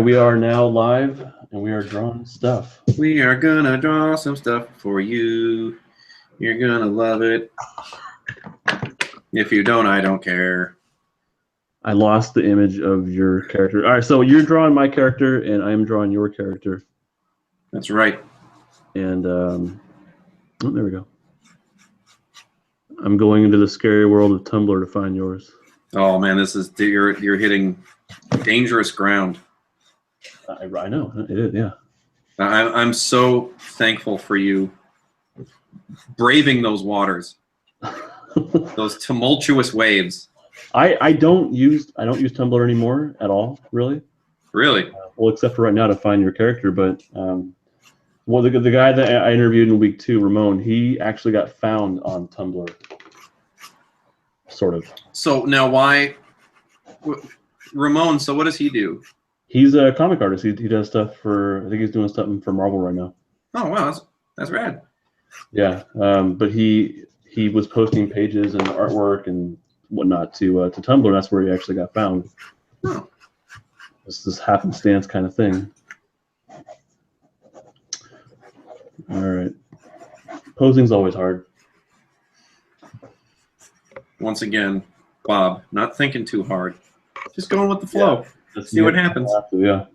we are now live and we are drawing stuff. We are gonna draw some stuff for you. You're gonna love it. If you don't, I don't care. I lost the image of your character. All right, so you're drawing my character and I'm drawing your character. That's right. And oh, there we go. I'm going into the scary world of Tumblr to find yours. Oh man, this is you're hitting dangerous ground. I know it is. Yeah. I'm so thankful for you braving those waters, those tumultuous waves. I don't use Tumblr anymore at all, really. Really? Well, except for right now to find your character, but well, the guy that I interviewed in week 2, Ramon, he actually got found on Tumblr. Sort of. So now why, Ramon? So what does he do? He's a comic artist. He does stuff for. I think he's doing something for Marvel right now. Oh wow, that's rad. Yeah, but he was posting pages and artwork and whatnot to Tumblr. And that's where he actually got found. Oh. It's this happenstance kind of thing. All right, posing's always hard. Once again, Bob, not thinking too hard, just going with the flow. Yeah, see what happens. Yeah.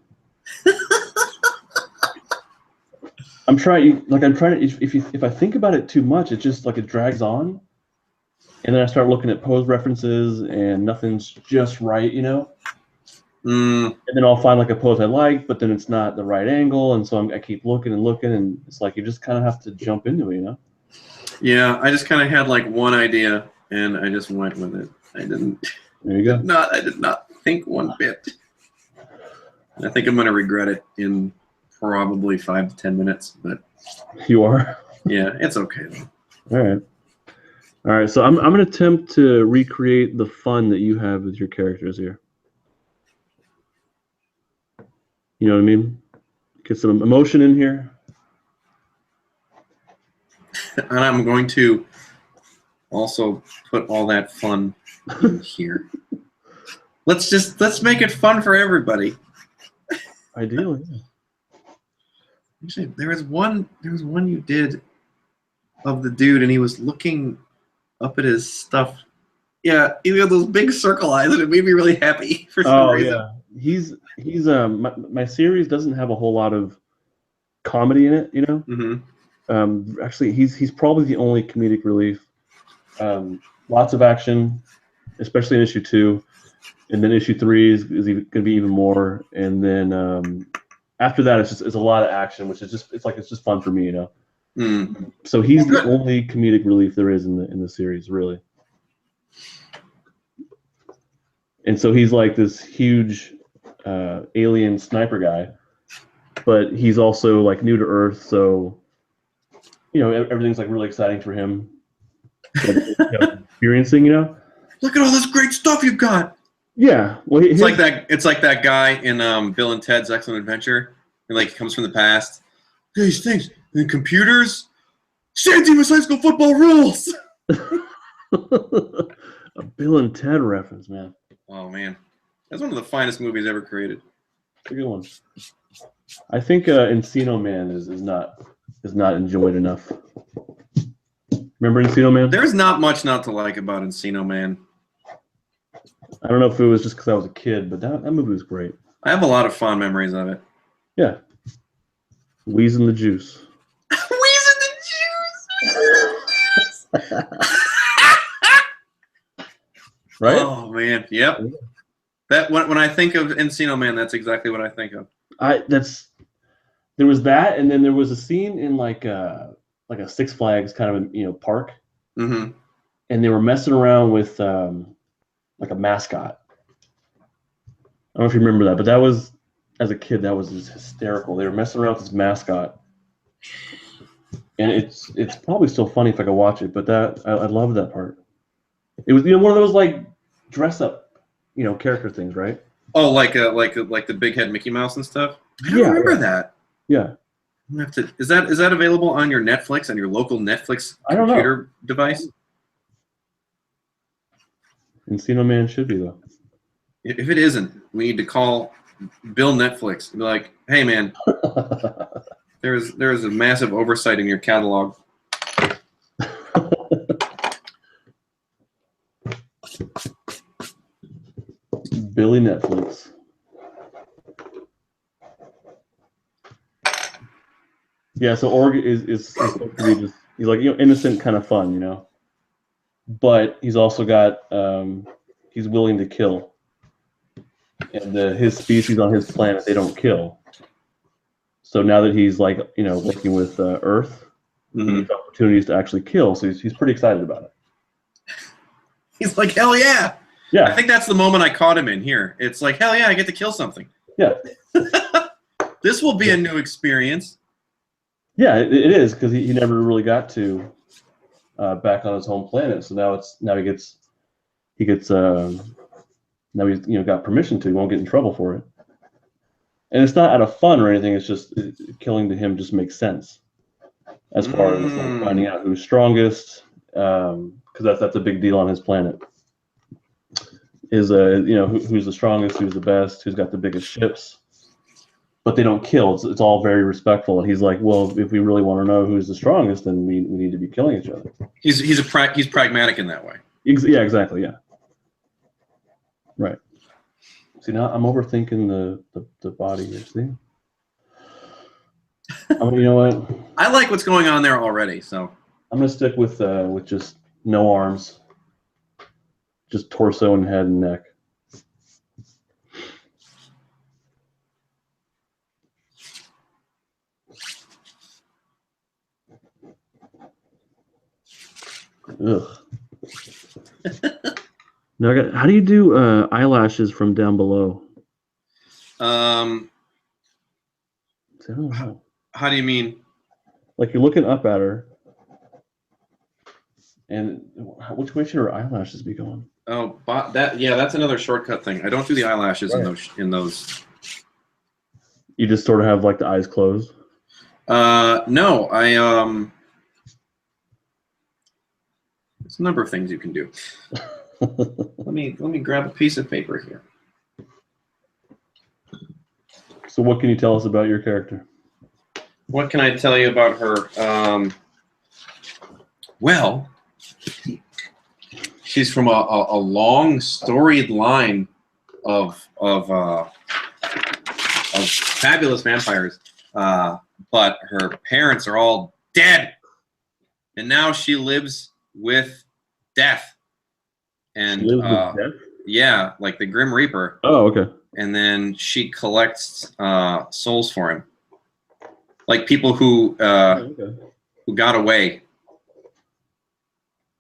I'm trying. If I think about it too much, it just it drags on, and then I start looking at pose references, and nothing's just right, you know. And then I'll find a pose I like, but then it's not the right angle, and so I keep looking and looking, and it's you just kind of have to jump into it, you know. Yeah, I just kind of had one idea, and I just went with it. I didn't. There you go. I did not think one bit. I think I'm going to regret it in probably 5 to 10 minutes, but you are. Yeah, it's okay though. All right. So I'm going to attempt to recreate the fun that you have with your characters here. You know what I mean? Get some emotion in here. And I'm going to also put all that fun in here. Let's make it fun for everybody. Ideally. Yeah. Actually, there was one you did of the dude, and he was looking up at his stuff. Yeah, he had those big circle eyes, and it made me really happy for some reason. Oh yeah, he's my series doesn't have a whole lot of comedy in it, you know. Mm-hmm. Actually, he's probably the only comedic relief. Lots of action, especially in issue 2, and then issue 3 is going to be even more, and then after that it's a lot of action, which is it's just fun for me, you know. So he's the only comedic relief there is in the series, really. And so he's this huge alien sniper guy, but he's also new to Earth, so you know everything's really exciting for him. Experiencing, you know. Look at all this great stuff you've got. Yeah, well, it's like that guy in Bill and Ted's Excellent Adventure, and he comes from the past. These things, the computers, San Dimas High School football rules. A Bill and Ted reference, man. Oh man, that's one of the finest movies ever created. It's a good one. I think Encino Man is not enjoyed enough. Remember Encino Man? There's not much not to like about Encino Man. I don't know if it was just because I was a kid, but that movie was great. I have a lot of fond memories of it. Yeah. Wheezing the Juice. Wheezing the Juice! Right? Oh, man. Yep. That when I think of Encino Man, that's exactly what I think of. There was that, and then there was a scene in a Six Flags kind of park. Mm-hmm. And they were messing around with a mascot. I don't know if you remember that, but that was, as a kid, that was just hysterical. They were messing around with this mascot, and it's probably still funny if I could watch it. But I loved that part. It was one of those dress up, character things, right? Oh, like the big head Mickey Mouse and stuff. I don't remember that. Yeah. Is that available on your Netflix, on your local Netflix computer device? Encino Man should be, though. If it isn't, we need to call bill Netflix and be like, "Hey, man, there is a massive oversight in your catalog." Billy Netflix. Yeah, so Org is supposed to be just, he's like, innocent, kind of fun, but he's also got he's willing to kill, and his species on his planet, they don't kill. So now that he's like working with Earth, he needs opportunities to actually kill. So he's pretty excited about it. He's like, hell yeah. Yeah. I think that's the moment I caught him in here. It's like, hell yeah, I get to kill something. Yeah. This will be a new experience. Yeah, it is, because he never really got to back on his home planet. So now he gets now he's got permission to. He won't get in trouble for it. And it's not out of fun or anything. It's just killing to him just makes sense as far as like finding out who's strongest, because that's a big deal on his planet. Is who's the strongest, who's the best, who's got the biggest ships. But they don't kill. It's all very respectful. And he's like, well, if we really want to know who's the strongest, then we need to be killing each other. He's pragmatic in that way. Yeah, exactly. Yeah. Right. See, now I'm overthinking the body here. See. You know what? I like what's going on there already. So I'm gonna stick with just no arms, just torso and head and neck. Ugh. Now how do you do eyelashes from down below? How do you mean? Like you're looking up at her, and which way should her eyelashes be going? Oh, that's another shortcut thing. I don't do the eyelashes in those. You just sort of have like the eyes closed. No, there's a number of things you can do. Let me grab a piece of paper here. So what can you tell us about your character? What can I tell you about her? Well, she's from a long storied line of fabulous vampires, but her parents are all dead, and now she lives with death. And she lives with death? Yeah, like the Grim Reaper. Oh, okay. And then she collects souls for him, like people who got away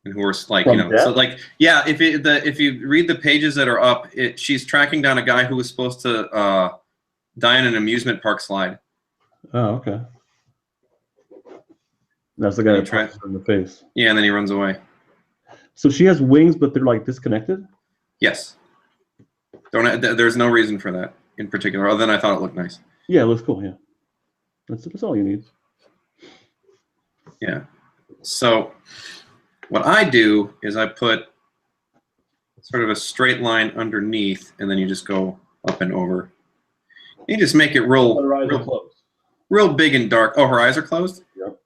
and who were like so like if you read the pages that are up, she's tracking down a guy who was supposed to die in an amusement park slide. Oh, okay. That's the guy that punches her in the face. Yeah, and then he runs away. So she has wings, but they're like disconnected? Yes. There's no reason for that in particular, other than I thought it looked nice. Yeah, it looks cool, yeah. That's all you need. Yeah. So what I do is I put sort of a straight line underneath, and then you just go up and over. You just make it real big and dark. Oh, her eyes are closed? Yep.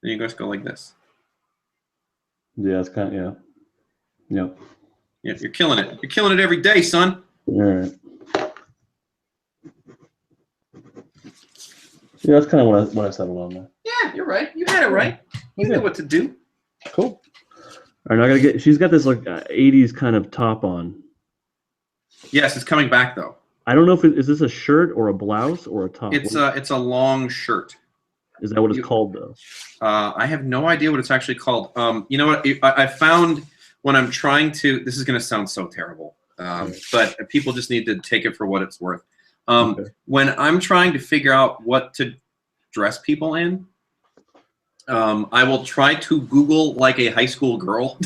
Then you just go like this. Yeah, it's kind of, yeah. Yep. Yeah, you're killing it. You're killing it every day, son. All right. Yeah, that's kind of what I settled on there. Yeah, you're right. You had it right. You knew what to do. Cool. All right, she's got this like 80s kind of top on. Yes, it's coming back though. I don't know if is this a shirt or a blouse or a top. It's a long shirt. Is that what it's called though? I have no idea what it's actually called. You know what? I found when I'm trying to. This is going to sound so terrible, but people just need to take it for what it's worth. When I'm trying to figure out what to dress people in, I will try to Google like a high school girl.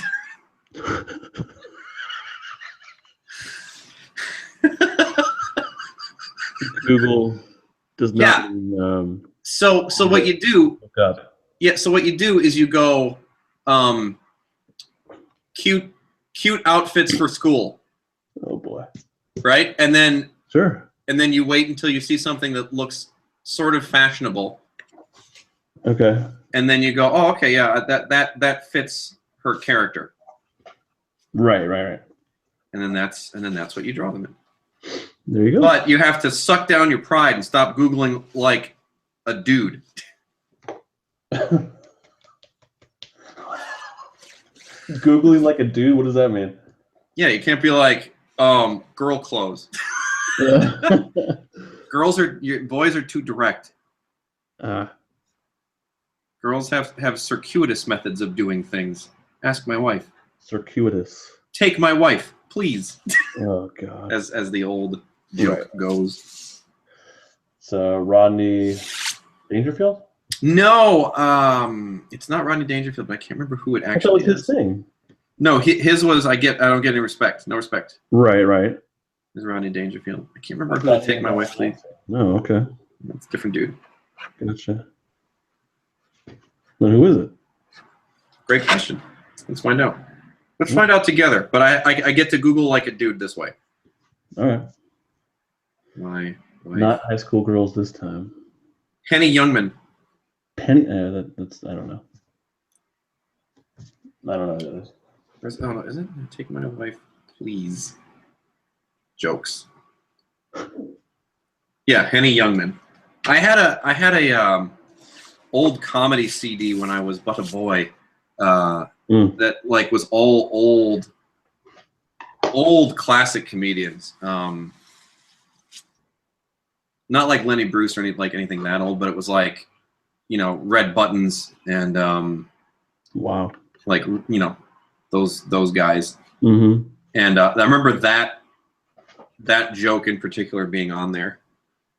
Google does not mean, so what you do so what you do is you go cute outfits for school. Oh boy. Right? And then Sure. and then you wait until you see something that looks sort of fashionable, Okay. and then you go, oh, okay, yeah, that fits her character, Right. and then that's what you draw them in. There you go. But you have to suck down your pride and stop Googling like a dude. Googling like a dude. What does that mean? Yeah, you can't be like girl clothes. Boys are too direct. Girls have circuitous methods of doing things. Ask my wife. Circuitous. Take my wife, please. Oh God. As the old joke goes. So Rodney Dangerfield? No, it's not Rodney Dangerfield, but I can't remember who it actually is. That was his thing. No, his was I don't get any respect. No respect. Right. Is Rodney Dangerfield. I can't remember who to take my wife, please. No, okay. That's a different dude. Gotcha. Then who is it? Great question. Let's find out. Let's find out together. But I get to Google like a dude this way. All right. Why? Not high school girls this time. Henny Youngman. Penny. That's I don't know. I don't know who that is. Oh no, is it? Take my wife, please. Jokes. Yeah, Henny Youngman. I had a old comedy CD when I was but a boy. That like was all old classic comedians. Not like Lenny Bruce or anything that old, but it was like, Red Buttons and wow, like those guys. Mm-hmm. And I remember that joke in particular being on there,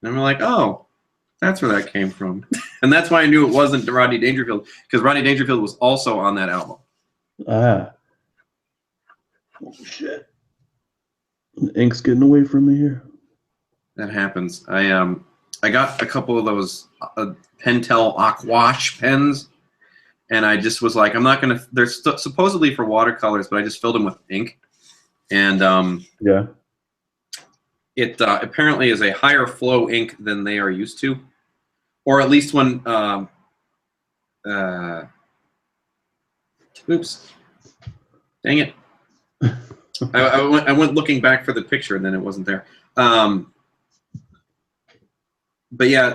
and I'm like, oh, that's where that came from, and that's why I knew it wasn't Rodney Dangerfield, because Rodney Dangerfield was also on that album. Oh shit! The ink's getting away from me here. That happens. I got a couple of those Pentel Aquash pens, and I just was like, I'm not gonna. They're supposedly for watercolors, but I just filled them with ink, and yeah. It apparently is a higher flow ink than they are used to, or at least when. Oops! Dang it! I went looking back for the picture, and then it wasn't there. But yeah,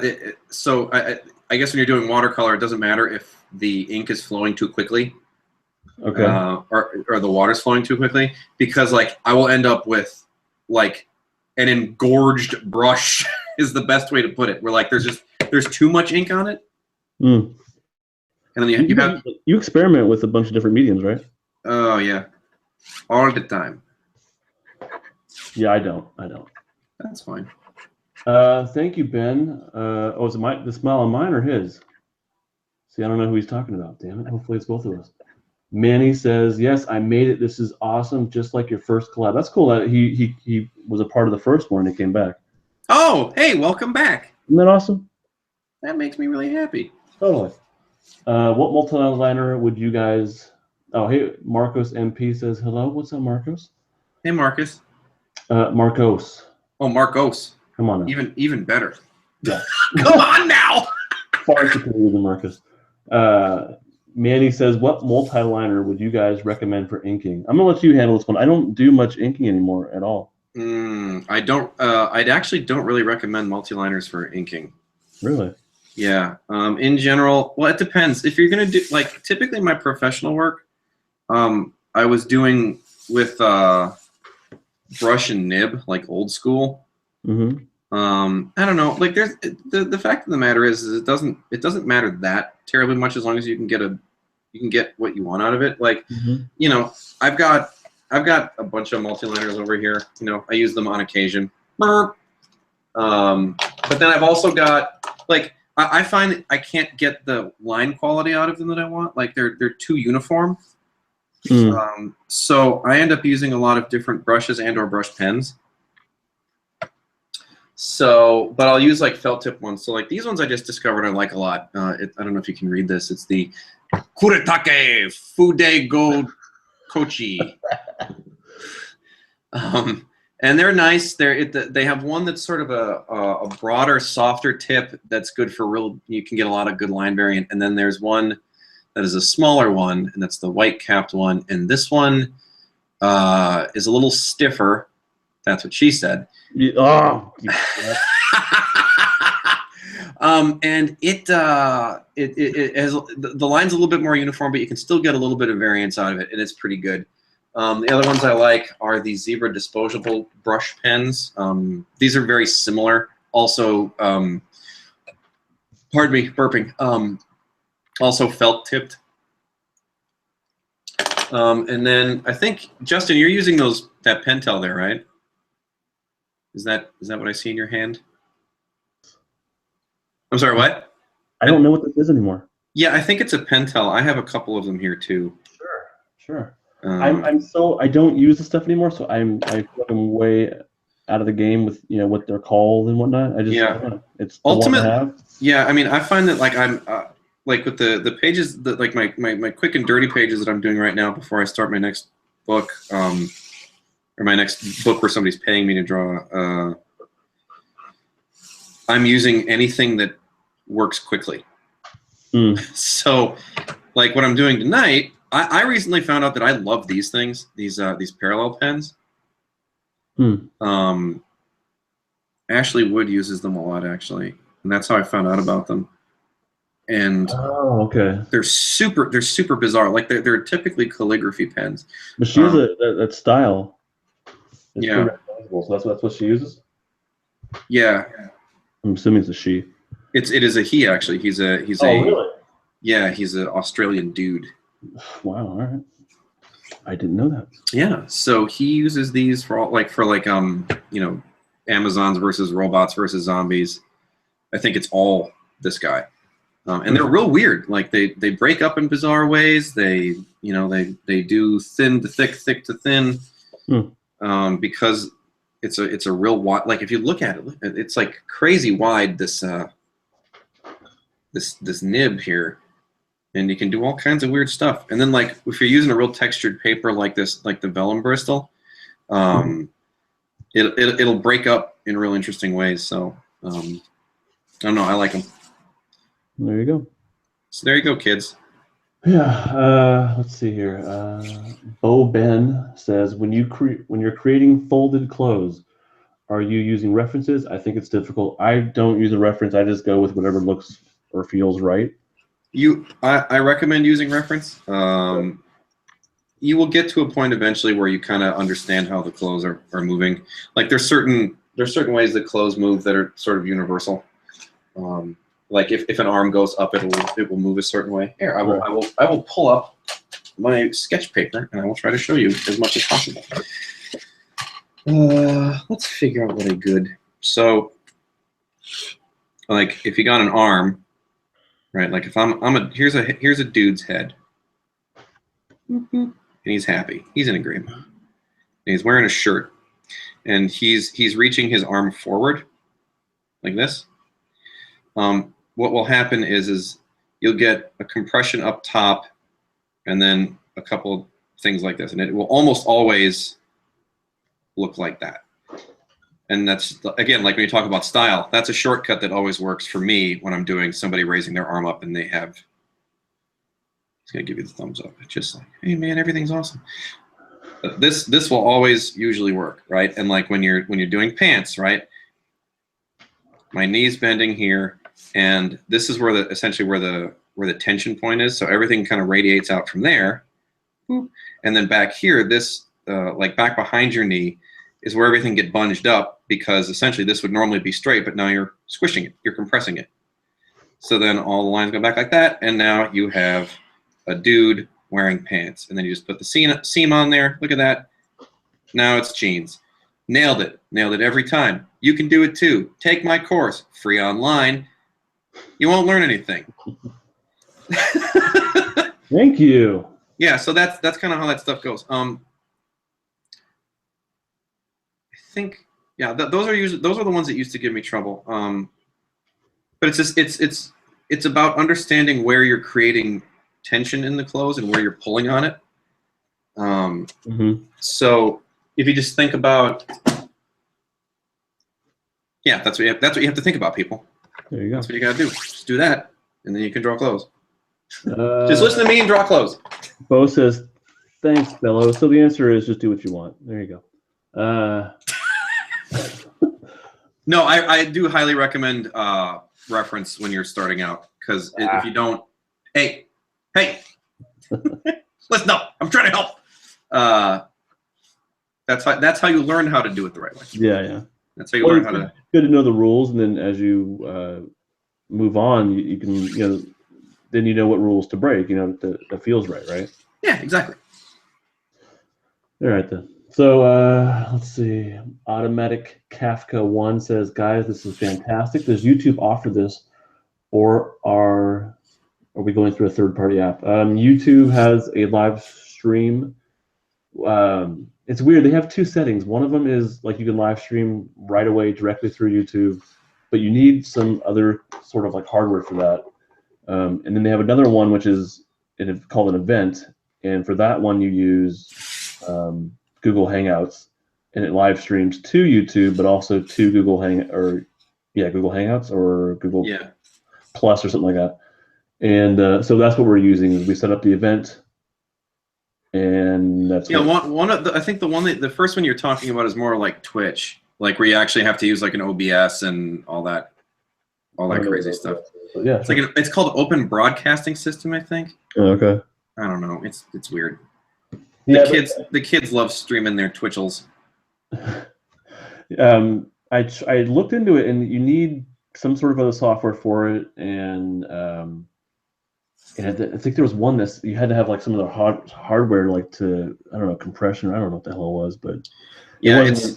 so I guess when you're doing watercolor, it doesn't matter if the ink is flowing too quickly, okay, or the water's flowing too quickly, because like I will end up with like an engorged brush is the best way to put it. Where like there's too much ink on it, and then you experiment with a bunch of different mediums, right? Oh yeah, all the time. Yeah, I don't. That's fine. Thank you, Ben. Is it the smile on mine or his? See, I don't know who he's talking about. Damn it. Hopefully it's both of us. Manny says, yes, I made it. This is awesome. Just like your first collab. That's cool that he was a part of the first one and he came back. Oh, hey, welcome back. Isn't that awesome? That makes me really happy. Totally. What multi-liner would you guys... Oh, hey, Marcos MP says, hello. What's up, Marcos? Hey, Marcus. Marcos. Oh, Marcos. Come on now. Even better. Yeah. Come on now. Far superior than Marcus. Manny says, what multi-liner would you guys recommend for inking? I'm going to let you handle this one. I don't do much inking anymore at all. I don't. I actually don't really recommend multi-liners for inking. Really? Yeah. In general, well, it depends. If you're going to do, like, typically my professional work, I was doing with brush and nib, like old school. Mm-hmm. I don't know. Like, there's the fact of the matter is it doesn't matter that terribly much as long as you can get what you want out of it. Like, I've got a bunch of multi-liners over here. I use them on occasion. But then I've also got, like, I find that I can't get the line quality out of them that I want. Like, they're too uniform. So I end up using a lot of different brushes and/or brush pens. So, but I'll use like felt tip ones. So like these ones I just discovered I like a lot. I don't know if you can read this. It's the Kuretake Fude Gold Kochi. And they're nice. They have one that's sort of a broader, softer tip that's good for real. You can get a lot of good line variant. And then there's one that is a smaller one, and that's the white capped one. And this one is a little stiffer. That's what she said. Oh, and it has the line's a little bit more uniform, but you can still get a little bit of variance out of it, and it's pretty good. The other ones I like are the Zebra disposable brush pens. These are very similar. Also, pardon me, burping. Also felt tipped. And then I think, Justin, you're using that Pentel there, right? Is that what I see in your hand? I'm sorry, what? I don't know what this is anymore. Yeah, I think it's a Pentel. I have a couple of them here too. Sure. I don't use this stuff anymore, so I feel like I'm way out of the game with what they're called and whatnot. I don't know. It's ultimate. Yeah, I mean, I find that like I'm like with the pages that like my quick and dirty pages that I'm doing right now before I start my next book, or my next book where somebody's paying me to draw. I'm using anything that works quickly. So, like what I'm doing tonight. I recently found out that I love these things, these parallel pens. Ashley Wood uses them a lot, actually, and that's how I found out about them. And okay, they're super bizarre. Like they're typically calligraphy pens. But she has that style. It's yeah, so that's what she uses. Yeah, I'm assuming it's a she. It is a he, actually. He's really? Yeah, he's an Australian dude. Wow, all right. I didn't know that. Yeah, so he uses these for Amazons versus robots versus zombies. I think it's all this guy, and they're real weird. Like they break up in bizarre ways. They do thin to thick, thick to thin, because it's a real wide. Like if you look at it, it's like crazy wide. This nib here. And you can do all kinds of weird stuff. And then, like, if you're using a real textured paper like this, like the vellum Bristol, it'll break up in real interesting ways. So, I don't know. I like them. There you go. So there you go, kids. Yeah. Let's see here. Bo Ben says, when you're creating folded clothes, are you using references? I think it's difficult. I don't use a reference. I just go with whatever looks or feels right. I recommend using reference. You will get to a point eventually where you kind of understand how the clothes are moving. Like there's certain ways that clothes move that are sort of universal. Like if an arm goes up, it will move a certain way. Here, I will pull up my sketch paper and I will try to show you as much as possible. Let's figure out what a good. So, like if you got an arm. Right, like if here's a dude's head, and he's happy, he's in agreement, and he's wearing a shirt, and he's reaching his arm forward, like this. What will happen is you'll get a compression up top, and then a couple of things like this, and it will almost always look like that. And that's, again, like when you talk about style, that's a shortcut that always works for me when I'm doing somebody raising their arm up and they have, it's going to give you the thumbs up. It's just like, hey, man, everything's awesome. But this will always usually work, right? And like when you're doing pants, right? My knee's bending here, and this is where essentially where the tension point is. So everything kind of radiates out from there. And then back here, this, like back behind your knee, is where everything get bunged up, because essentially this would normally be straight, but now you're squishing it, you're compressing it. So then all the lines go back like that, and now you have a dude wearing pants, and then you just put the seam on there. Look at that. Now it's jeans. Nailed it every time. You can do it too. Take my course, free online. You won't learn anything. Thank you. Yeah, so that's kind of how that stuff goes. I think, yeah, those are the ones that used to give me trouble. But it's about understanding where you're creating tension in the clothes and where you're pulling on it. So if you just think about Yeah, that's what you have to think about, people. There you go. That's what you gotta do. Just do that, and then you can draw clothes. Just listen to me and draw clothes. Bo says, "Thanks, Bello." So the answer is just do what you want. There you go. No, I do highly recommend reference when you're starting out, because if you don't, hey, listen up, I'm trying to help. That's how you learn how to do it the right way. Yeah. That's how you learn how to. Good to know the rules, and then as you move on, you can then you know what rules to break. That feels right? Yeah, exactly. All right then. So let's see. Automatic Kafka 1 says, "Guys, this is fantastic. Does YouTube offer this, or are we going through a third-party app?" YouTube has a live stream. It's weird. They have two settings. One of them is like you can live stream right away directly through YouTube, but you need some other sort of like hardware for that. And then they have another one which is called an event, and for that one you use Google Hangouts, and it live streams to YouTube, but also to Google Hangouts or Google Plus or something like that. And so that's what we're using. Is we set up the event, and that's one of the, I think the first one you're talking about is more like Twitch, like where you actually have to use like an OBS and all that crazy stuff. Yeah, it's called Open Broadcasting System, I think. Oh, okay. I don't know. It's weird. Yeah, the kids love streaming their Twitchels. I looked into it, and you need some sort of other software for it, and I think there was one that you had to have like some of the hardware, like to, I don't know, compression. I don't know what the hell it was, but it's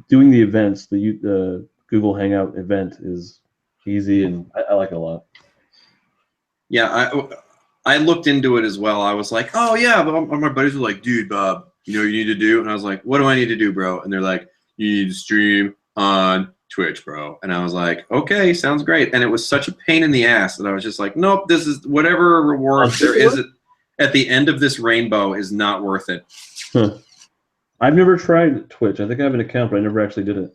doing the events. The Google Hangout event is easy, and I like it a lot. Yeah, I looked into it as well. I was like, oh yeah, but my buddies were like, dude, Bob, you know what you need to do? And I was like, what do I need to do, bro? And they're like, you need to stream on Twitch, bro. And I was like, okay, sounds great. And it was such a pain in the ass that I was just like, nope, this is whatever reward there is at the end of this rainbow is not worth it. Huh. I've never tried Twitch. I think I have an account, but I never actually did it.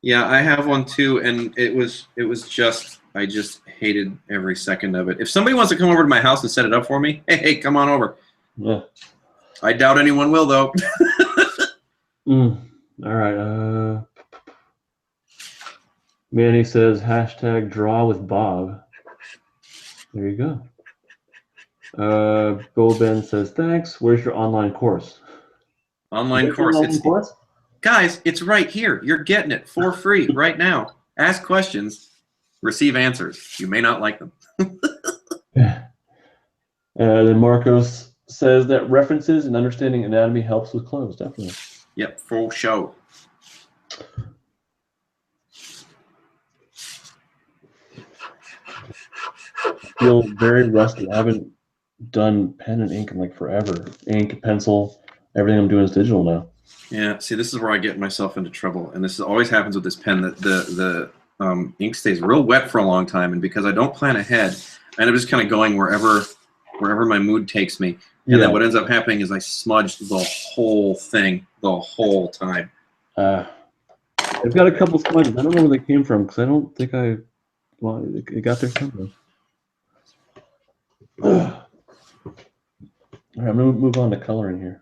Yeah, I have one too, and it was just, I just hated every second of it. If somebody wants to come over to my house and set it up for me, hey, come on over. Yeah. I doubt anyone will, though. All right. Manny says, #draw with Bob. There you go. Goben says, thanks. Where's your online course? Online course? Guys, it's right here. You're getting it for free right now. Ask questions, receive answers. You may not like them. Then Marcos says that references and understanding anatomy helps with clothes, definitely. Yep, full show. Feel very rusty. I haven't done pen and ink in like forever. Ink, pencil, everything I'm doing is digital now. Yeah, see, this is where I get myself into trouble, and this always happens with this pen. That the ink stays real wet for a long time, and because I don't plan ahead, I end up just kind of going wherever my mood takes me. And then what ends up happening is I smudge the whole thing the whole time. I've got a couple smudges. I don't know where they came from because I don't think it got there somewhere. All right, I'm going to move on to coloring here.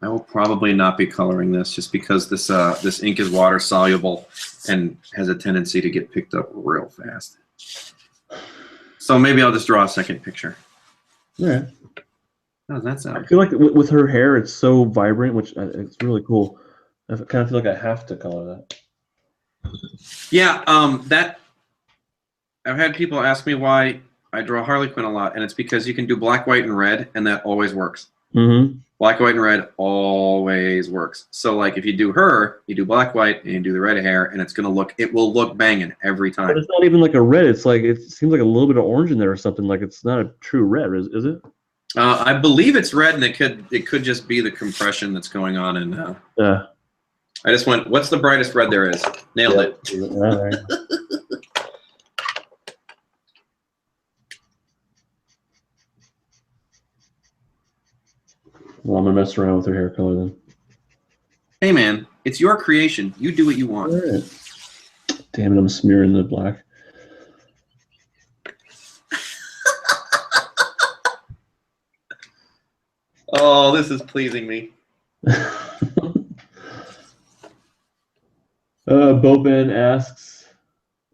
I will probably not be coloring this just because this ink is water soluble and has a tendency to get picked up real fast. So maybe I'll just draw a second picture. All right. How does that sound? I feel like with her hair, it's so vibrant, which it's really cool. I kind of feel like I have to color that. Yeah, I've had people ask me why I draw Harley Quinn a lot, and it's because you can do black, white, and red, and that always works. Mm-hmm. Black, white, and red always works. So like if you do her, you do black, white, and you do the red hair, and it will look banging every time. But it's not even like a red. It's like, it seems like a little bit of orange in there or something. Like it's not a true red, is it? I believe it's red, and it could just be the compression that's going on. And yeah. I just went, what's the brightest red there is? Nailed it. All right. Well, I'm gonna mess around with her hair color then. Hey man, it's your creation. You do what you want. All right. Damn it, I'm smearing the black. Oh, this is pleasing me. Bo Ben asks,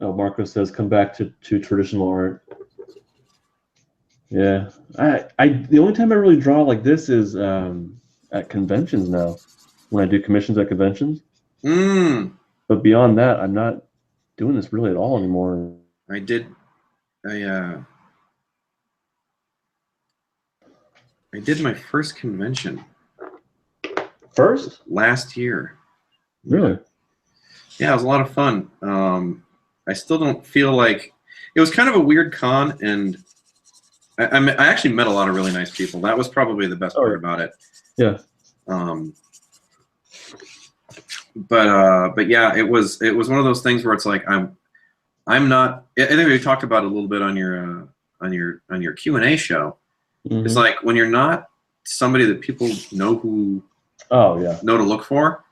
oh, Marco says, come back to traditional art. Yeah, the only time I really draw like this is at conventions now, when I do commissions at conventions. But beyond that, I'm not doing this really at all anymore. I did my first convention. First? Last year. Really? Yeah, it was a lot of fun. I still don't feel like it was kind of a weird con, and I actually met a lot of really nice people. That was probably the best part about it. Yeah. But yeah, it was one of those things where it's like I'm not. I think we talked about it a little bit on your Q&A show. Mm-hmm. It's like when you're not somebody that people know who know to look for.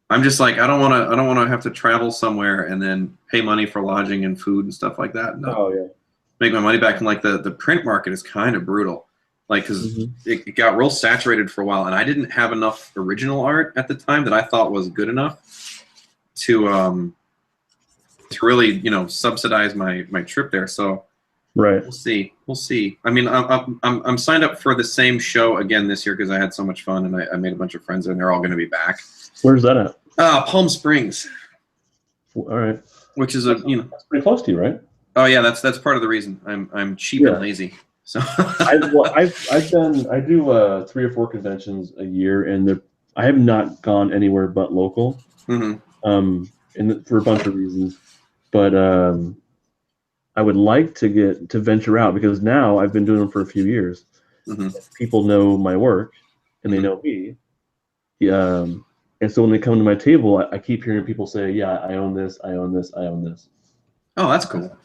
I'm just like I don't want to have to travel somewhere and then pay money for lodging and food and stuff like that. No. Make my money back. And like the print market is kind of brutal, like because it got real saturated for a while, and I didn't have enough original art at the time that I thought was good enough to really subsidize my trip there. So we'll see. I mean, I'm signed up for the same show again this year because I had so much fun and I made a bunch of friends and they're all going to be back. Where's that at? Palm Springs. All right. Which is that's pretty close to you, right? Oh yeah, that's part of the reason. I'm cheap and lazy. So I do 3 or 4 conventions a year, and I have not gone anywhere but local. Mm-hmm. And for a bunch of reasons, but I would like to venture out because now I've been doing them for a few years. Mm-hmm. People know my work, and they know me. And so when they come to my table, I keep hearing people say, "Yeah, I own this. I own this. I own this." Oh, that's cool.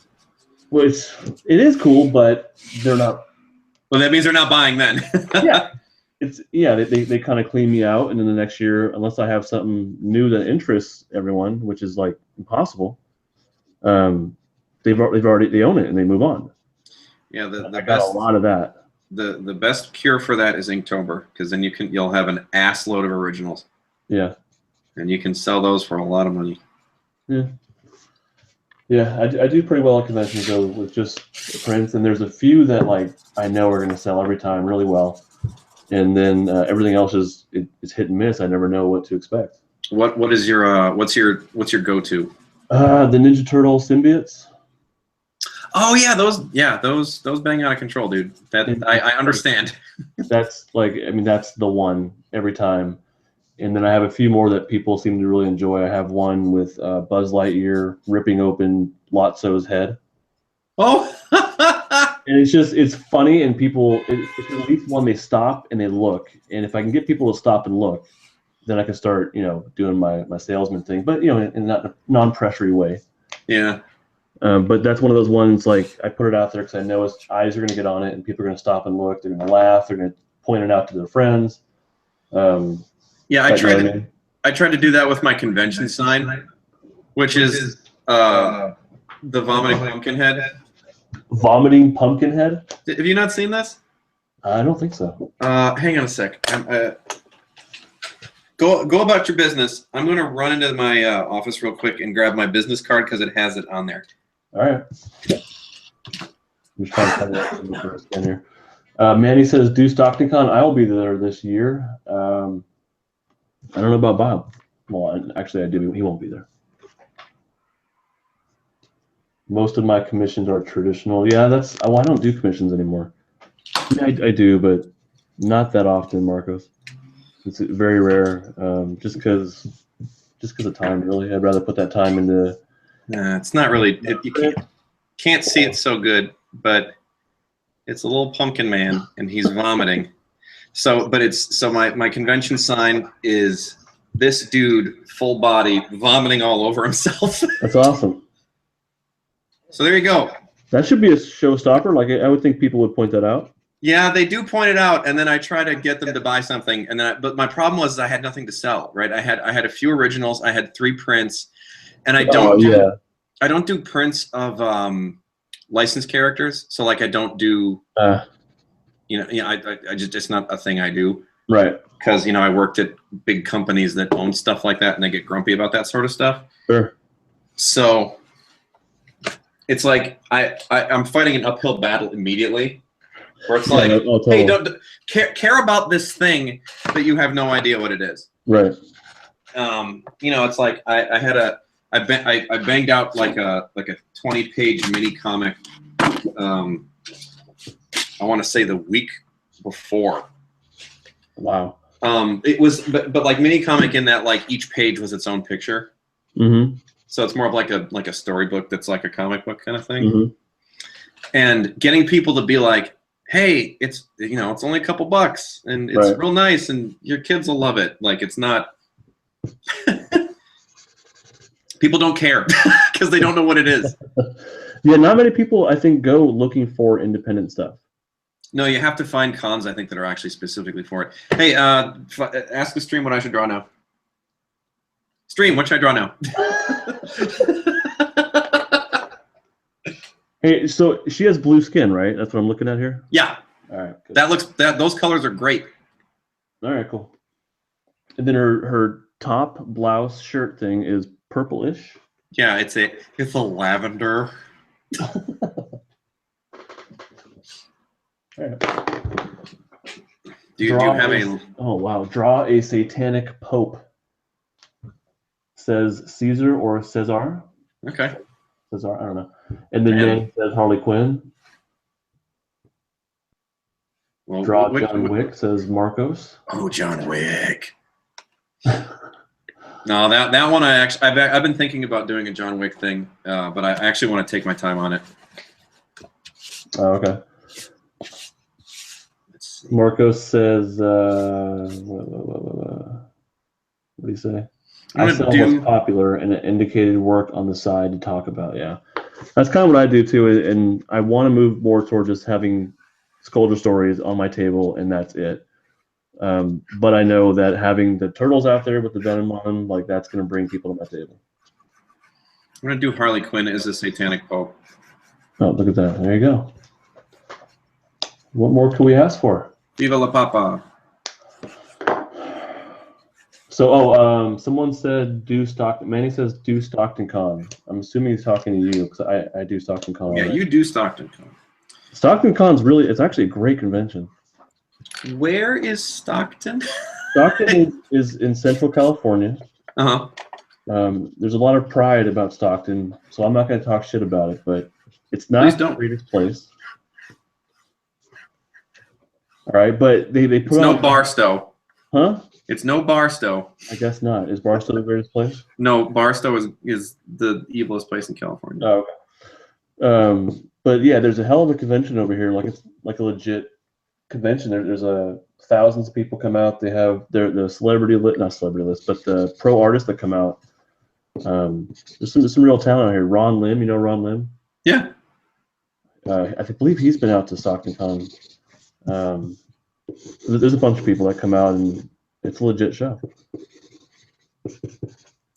Which it is cool, but they're not. Well, that means they're not buying then. They kind of clean me out, and then the next year, unless I have something new that interests everyone, which is like impossible, they own it and they move on. Yeah, I got a lot of that. The best cure for that is Inktober, because then you'll have an ass load of originals. Yeah, and you can sell those for a lot of money. Yeah. Yeah, I do pretty well at conventions though with just prints, and there's a few that like I know are going to sell every time really well, and then everything else is hit and miss. I never know what to expect. What is your what's your go-to? The Ninja Turtle symbiotes. Oh yeah, those bang out of control, dude. That I understand. That's that's the one every time. And then I have a few more that people seem to really enjoy. I have one with Buzz Lightyear ripping open Lotso's head. Oh! And it's funny, and people, if at least one, they stop and they look. And if I can get people to stop and look, then I can start, doing my salesman thing. But, in a non-pressury way. Yeah. But that's one of those ones, like, I put it out there because I know his eyes are going to get on it, and people are going to stop and look. They're going to laugh. They're going to point it out to their friends. Yeah, I tried to do that with my convention sign, which is the vomiting pumpkin head. Vomiting pumpkin head? Have you not seen this? I don't think so. Hang on a sec. Go about your business. I'm going to run into my office real quick and grab my business card because it has it on there. All right. I'm just trying to find it first here. Manny says, do StocktonCon. I will be there this year. I don't know about Bob. Well, actually, I do. He won't be there. Most of my commissions are traditional. Yeah, I don't do commissions anymore. Yeah, I do, but not that often, Marcos. It's very rare. Just because of time, really. I'd rather put that time into. It's not really. You can't see it so good, but it's a little pumpkin man, and he's vomiting. So my convention sign is this dude, full body, vomiting all over himself. That's awesome. So there you go. That should be a showstopper. Like I would think people would point that out. Yeah, they do point it out, and then I try to get them to buy something, and then but my problem was I had nothing to sell. Right, I had a few originals, I had 3 prints, And I Oh yeah. I don't do prints of licensed characters. So like I don't do I just it's not a thing I do. Right. Because I worked at big companies that own stuff like that, and they get grumpy about that sort of stuff. Sure. So it's like I'm fighting an uphill battle immediately, where it's like, totally. hey, don't care about this thing that you have no idea what it is. Right. It's like I banged out like a 20-page mini comic. I want to say the week before. Wow. It was, but like mini comic in that like each page was its own picture. Mm-hmm. So it's more of like a storybook that's like a comic book kind of thing. Mm-hmm. And getting people to be like, hey, it's it's only a couple bucks and it's real nice and your kids will love it. Like it's not. People don't care because they don't know what it is. Yeah, not many people I think go looking for independent stuff. No, you have to find cons, I think, that are actually specifically for it. Hey, ask the stream what I should draw now. Stream, what should I draw now? Hey, so she has blue skin, right? That's what I'm looking at here? Yeah. All right. Good. Those colors are great. All right, cool. And then her top blouse shirt thing is purplish. Yeah, it's a lavender. Right. Do you have a? Oh wow! Draw a satanic pope. Says Caesar or Cesar. Okay. Cesar, I don't know. And then Yang says Harley Quinn. Well, Draw John Wick says Marcos. Oh, John Wick. No, that one I've been thinking about doing a John Wick thing, but I actually want to take my time on it. Oh, okay. Marcos says, what do you say? I sell what's popular and an indicated work on the side to talk about. Yeah, that's kind of what I do too. And I want to move more towards just having Sculpture Stories on my table, and that's it. But I know that having the turtles out there with the venom on them, like that's going to bring people to my table. I'm going to do Harley Quinn as a satanic pope. Oh, look at that. There you go. What more can we ask for? Viva la Papa. So, someone said do Stockton. Manny says do Stockton Con. I'm assuming he's talking to you because I do Stockton Con. Yeah, you do Stockton Con. Stockton Con's it's actually a great convention. Where is Stockton? Stockton is in Central California. Uh-huh. There's a lot of pride about Stockton, so I'm not going to talk shit about it, but it's not the greatest place. All right, but they put no Barstow. Huh? It's no Barstow. I guess not. Is Barstow the greatest place? No, Barstow is the evilest place in California. Oh, okay. But yeah, there's a hell of a convention over here. Like it's like a legit convention. There's thousands of people come out. They have the celebrity list, not celebrity list, but the pro artists that come out. There's some real talent out here. Ron Lim, you know Ron Lim? Yeah. I believe he's been out to Stockton Con. There's a bunch of people that come out, and it's a legit show.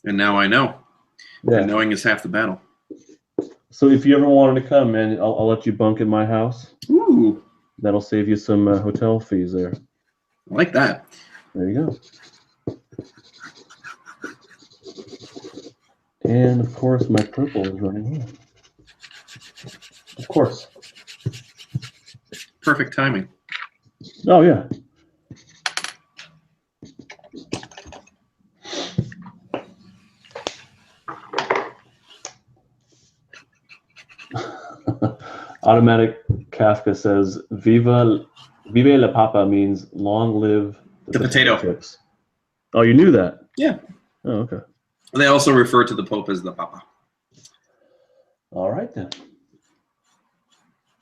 And now I know. Yeah. And knowing is half the battle. So if you ever wanted to come, man, I'll let you bunk in my house. Ooh. That'll save you some hotel fees there. I like that. There you go. And of course, my purple is running here. Of course. Perfect timing. Oh, yeah. Automatic Kafka says, Vive la Papa means long live the potato chips. Oh, you knew that? Yeah. Oh, okay. They also refer to the Pope as the Papa. All right, then.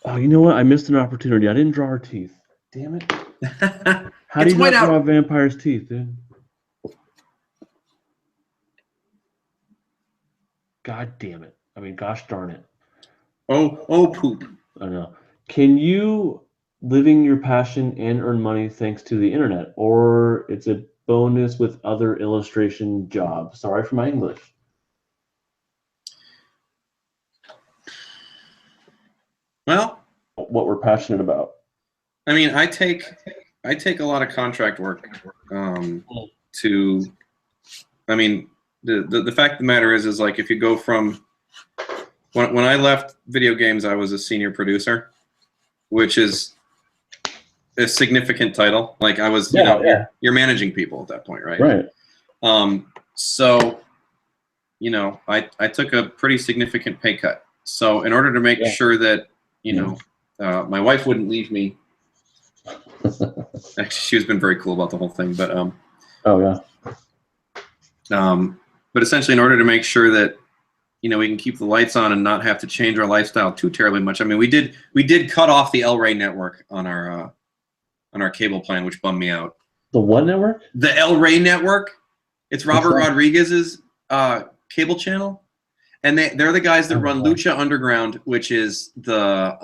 Oh, you know what? I missed an opportunity. I didn't draw her teeth. Damn it. How do you not draw a vampire's teeth, dude? God damn it. I mean, gosh darn it. Oh, poop. I know. Can you living your passion and earn money thanks to the internet, or it's a bonus with other illustration jobs? Sorry for my English. Well, what we're passionate about. I mean, I take a lot of contract work. To, I mean, the fact of the matter is like if you go from when I left video games, I was a senior producer, which is a significant title. Like I was, you know, you're managing people at that point, right? Right. So, you know, I took a pretty significant pay cut. So in order to make sure that, you know, my wife wouldn't leave me. Actually, she's been very cool about the whole thing, but but essentially, in order to make sure that, you know, we can keep the lights on and not have to change our lifestyle too terribly much. I mean, we did cut off the El Rey network on our cable plan, which bummed me out. The what network? The El Rey network. It's Robert Rodriguez's cable channel, and they're the guys that run Lucha Underground, which is the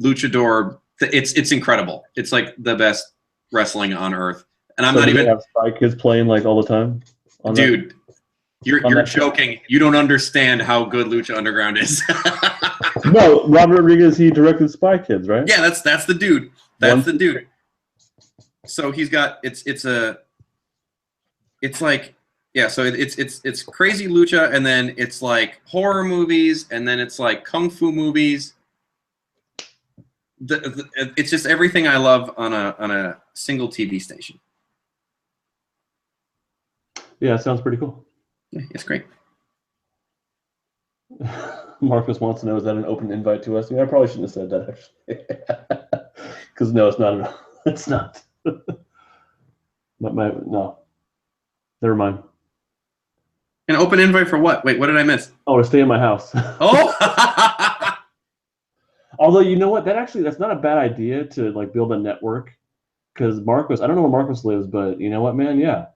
luchador. It's incredible. It's like the best wrestling on earth. And I'm not even have Spy Kids playing like all the time. Dude, you're joking. You don't understand how good Lucha Underground is. No, Robert Rodriguez, he directed Spy Kids, right? Yeah, that's the dude. That's the dude. So he's got it's like, yeah, so it's crazy lucha, and then it's like horror movies, and then it's like kung fu movies. It's just everything I love on a single TV station. Yeah, it sounds pretty cool. Yeah, it's great. Marcus wants to know, is that an open invite to us? I mean, I probably shouldn't have said that, actually. Because no, it's not. It's not. No. Never mind. An open invite for what? Wait, what did I miss? Oh, to stay in my house. Oh! Although, you know what? That's not a bad idea to like build a network. Because Marcos, I don't know where Marcos lives, but you know what, man? Yeah.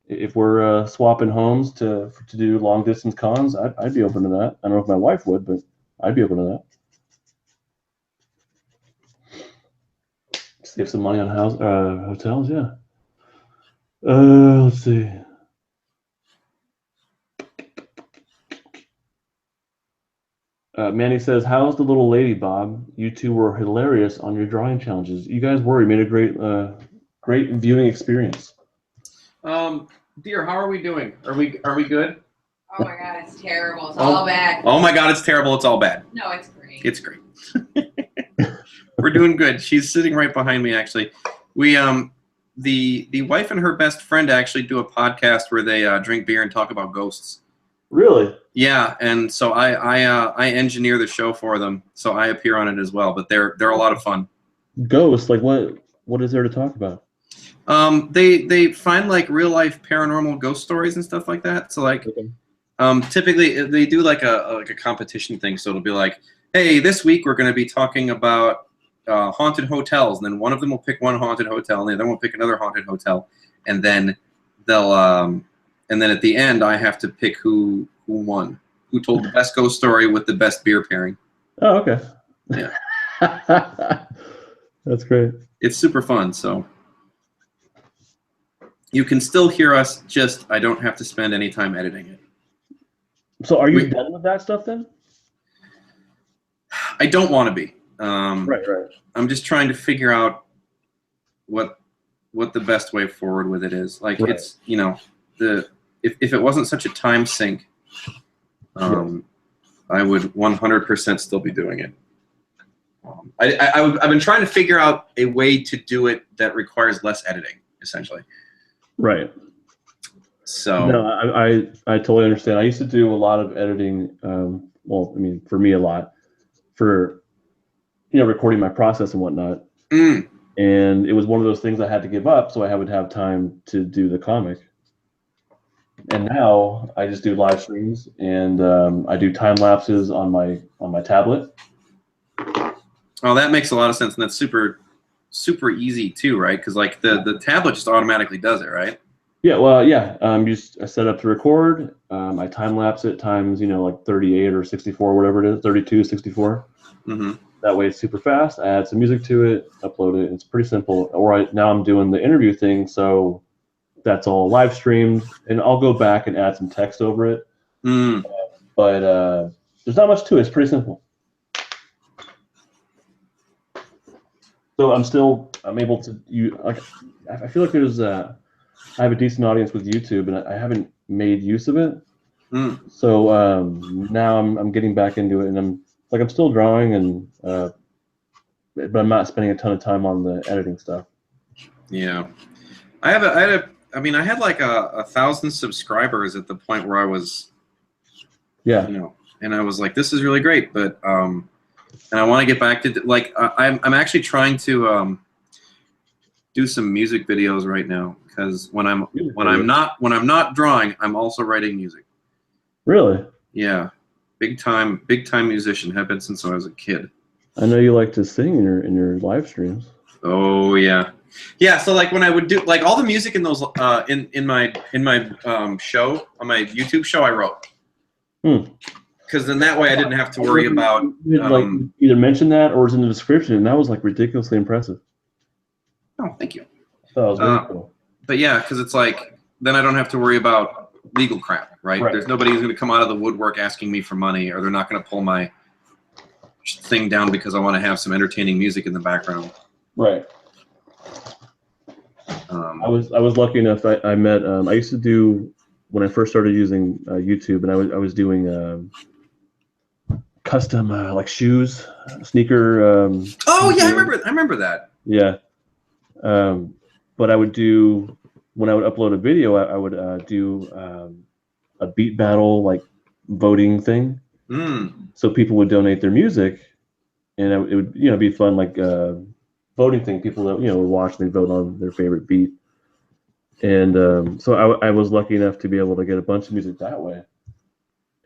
If we're swapping homes to do long distance cons, I'd be open to that. I don't know if my wife would, but I'd be open to that. Save some money on hotels, yeah. Let's see. Manny says, "How's the little lady, Bob? You two were hilarious on your drawing challenges. You guys were. You made a great viewing experience." Dear, how are we doing? Are we good? Oh my God, it's terrible. It's all bad. Oh my God, it's terrible. It's all bad. No, it's great. It's great. We're doing good. She's sitting right behind me, actually. We the wife and her best friend actually do a podcast where they drink beer and talk about ghosts. Really? Yeah, and so I engineer the show for them, so I appear on it as well. But they're a lot of fun. Ghosts? Like what is there to talk about? They find like real life paranormal ghost stories and stuff like that. So like, typically they do like a competition thing. So it'll be like, hey, this week we're going to be talking about haunted hotels, and then one of them will pick one haunted hotel, and the other one will pick another haunted hotel, and then they'll and then at the end I have to pick who won, who told the best ghost story with the best beer pairing. Oh, okay. Yeah. That's great. It's super fun. So. You can still hear us, just I don't have to spend any time editing it. So are you done with that stuff then? I don't want to be. Right. I'm just trying to figure out what the best way forward with it is. Like it's, you know, if it wasn't such a time sink, I would 100% still be doing it. I've been trying to figure out a way to do it that requires less editing, essentially. Right. So no, I totally understand. I used to do a lot of editing. Well, I mean, for me, a lot for recording my process and whatnot. And it was one of those things I had to give up, so I would have time to do the comic. And now I just do live streams, and I do time lapses on my tablet. Oh, that makes a lot of sense, and that's super easy too, right? Because like the tablet just automatically does it, right? Yeah, well, yeah. I set up to record. I time lapse it times like 38 or 64, whatever it is, 32, 64. Mm-hmm. That way it's super fast. I add some music to it, upload it. It's pretty simple. Now I'm doing the interview thing, so that's all live streamed, and I'll go back and add some text over it. But there's not much to it. It's pretty simple. So I'm able to I feel like I have a decent audience with YouTube, and I haven't made use of it. Mm. So now I'm getting back into it, and I'm still drawing, and but I'm not spending a ton of time on the editing stuff. Yeah, I had like 1,000 subscribers at the point where I was, Yeah. and I was like, this is really great, but and I want to get back to like I'm actually trying to do some music videos right now, because when I'm not drawing, I'm also writing music. Really? Yeah, big time musician. Have been since I was a kid. I know you like to sing in your live streams. Oh yeah, yeah. So like when I would do like all the music in those in my show on my YouTube show, I wrote. Because then that way I didn't have to worry about like either mention that or it's in the description, and that was like ridiculously impressive. Oh, thank you. That was very cool. But yeah, because it's like then I don't have to worry about legal crap, right? There's nobody who's going to come out of the woodwork asking me for money, or they're not going to pull my thing down because I want to have some entertaining music in the background. Right. I was lucky enough. I met. I used to do when I first started using YouTube, and I was doing custom like shoes, sneaker. Oh yeah, I remember that. Yeah. But I would do when I would upload a video, I would do a beat battle like voting thing. So people would donate their music, and it would be fun like voting thing. People that would watch, they vote on their favorite beat, and so I was lucky enough to be able to get a bunch of music that way.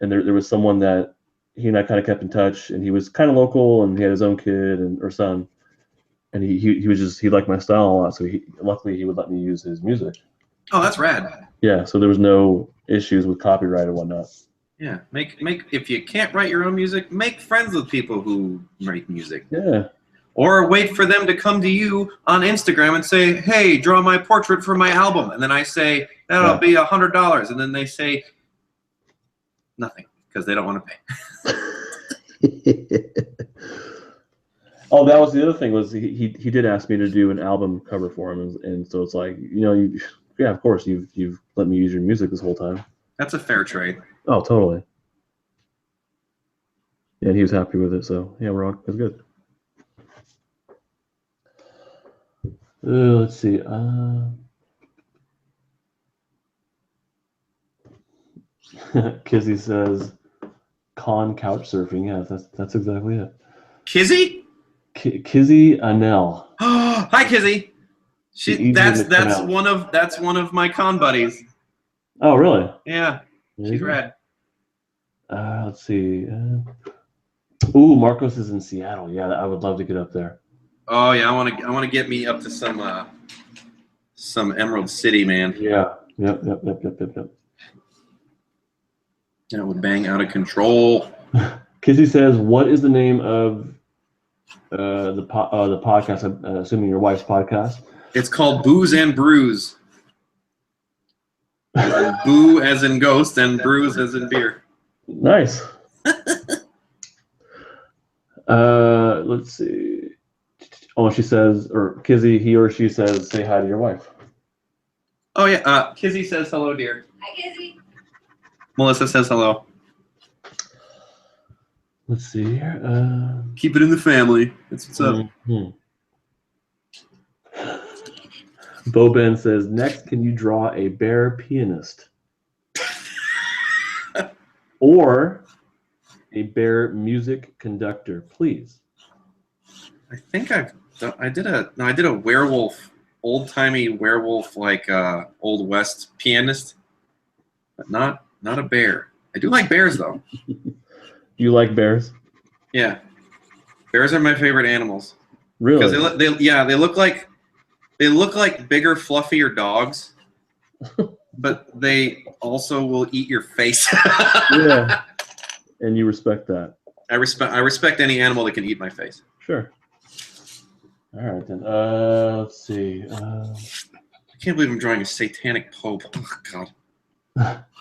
And there was someone that he and I kind of kept in touch, and he was kind of local, and he had his own kid or son, and he liked my style a lot, so luckily he would let me use his music. Oh, that's rad. Yeah, so there was no issues with copyright or whatnot. Yeah, make if you can't write your own music, make friends with people who write music. Yeah. Or wait for them to come to you on Instagram and say, "Hey, draw my portrait for my album," and then I say that'll be $100, and then they say nothing because they don't want to pay. Oh, that was the other thing was he did ask me to do an album cover for him, and so it's like yeah, of course you've let me use your music this whole time. That's a fair trade. Oh, totally. Yeah, and he was happy with it, so yeah, that's good. Let's see. Kizzy says, "Con couch surfing." Yeah, that's exactly it. Kizzy? Kizzy Anel. Hi, Kizzy. That's one of my con buddies. Oh, really? Yeah, she's rad. Let's see. Ooh, Marcos is in Seattle. Yeah, I would love to get up there. Oh yeah, I want to get me up to some Emerald City, man. Yeah. Yep. That would bang out of control. Kizzy says, "What is the name of the podcast?" I'm assuming your wife's podcast. It's called Booze and Brews. Boo as in ghost and brews as in beer. Nice. Let's see. Oh, she says, or Kizzy, he or she says, "Say hi to your wife." Oh yeah, Kizzy says hello, dear. Hi, Kizzy. Melissa says hello. Let's see here. Keep it in the family. That's what's up. Bo Ben says, "Next, can you draw a bear pianist or a bear music conductor, please?" I think I did a werewolf, old-timey werewolf, like Old West pianist, but not a bear. I do like bears though. You like bears? Yeah, bears are my favorite animals. Really? Because they look like bigger, fluffier dogs, but they also will eat your face. Yeah, and you respect that. I respect any animal that can eat my face. Sure. All right then. Let's see. I can't believe I'm drawing a satanic pope. Oh God.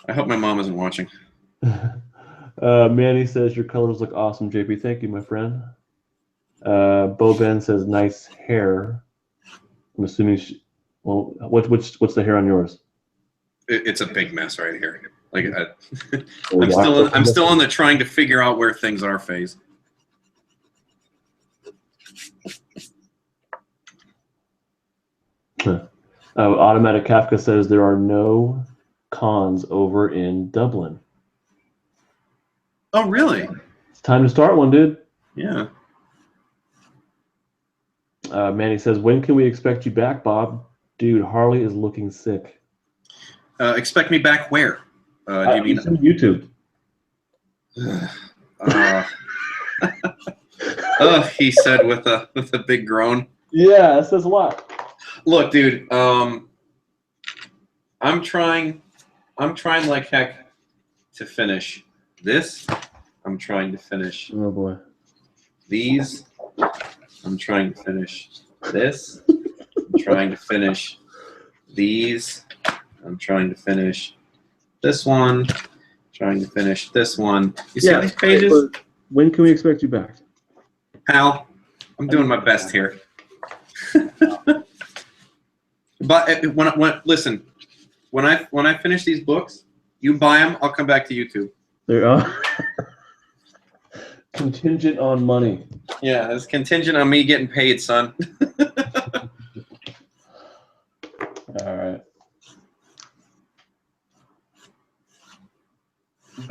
I hope my mom isn't watching. Manny says, "Your colors look awesome, JP." Thank you, my friend. Bo Ben says nice hair. I'm assuming. Well, what's the hair on yours? It's a big mess right here. Like I'm still in the trying to figure out where things are phase. Automatic Kafka says there are no cons over in Dublin. Oh, really? It's time to start one, dude. Yeah. Manny says, when can we expect you back, Bob? Dude, Harley is looking sick. Expect me back where? Do you mean YouTube? He said with a big groan. Yeah, that says a lot. Look, dude, I'm trying like heck to finish this. I'm trying to finish Oh boy. these. I'm trying to finish this. I'm trying to finish these. I'm trying to finish this one. Trying to finish this one. You see these pages? When can we expect you back? Pal, I'm doing my best here. But listen, when I finish these books, you buy them. I'll come back to YouTube. There are contingent on money. Yeah, it's contingent on me getting paid, son. All right.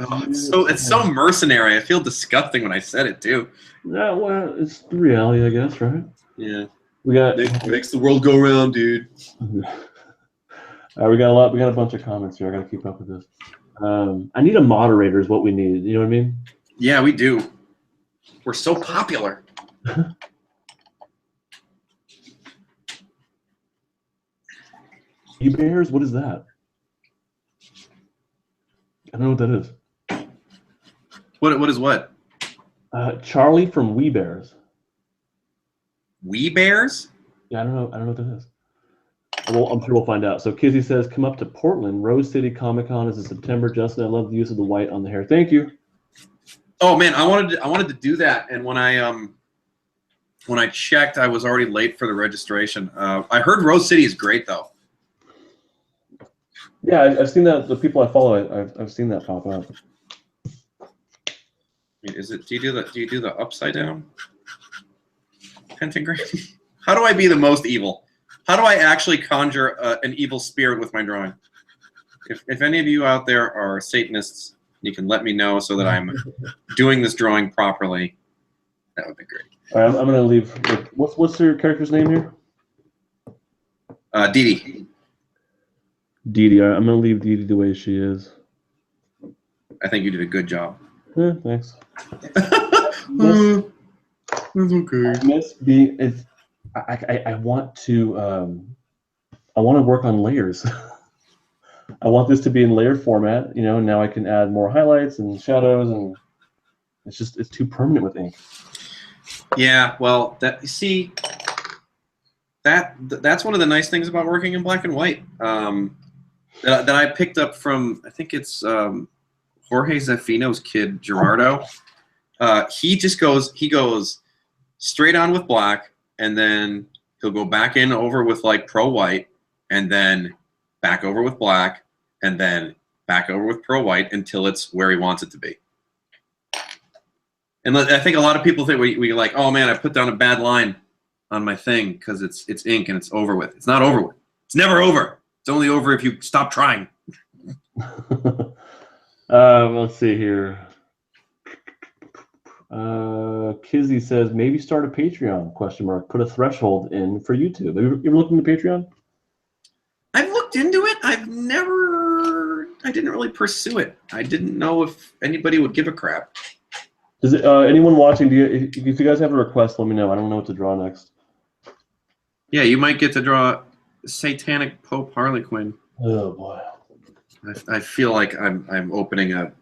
Oh, it's so mercenary. I feel disgusting when I said it too. Yeah, well, it's the reality, I guess, right? Yeah. We got makes the world go round, dude. we got a bunch of comments here. I got to keep up with this. I need a moderator is what we need. You know what I mean? Yeah, we do. We're so popular. E-Bears? What is that? I don't know what that is. What is what? Charlie from We Bears. We Bears? Yeah, I don't know what that is. Well, I'm sure we'll find out. So Kizzy says, come up to Portland. Rose City Comic Con is in September. Justin, I love the use of the white on the hair. Thank you. Oh man, I wanted to do that, and when I checked, I was already late for the registration. I heard Rose City is great though. Yeah, I've seen that. The people I follow, I've seen that pop up. Is it? Do you do the upside down pentagram? How do I be the most evil? How do I actually conjure an evil spirit with my drawing? If any of you out there are Satanists, you can let me know so that I'm doing this drawing properly. That would be great. All right, I'm gonna leave. What's your character's name here? Dee Dee. Dee Dee. All right, I'm gonna leave Dee Dee the way she is. I think you did a good job. Yeah, thanks. That's okay. I miss being. I want to. I want to work on layers. I want this to be in layered format. You know, now I can add more highlights and shadows, and it's too permanent with ink. Yeah, well, that's one of the nice things about working in black and white that I picked up from, I think it's Jorge Zafino's kid, Gerardo. He goes straight on with black, and then he'll go back in over with like pro white, and then back over with black, and then back over with pro white until it's where he wants it to be. And I think a lot of people think we like, oh man, I put down a bad line on my thing because it's ink and it's over with. It's not over with. It's never over. It's only over if you stop trying. Let's see here. Kizzy says maybe start a Patreon ? Put a threshold in for YouTube. Have you ever looked into Patreon? I've looked into it. I didn't really pursue it. I didn't know if anybody would give a crap. Does it, anyone watching, if you guys have a request, let me know. I don't know what to draw next. Yeah, you might get to draw Satanic Pope Harley Quinn. Oh boy. I feel like I'm opening a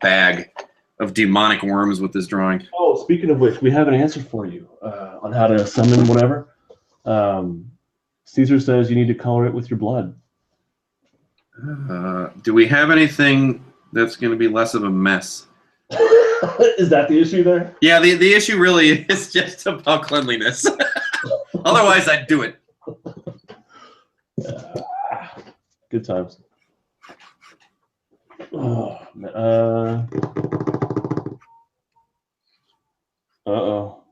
bag of demonic worms with this drawing. Oh, speaking of which, we have an answer for you on how to summon whatever. Caesar says you need to color it with your blood. Do we have anything that's going to be less of a mess? Is that the issue there? Yeah, the issue really is just about cleanliness. Otherwise, I'd do it. Good times. Oh, man. Uh-oh.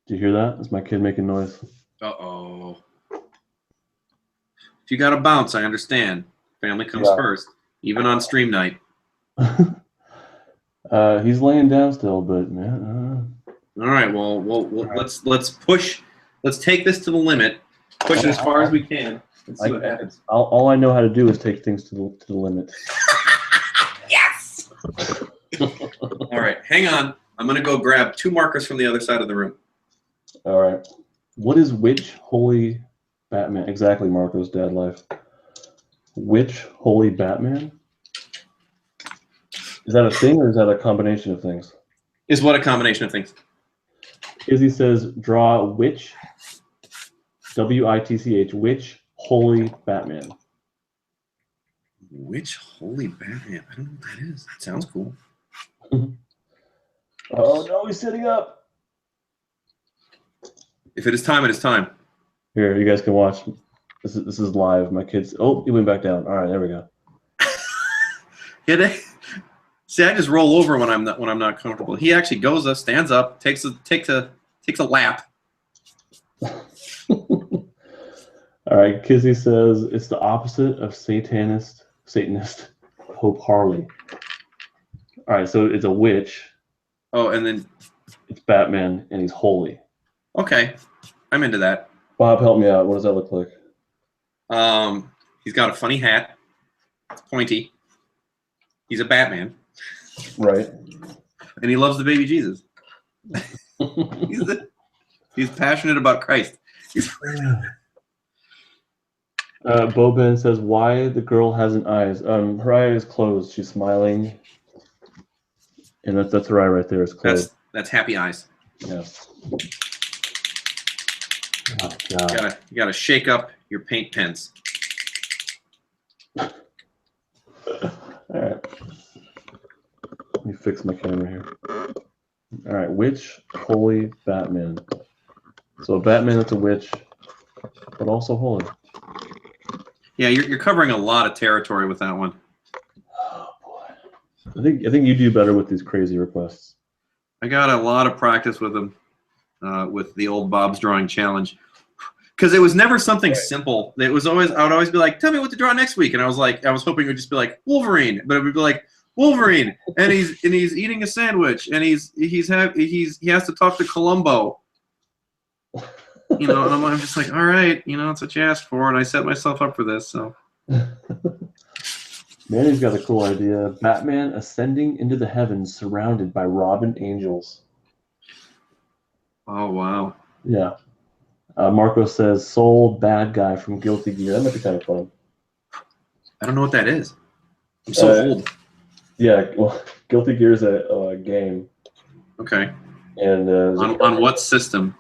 Do you hear that? That's my kid making noise. Uh-oh. If you got to bounce, I understand. Family comes first, even on stream night. He's laying down still, but man. All right, well, let's push. Let's take this to the limit. Push it as far as we can. And see what happens. All I know how to do is take things to the limit. Yes. All right, hang on. I'm gonna go grab 2 markers from the other side of the room. All right. What is which holy Batman? Exactly, Marco's dad life. Which holy Batman? Is that a thing or is that a combination of things? Is what a combination of things? Izzy says, draw which, W-I-T-C-H, which holy Batman? Which holy Batman? I don't know what that is. It sounds cool. Oh, no, he's sitting up. If it is time, it is time. Here, you guys can watch. This is live. My kids. Oh, he went back down. All right, there we go. Yeah, see, I just roll over when I'm not comfortable. He actually goes up, stands up, takes a lap. All right, Kizzy says it's the opposite of Satanist Pope Harley. All right, so it's a witch. Oh, and then It's Batman, and he's holy. okay, I'm into that. Bob, help me out. What does that look like? He's got a funny hat. It's pointy. He's a Batman, Right. and he loves the baby Jesus. He's passionate about Christ. Bo Ben says, why the girl hasn't eyes? Her eye is closed. She's smiling. And that's her eye right there. It's closed. That's happy eyes. Yeah. Oh, God. You gotta shake up your paint pens. All right. Let me fix my camera here. All right. Which holy Batman? So a Batman that's a witch, but also holy. Yeah, you're covering a lot of territory with that one. Oh boy. I think you do better with these crazy requests. I got a lot of practice with them, with the old Bob's Drawing Challenge, because it was never something simple. It was always I would always be like, "Tell me what to draw next week," and I was hoping it would just be like Wolverine, but it would be like Wolverine, and he's eating a sandwich, and he has to talk to Columbo, you know, and I'm just like, all right, you know, that's what you asked for, and I set myself up for this, so. Manny's got a cool idea. Batman ascending into the heavens surrounded by Robin angels. Oh, wow. Yeah. Marco says, Soul bad guy from Guilty Gear. That might be kind of fun. I don't know what that is. I'm so old. Yeah, well, Guilty Gear is a game. Okay. And on what system?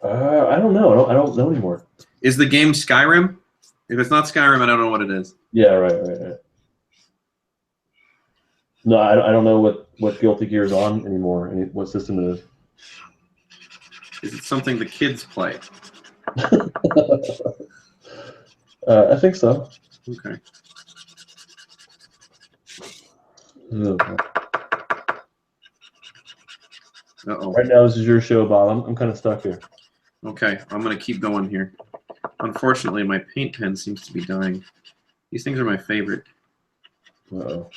I don't know. I don't know anymore. Is the game Skyrim? If it's not Skyrim, I don't know what it is. Yeah, right. No, I don't know what Guilty Gear is on anymore, and what system it is. Is it something the kids play? I think so. Okay. Uh-oh. Right now, this is your show, Bob. I'm kind of stuck here. Okay, I'm going to keep going here. Unfortunately, my paint pen seems to be dying. These things are my favorite. Uh-oh.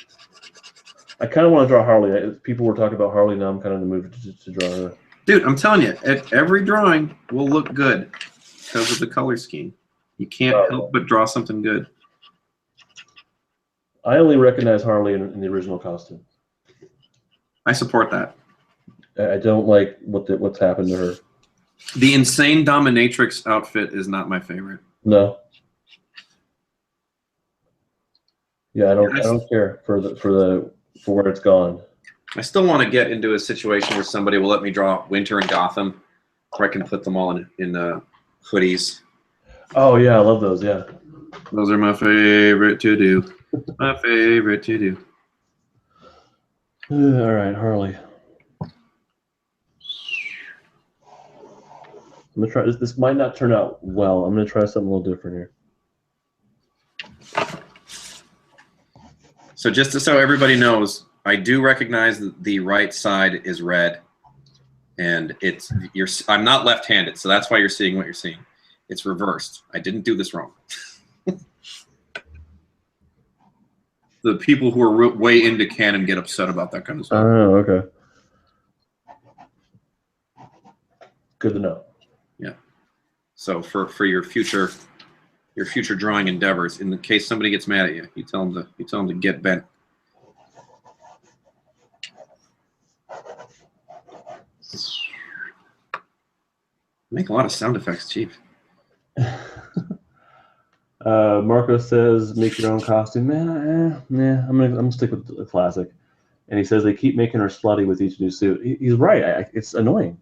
I kind of want to draw Harley. People were talking about Harley, now I'm kind of in the mood to draw her. Dude, I'm telling you, every drawing will look good because of the color scheme. You can't help but draw something good. I only recognize Harley in the original costume. I support that. I don't like what's happened to her. The insane dominatrix outfit is not my favorite. No. Yeah, I don't care for where it's gone. I still want to get into a situation where somebody will let me draw Winter in Gotham, where I can put them all in hoodies. Oh yeah, I love those. Yeah. Those are my favorite to do. My favorite to do. All right, Harley. I'm gonna try this. This might not turn out well. I'm gonna try something a little different here. So just so everybody knows, I do recognize that the right side is red, and I'm not left-handed, so that's why you're seeing what you're seeing. It's reversed. I didn't do this wrong. The people who are way into canon get upset about that kind of stuff. Oh, okay. Good to know. Yeah. So for your future drawing endeavors, in the case somebody gets mad at you, you tell them to get bent. Make a lot of sound effects, Chief. Marco says, "Make your own costume." I'm gonna stick with the classic. And he says they keep making her slutty with each new suit. He's right. It's annoying.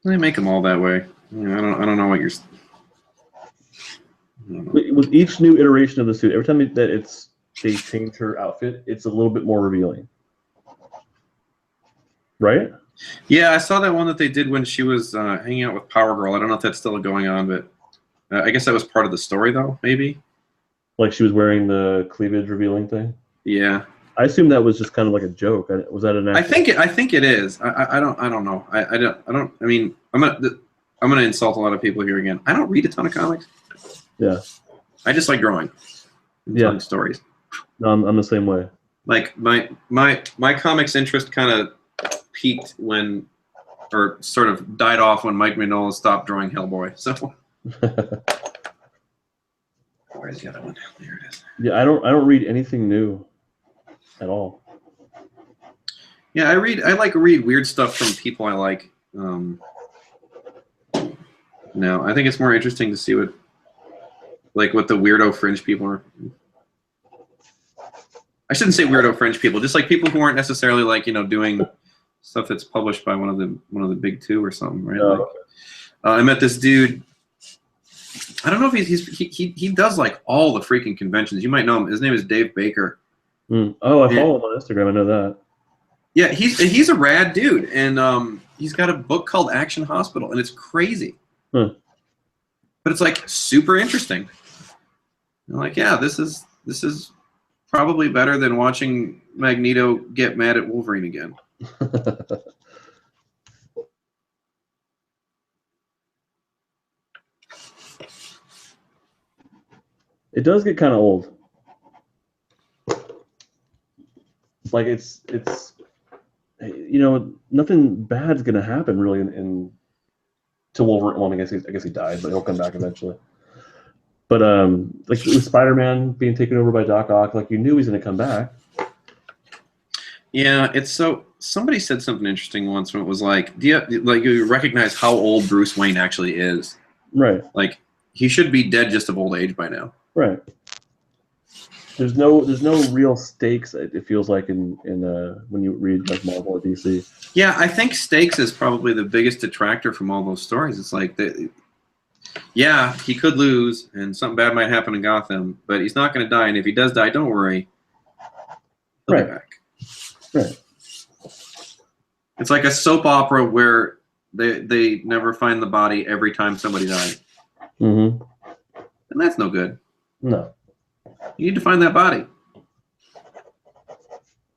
They make them all that way. I don't know what you're. With each new iteration of the suit, every time that they change her outfit, it's a little bit more revealing. Right? Yeah, I saw that one that they did when she was hanging out with Power Girl. I don't know if that's still going on, but I guess that was part of the story, though. Maybe. Like she was wearing the cleavage revealing thing. Yeah. I assume that was just kind of like a joke. Was that an? I think it is. I don't know. I mean, I'm gonna insult a lot of people here again. I don't read a ton of comics. Yeah. I just like drawing and telling stories. No, I'm the same way. Like my comics interest kind of peaked or sort of died off when Mike Mignola stopped drawing Hellboy. So where's the other one? There it is. Yeah, I don't read anything new at all. Yeah, I like to read weird stuff from people I like. No, I think it's more interesting to see what the weirdo fringe people are. I shouldn't say weirdo fringe people, just like people who aren't necessarily doing stuff that's published by one of the big two or something, right? No. I met this dude. I don't know if he does like all the freaking conventions. You might know him. His name is Dave Baker. Oh, I follow him on Instagram. I know that. Yeah, he's a rad dude, and he's got a book called Action Hospital, and it's crazy. But it's like super interesting. I'm like, yeah, this is probably better than watching Magneto get mad at Wolverine again. It does get kind of old. Like it's nothing bad's gonna happen really to Wolverine. Well, I guess he died, but he'll come back eventually. But like with Spider-Man being taken over by Doc Ock, like you knew he's gonna come back. Yeah, it's so. Somebody said something interesting once when it was like, you recognize how old Bruce Wayne actually is? Right. Like he should be dead just of old age by now. Right. There's no real stakes. It feels like in when you read like Marvel or DC. Yeah, I think stakes is probably the biggest detractor from all those stories. It's like yeah, he could lose and something bad might happen in Gotham, but he's not going to die. And if he does die, don't worry, he'll be back. Right. It's like a soap opera where they never find the body every time somebody died. Mm-hmm. And that's no good. No. You need to find that body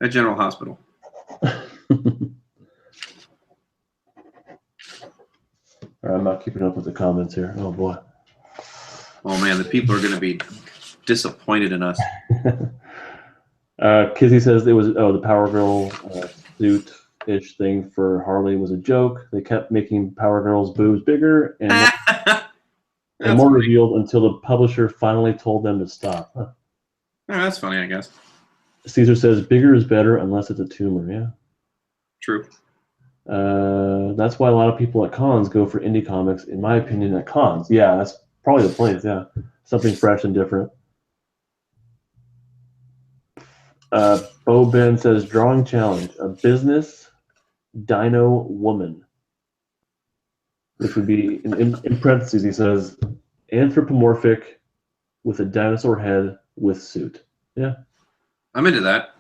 at General Hospital. I'm not keeping up with the comments here. Oh boy. Oh man, the people are going to be disappointed in us. Kizzy says it was the Power Girl suit-ish thing for Harley was a joke. They kept making Power Girl's boobs bigger and more revealed until the publisher finally told them to stop. Huh. Oh, that's funny, I guess. Caesar says bigger is better unless it's a tumor. Yeah. True. That's why a lot of people at cons go for indie comics, in my opinion, at cons. Yeah, that's probably the place. Yeah. Something fresh and different. Bo Ben says drawing challenge, a business dino woman, which would be in parentheses. He says anthropomorphic with a dinosaur head with suit. Yeah, I'm into that.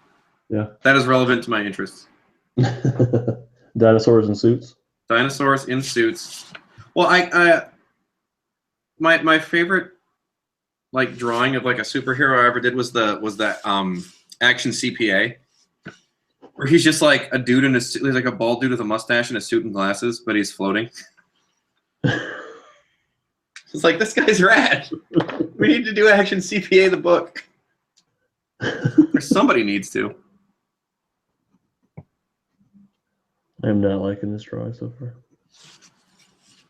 Yeah. That is relevant to my interests. Dinosaurs in suits. Dinosaurs in suits. Well, my favorite like drawing of like a superhero I ever did was that Action CPA, where he's just like a dude in a suit, he's like a bald dude with a mustache and a suit and glasses, but he's floating. It's like, this guy's rad. We need to do Action CPA the book. Or somebody needs to. I'm not liking this drawing so far.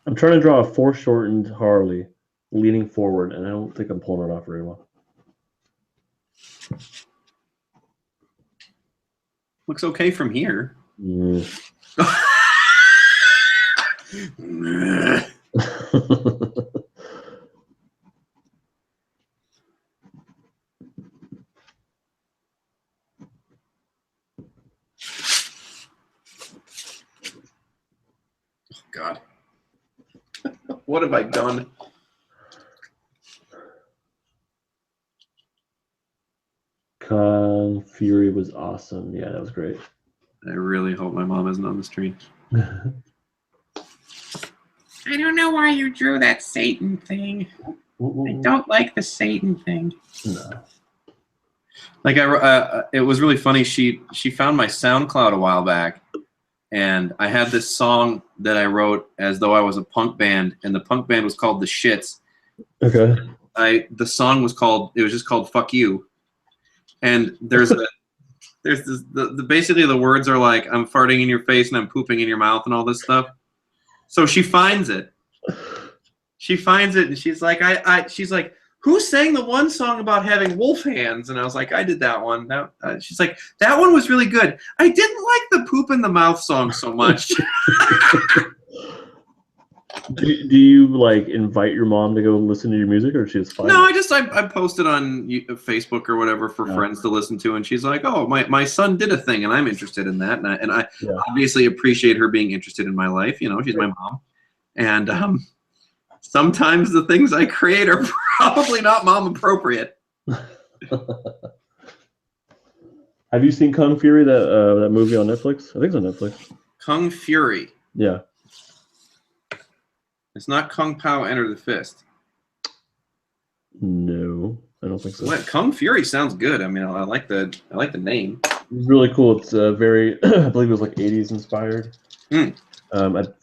I'm trying to draw a foreshortened Harley leaning forward, and I don't think I'm pulling it off very well. Looks okay from here. Mm. God. What have I done? Kung Fury was awesome. Yeah, that was great. I really hope my mom isn't on the stream. I don't know why you drew that Satan thing. I don't like the Satan thing. No. Like it was really funny. She found my SoundCloud a while back, and I had this song that I wrote as though I was a punk band, and the punk band was called The Shits. Okay. The song was just called "Fuck You," and there's basically the words are like, I'm farting in your face and I'm pooping in your mouth and all this stuff. So she finds it. She finds it and she's like, she's like, who sang the one song about having wolf hands? And I was like, I did that one. She's like, that one was really good. I didn't like the poop in the mouth song so much. Do you like invite your mom to go listen to your music, or she's fine? No, I posted on Facebook or whatever for friends to listen to, and she's like, "Oh, my son did a thing, and I'm interested in that." And I obviously appreciate her being interested in my life. You know, she's my mom, and sometimes the things I create are probably not mom appropriate. Have you seen Kung Fury, that movie on Netflix? I think it's on Netflix. Kung Fury. Yeah. It's not Kung Pao Enter the Fist. No, I don't think so. What? Kung Fury sounds good. I mean, I like the name. It's really cool. It's very, I believe it was like 80s inspired. I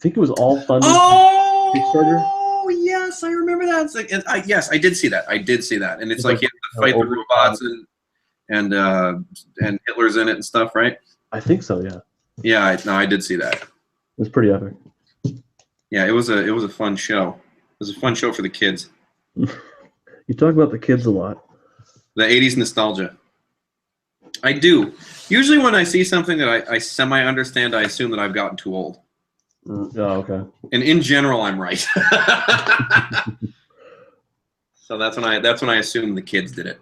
think it was all funded. Oh, yes, I remember that. It's like, yes, I did see that. And it's like you have to fight the robots and Hitler's in it and stuff, right? I think so. Yeah. Yeah, I did see that. It was pretty epic. Yeah, it was a fun show. It was a fun show for the kids. You talk about the kids a lot. The 80s nostalgia. I do. Usually when I see something that I semi-understand, I assume that I've gotten too old. Oh, okay. And in general, I'm right. So that's when I assume the kids did it.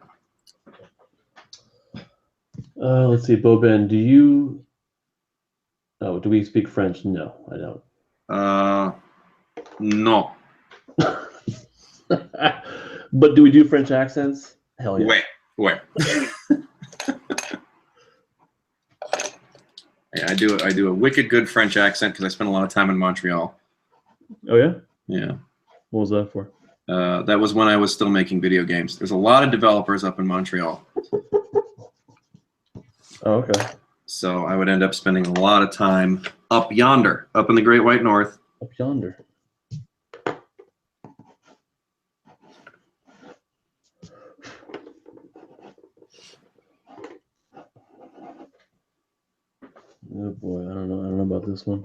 Let's see, Boben, do we speak French? No, I don't. No. But do we do French accents? Hell yeah. Wait. Yeah, I do a wicked good French accent because I spent a lot of time in Montreal. Oh yeah? Yeah. What was that for? That was when I was still making video games. There's a lot of developers up in Montreal. Oh, okay. So I would end up spending a lot of time up yonder, up in the Great White North. Up yonder. Oh boy, I don't know about this one.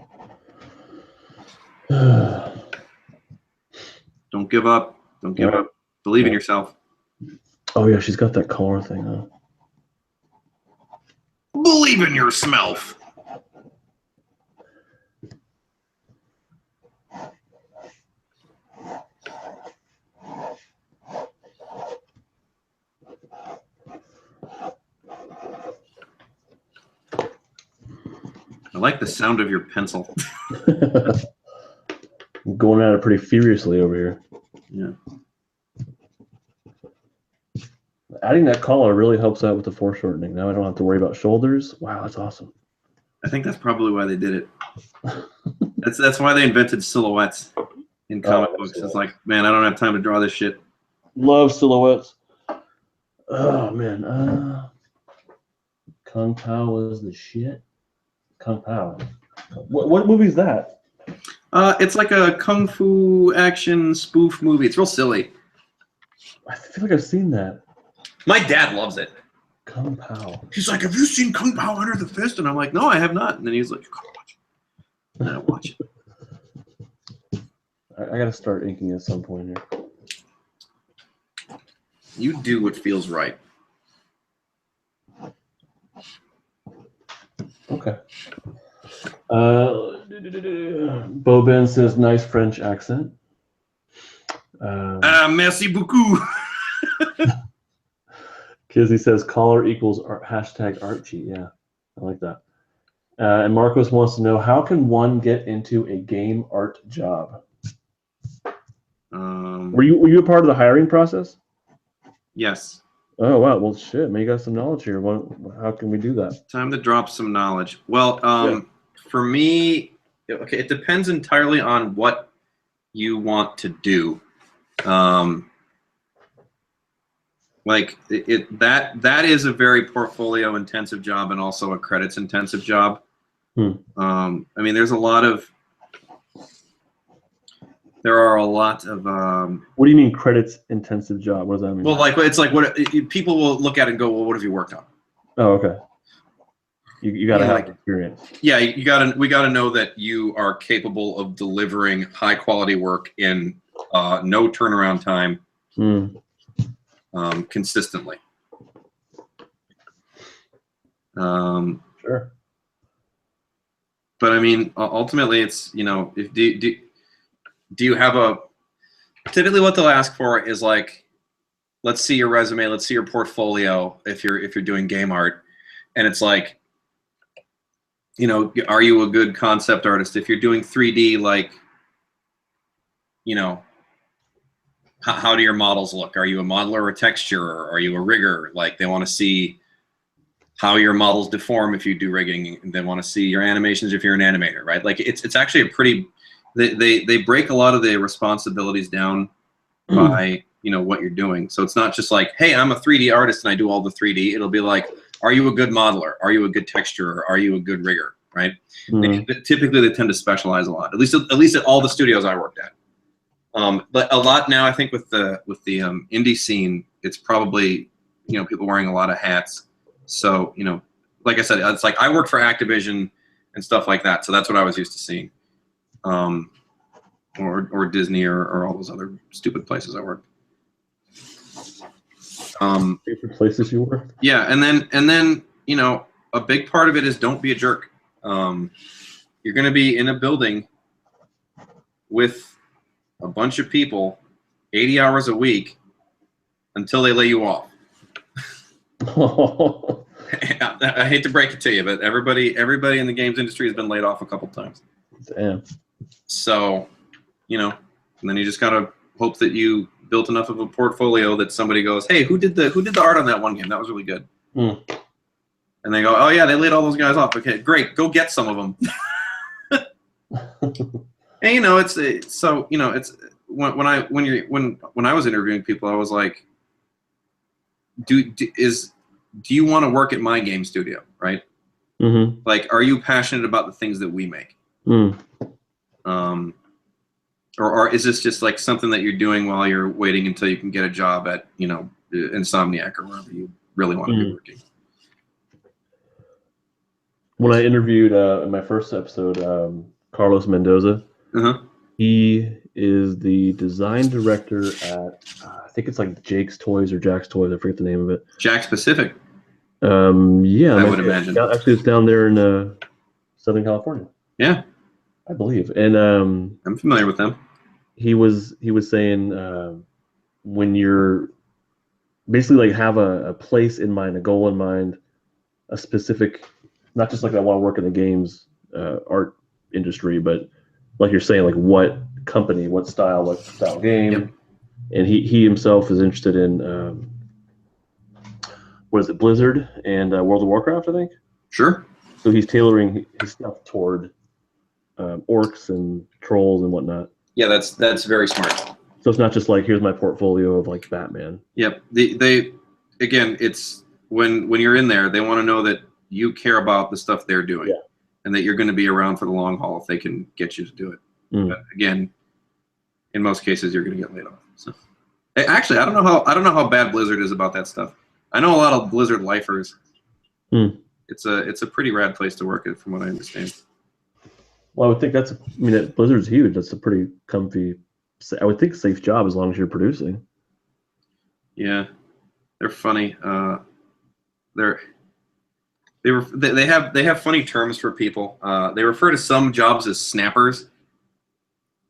Don't give up. Don't give up. Believe in yourself. Oh yeah, she's got that collar thing, huh? Believe in yourself. I like the sound of your pencil. I'm going at it pretty furiously over here. Yeah. Adding that collar really helps out with the foreshortening. Now I don't have to worry about shoulders. Wow, that's awesome. I think that's probably why they did it. That's why they invented silhouettes in comic books. It's like, man, I don't have time to draw this shit. Love silhouettes. Oh man, Kung Pao was the shit. Kung Pao. What movie is that? It's like a kung fu action spoof movie. It's real silly. I feel like I've seen that. My dad loves it. Kung Pao. He's like, have you seen Kung Pao Under the Fist? And I'm like, no, I have not. And then he's like, you gotta watch it. And I watch it. I gotta start inking at some point here. You do what feels right. Okay. Bo Ben says nice French accent. Merci beaucoup. Kizzy says collar equals hashtag Archie. Yeah, I like that. And Marcos wants to know, how can one get into a game art job? Were you a part of the hiring process? Yes. Oh wow, well shit, man, you got some knowledge here. How can we do that? Time to drop some knowledge. Well, for me, okay, it depends entirely on what you want to do. Like that is a very portfolio intensive job and also a credits intensive job. I mean, there are a lot of what do you mean credits intensive job? What does that mean? well, like it's like what people will look at it and go, well, what have you worked on? Oh, okay. You got to have like, experience. Yeah, we got to know that you are capable of delivering high quality work in no turnaround time, consistently. Sure. But I mean, ultimately, it's, you know, if do you have a, typically what they'll ask for is like, let's see your resume, let's see your portfolio if you're doing game art, and it's like, you know, are you a good concept artist? If you're doing 3D, like, you know, how do your models look? Are you a modeler or a texturer? Are you a rigger? Like, they want to see how your models deform if you do rigging. They want to see your animations if you're an animator, right? Like, it's actually a pretty, they break a lot of the responsibilities down by, you know, what you're doing. So it's not just like, hey, I'm a 3D artist and I do all the 3D. It'll be like, are you a good modeler? Are you a good texturer? Are you a good rigger? Right? Typically, they tend to specialize a lot. At least at all the studios I worked at. But a lot now, I think with the indie scene, it's probably, you know, people wearing a lot of hats. So, you know, like I said, it's like I worked for Activision and stuff like that. So that's what I was used to seeing, or Disney or all those other stupid places I worked. Favorite places you worked? Yeah, and then you know, a big part of it is don't be a jerk. You're going to be in a building with a bunch of people 80 hours a week until they lay you off. I hate to break it to you, but everybody in the games industry has been laid off a couple times. Damn. So, you know, and then you just got to hope that you built enough of a portfolio that somebody goes, hey, who did the art on that one game? That was really good. And they go, oh yeah, they laid all those guys off. Okay, great, go get some of them. And you know, it's so, you know, it's when I was interviewing people, I was like, do you want to work at my game studio, right? Like, are you passionate about the things that we make? Or is this just like something that you're doing while you're waiting until you can get a job at, you know, Insomniac or wherever you really want to be working? When I interviewed in my first episode, Carlos Mendoza, he is the design director at, I think it's like Jake's Toys or Jack's Toys. I forget the name of it. Jack's Pacific. Yeah, I would imagine. Actually, it's down there in Southern California. Yeah, I believe. And I'm familiar with them. He was saying when you're basically like have a place in mind, a goal in mind, a specific, not just like I want to work in the games art industry, but like you're saying, like what company, what style game. Yep. And he himself is interested in what is it, Blizzard and World of Warcraft, I think. Sure. So he's tailoring his stuff toward orcs and trolls and whatnot. Yeah, that's very smart. So it's not just like, here's my portfolio of like Batman. Yep. They again, it's when you're in there, they want to know that you care about the stuff they're doing, and that you're going to be around for the long haul if they can get you to do it. But again, in most cases, you're going to get laid off. So, actually, I don't know how bad Blizzard is about that stuff. I know a lot of Blizzard lifers. It's a pretty rad place to work at, from what I understand. Well, I would think Blizzard's huge. That's a pretty comfy, I would think, safe job as long as you're producing. Yeah, they're funny. They have funny terms for people. They refer to some jobs as snappers,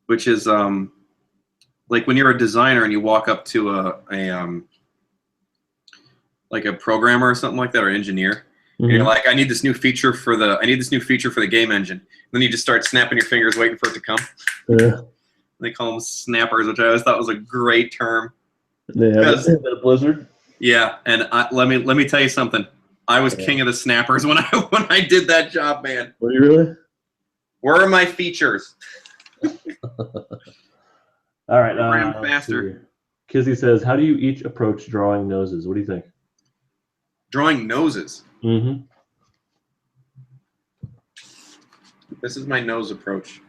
which is like when you're a designer and you walk up to like a programmer or something like that, or engineer, and you're like, I need this new feature for the game engine. And then you just start snapping your fingers waiting for it to come. Yeah. They call them snappers, which I always thought was a great term. They have a Blizzard. Yeah, and let me tell you something. I was king of the snappers when I did that job, man. Were you really? Where are my features? All right. Faster. Kizzy says, how do you each approach drawing noses? What do you think? Drawing noses. Mm-hmm. This is my nose approach.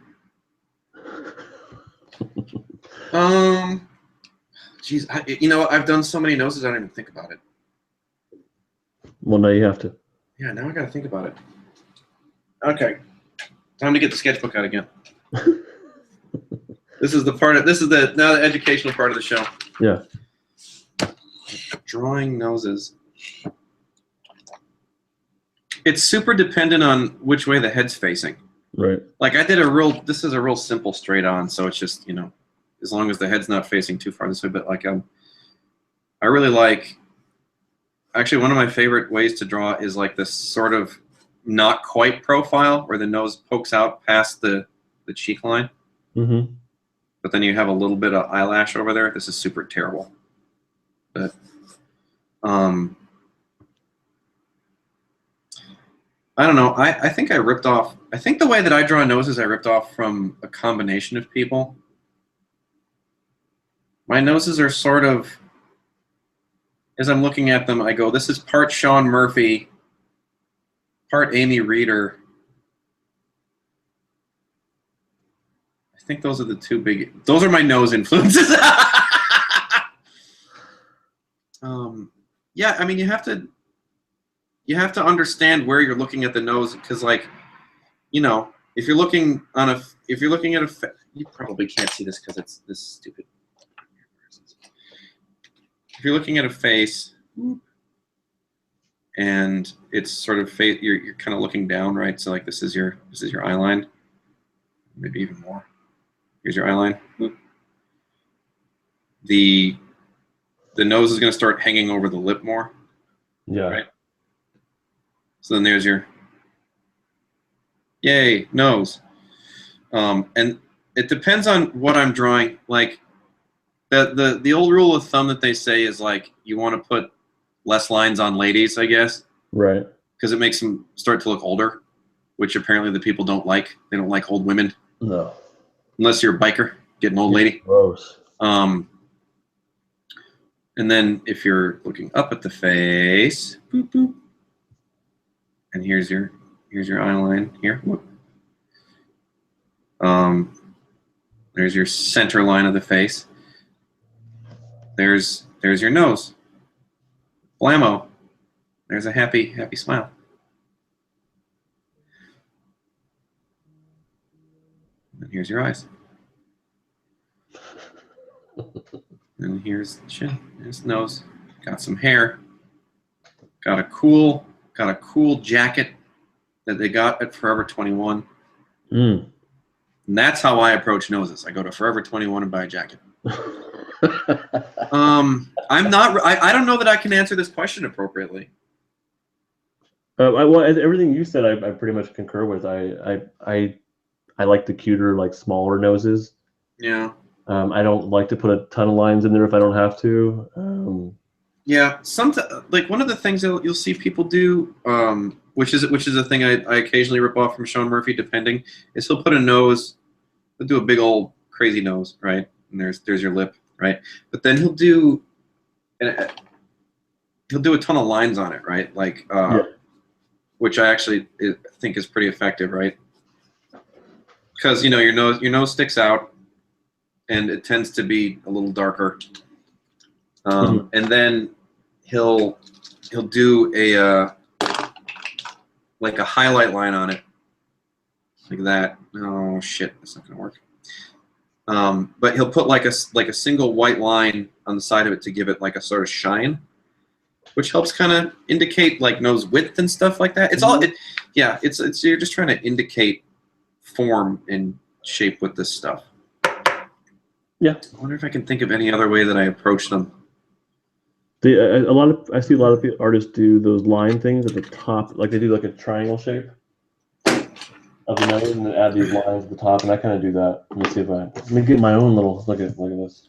Geez, I've done so many noses, I don't even think about it. Well, now you have to. Yeah, now I got to think about it. Okay, time to get the sketchbook out again. This is the educational part of the show. Yeah. Drawing noses. It's super dependent on which way the head's facing. Right. Like this is a real simple straight on, so it's just, as long as the head's not facing too far this way, but like I really like, actually one of my favorite ways to draw is like this sort of not quite profile where the nose pokes out past the cheek line. Mm-hmm. But then you have a little bit of eyelash over there. This is super terrible. But I don't know. I think I think the way that I draw noses, I ripped off from a combination of people. My noses are sort of, as I'm looking at them, I go, this is part Sean Murphy, part Amy Reeder. I think those are the two big, those are my nose influences. Yeah, I mean, you have to understand where you're looking at the nose, because like, if you're looking at you probably can't see this because it's this stupid. If you're looking at a face and it's sort of you're kind of looking down, right? So like this is your eye line, maybe even more. Here's your eye line. The nose is going to start hanging over the lip more. Yeah. Right. So then there's your yay nose, and it depends on what I'm drawing. Like the old rule of thumb that they say is like you want to put less lines on ladies, I guess. Right. Because it makes them start to look older, which apparently the people don't like. They don't like old women. No. Unless you're a biker, get an old lady. Gross. And then if you're looking up at the face, boop, boop, and here's your eye line here. Whoop. There's your center line of the face. There's your nose. Blammo. There's a happy smile. And here's your eyes. And here's the chin. Here's the nose. Got some hair. Got a cool jacket that they got at Forever 21. Mm. And that's how I approach noses. I go to Forever 21 and buy a jacket. I don't know that I can answer this question appropriately. Everything you said, I pretty much concur with. I like the cuter, like smaller noses. Yeah. I don't like to put a ton of lines in there if I don't have to. Yeah, like one of the things that you'll see people do, which is a thing I occasionally rip off from Sean Murphy, depending, is he'll put a nose, he'll do a big old crazy nose, right? And there's your lip, right? But then he'll do a ton of lines on it, right? Like, which I actually think is pretty effective, right? Because your nose sticks out, and it tends to be a little darker. And then he'll do a like a highlight line on it, like that. Oh shit, that's not gonna work. But he'll put like a single white line on the side of it to give it like a sort of shine, which helps kind of indicate like nose width and stuff like that. It's all it's you're just trying to indicate form and shape with this stuff. Yeah. I wonder if I can think of any other way that I approach them. I see a lot of artists do those line things at the top, like they do like a triangle shape of the nose and then add these lines at the top, and I kind of do that. Let me see if let me get my own little look at this.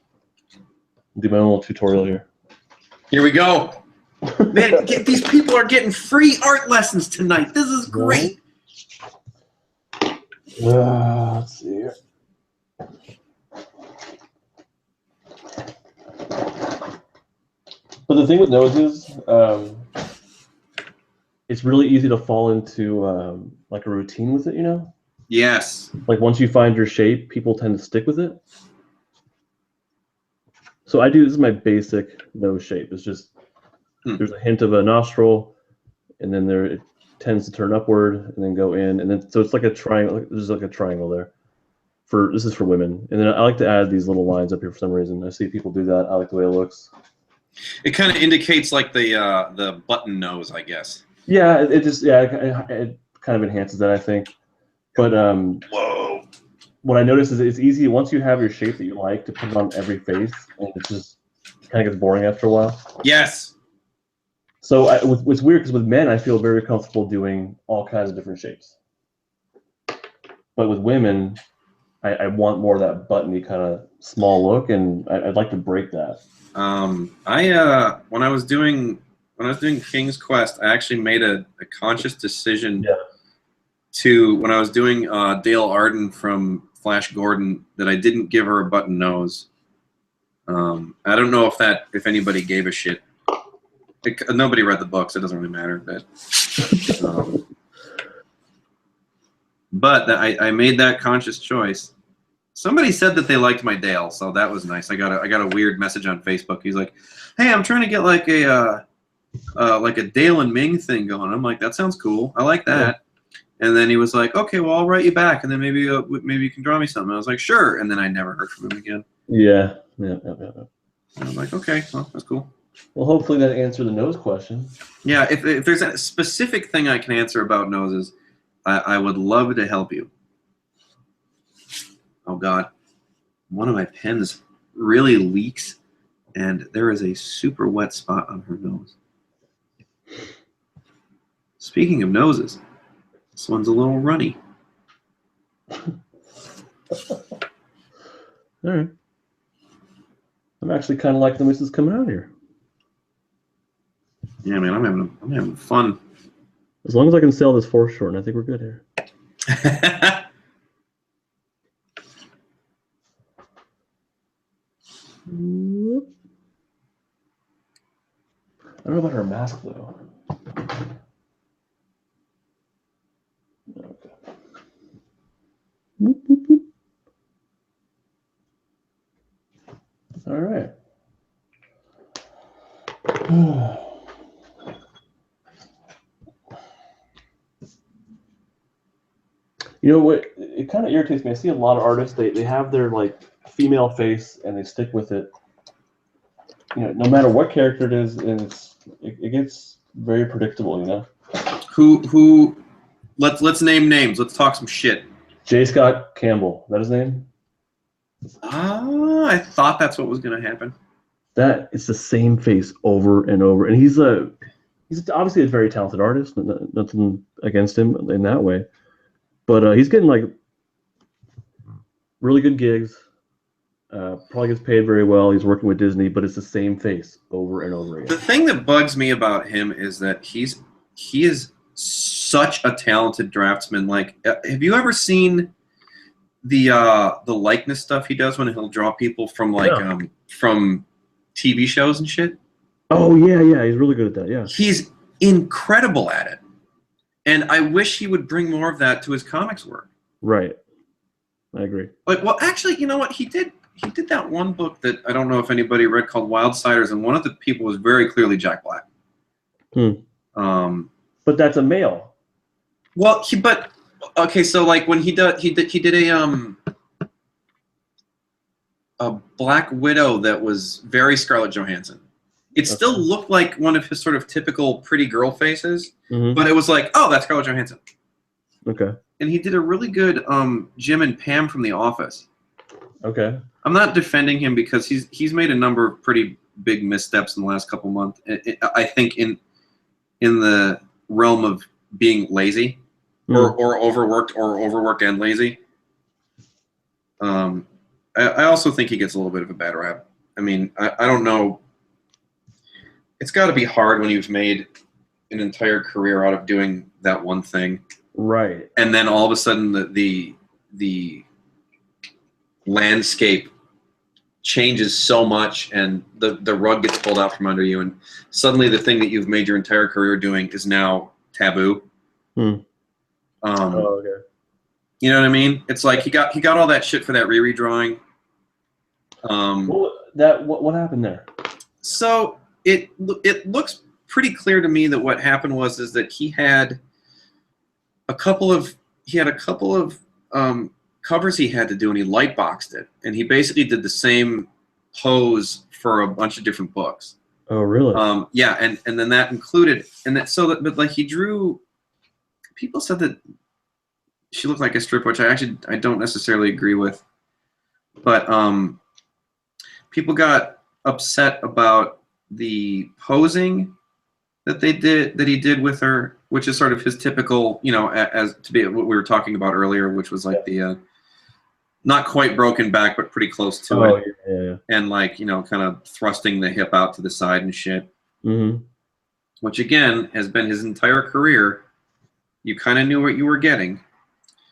Do my own little tutorial here. Here we go. Man, these people are getting free art lessons tonight. This is great. Let's see here. But the thing with noses, it's really easy to fall into like a routine with it, Yes. Like once you find your shape, people tend to stick with it. So this is my basic nose shape. It's just there's a hint of a nostril, and then it tends to turn upward and then go in, and then so it's like a triangle. There's like a triangle there. This is for women, and then I like to add these little lines up here for some reason. I see people do that. I like the way it looks. It kind of indicates like the button nose, I guess. Yeah, it kind of enhances that, I think. But whoa. What I noticed is it's easy once you have your shape that you like to put it on every face, and it just kind of gets boring after a while. Yes. So it's weird because with men I feel very comfortable doing all kinds of different shapes, but with women I want more of that buttony kind of small look, and I'd like to break that. When I was doing King's Quest, I actually made a conscious decision to, when I was doing Dale Arden from Flash Gordon, that I didn't give her a button nose. I don't know if anybody gave a shit. Nobody read the books. It doesn't really matter. But I made that conscious choice. Somebody said that they liked my Dale, so that was nice. I got a weird message on Facebook. He's like, "Hey, I'm trying to get like a Dale and Ming thing going." I'm like, "That sounds cool. I like that." Yeah. And then he was like, "Okay, well, I'll write you back, and then maybe you can draw me something." I was like, "Sure." And then I never heard from him again. Yeah. And I'm like, "Okay, well, that's cool." Well, hopefully that answered the nose question. Yeah, if there's a specific thing I can answer about noses, I would love to help you. Oh God, one of my pens really leaks, and there is a super wet spot on her nose. Speaking of noses, this one's a little runny. All right. I'm actually kind of liking the way this is coming out here. Yeah, man, I'm having fun. As long as I can sell this foreshorten, I think we're good here. I don't know about her mask though. Okay. Boop, boop, boop. All right. You know what? It kind of irritates me. I see a lot of artists. They have their like female face and they stick with it. No matter what character it is, and it gets very predictable. Who? Let's name names. Let's talk some shit. J. Scott Campbell. Is that his name? I thought that's what was gonna happen. That it's the same face over and over, and he's obviously a very talented artist. Nothing against him in that way, but he's getting like really good gigs. Probably gets paid very well. He's working with Disney, but it's the same face over and over The again. thing that bugs me about him is that he is such a talented draftsman. Like, have you ever seen the likeness stuff he does when he'll draw people from from TV shows and shit? Oh yeah, he's really good at that. Yeah. He's incredible at it, and I wish he would bring more of that to his comics work. Right. I agree. Like, well, actually, you know what he did? He did that one book that I don't know if anybody read called Wildsiders, and one of the people was very clearly Jack Black. But that's a male. Well, okay, so like when he did a Black Widow that was very Scarlett Johansson. It still looked like one of his sort of typical pretty girl faces, but it was like, oh, that's Scarlett Johansson. Okay. And he did a really good Jim and Pam from The Office. Okay. I'm not defending him because he's made a number of pretty big missteps in the last couple months. I think in the realm of being lazy or overworked and lazy. I also think he gets a little bit of a bad rap. I mean, I don't know. It's got to be hard when you've made an entire career out of doing that one thing. Right. And then all of a sudden the landscape changes so much and the rug gets pulled out from under you, and suddenly the thing that you've made your entire career doing is now taboo. Okay. You know what I mean? It's like he got all that shit for that Riri drawing. What happened there? So it looks pretty clear to me that what happened is that he had a couple of covers he had to do, and he lightboxed it, and he basically did the same pose for a bunch of different books. Oh, really? Yeah, and then that included, and that but like he drew. People said that she looked like a stripper, which I don't necessarily agree with, but people got upset about the posing that he did with her, which is sort of his typical, as to be what we were talking about earlier, which was like the not quite broken back, but pretty close to it. Yeah. And like, kind of thrusting the hip out to the side and shit. Mm-hmm. Which again has been his entire career. You kind of knew what you were getting.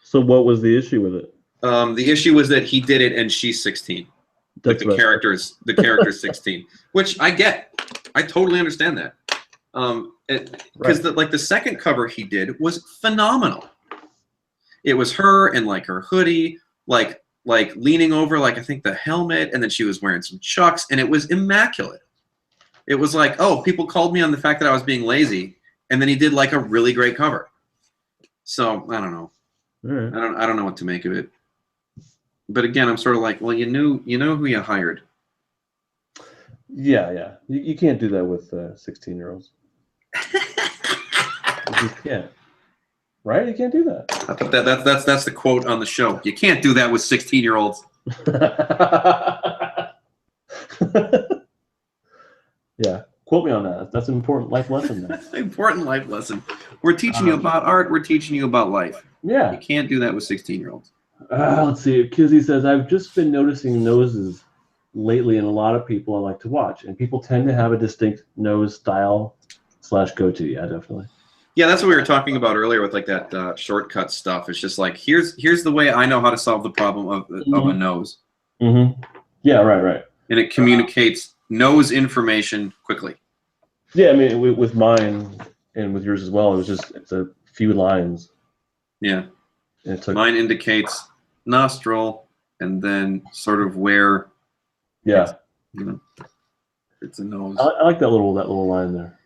So what was the issue with it? The issue was that he did it and she's 16. Like the character's 16, which I get. I totally understand that. Because the second cover he did was phenomenal. It was her in like her hoodie, like leaning over, like I think the helmet, and then she was wearing some chucks, and it was immaculate. It was like, oh, people called me on the fact that I was being lazy, and then he did like a really great cover. So I don't know. Right. I don't know what to make of it. But again, I'm sort of like, well, you know who you hired. Yeah. You can't do that with 16-year-olds. You just can't. Right? You can't do that. I think that's the quote on the show. You can't do that with 16-year-olds. Yeah. Quote me on that. That's an important life lesson there. Important life lesson. We're teaching you about art. We're teaching you about life. Yeah. You can't do that with 16-year-olds. Let's see. Kizzy says, I've just been noticing noses lately in a lot of people I like to watch, and people tend to have a distinct nose style / goatee. Yeah, definitely. Yeah, that's what we were talking about earlier with like that shortcut stuff. It's just like, here's the way I know how to solve the problem of a nose. Mm-hmm. Yeah, right. And it communicates nose information quickly. Yeah, I mean, with mine and with yours as well, it's a few lines. Yeah. And it took, mine indicates nostril, and then sort of where. Yeah. It's a nose. I like that little line there.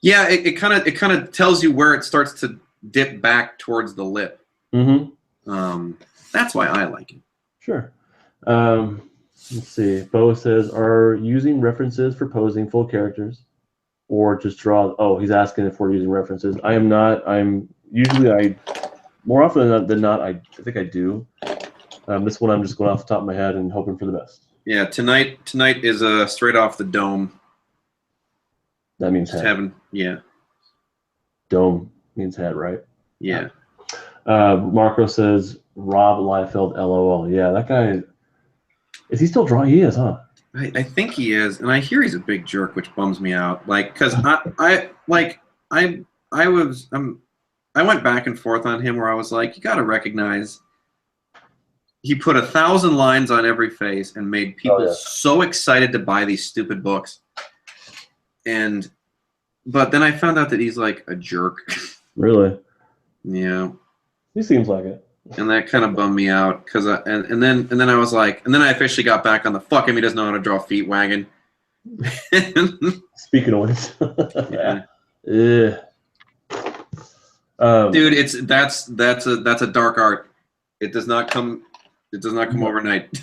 Yeah, it kind of tells you where it starts to dip back towards the lip. Mm-hmm. That's why I like it. Sure. Let's see. Bo says, are using references for posing full characters, or just draw? Oh, he's asking if we're using references. I am not. More often than not, I think I do. This one I'm just going off the top of my head and hoping for the best. Yeah, tonight is straight off the dome. That means head. Dome means head, right? Yeah. Marco says, Rob Liefeld, LOL. Yeah, that guy. Is he still drawing? He is, huh? I think he is, and I hear he's a big jerk, which bums me out. Like, cause I went back and forth on him where I was like, you got to recognize he put 1,000 lines on every face and made people so excited to buy these stupid books. But then I found out that he's like a jerk. Really? Yeah. He seems like it. And that kind of bummed me out because and then I was like, and then I officially got back on the fuck him. He doesn't know how to draw feet wagon. Speaking of which, yeah. Dude, that's a dark art. It does not come overnight.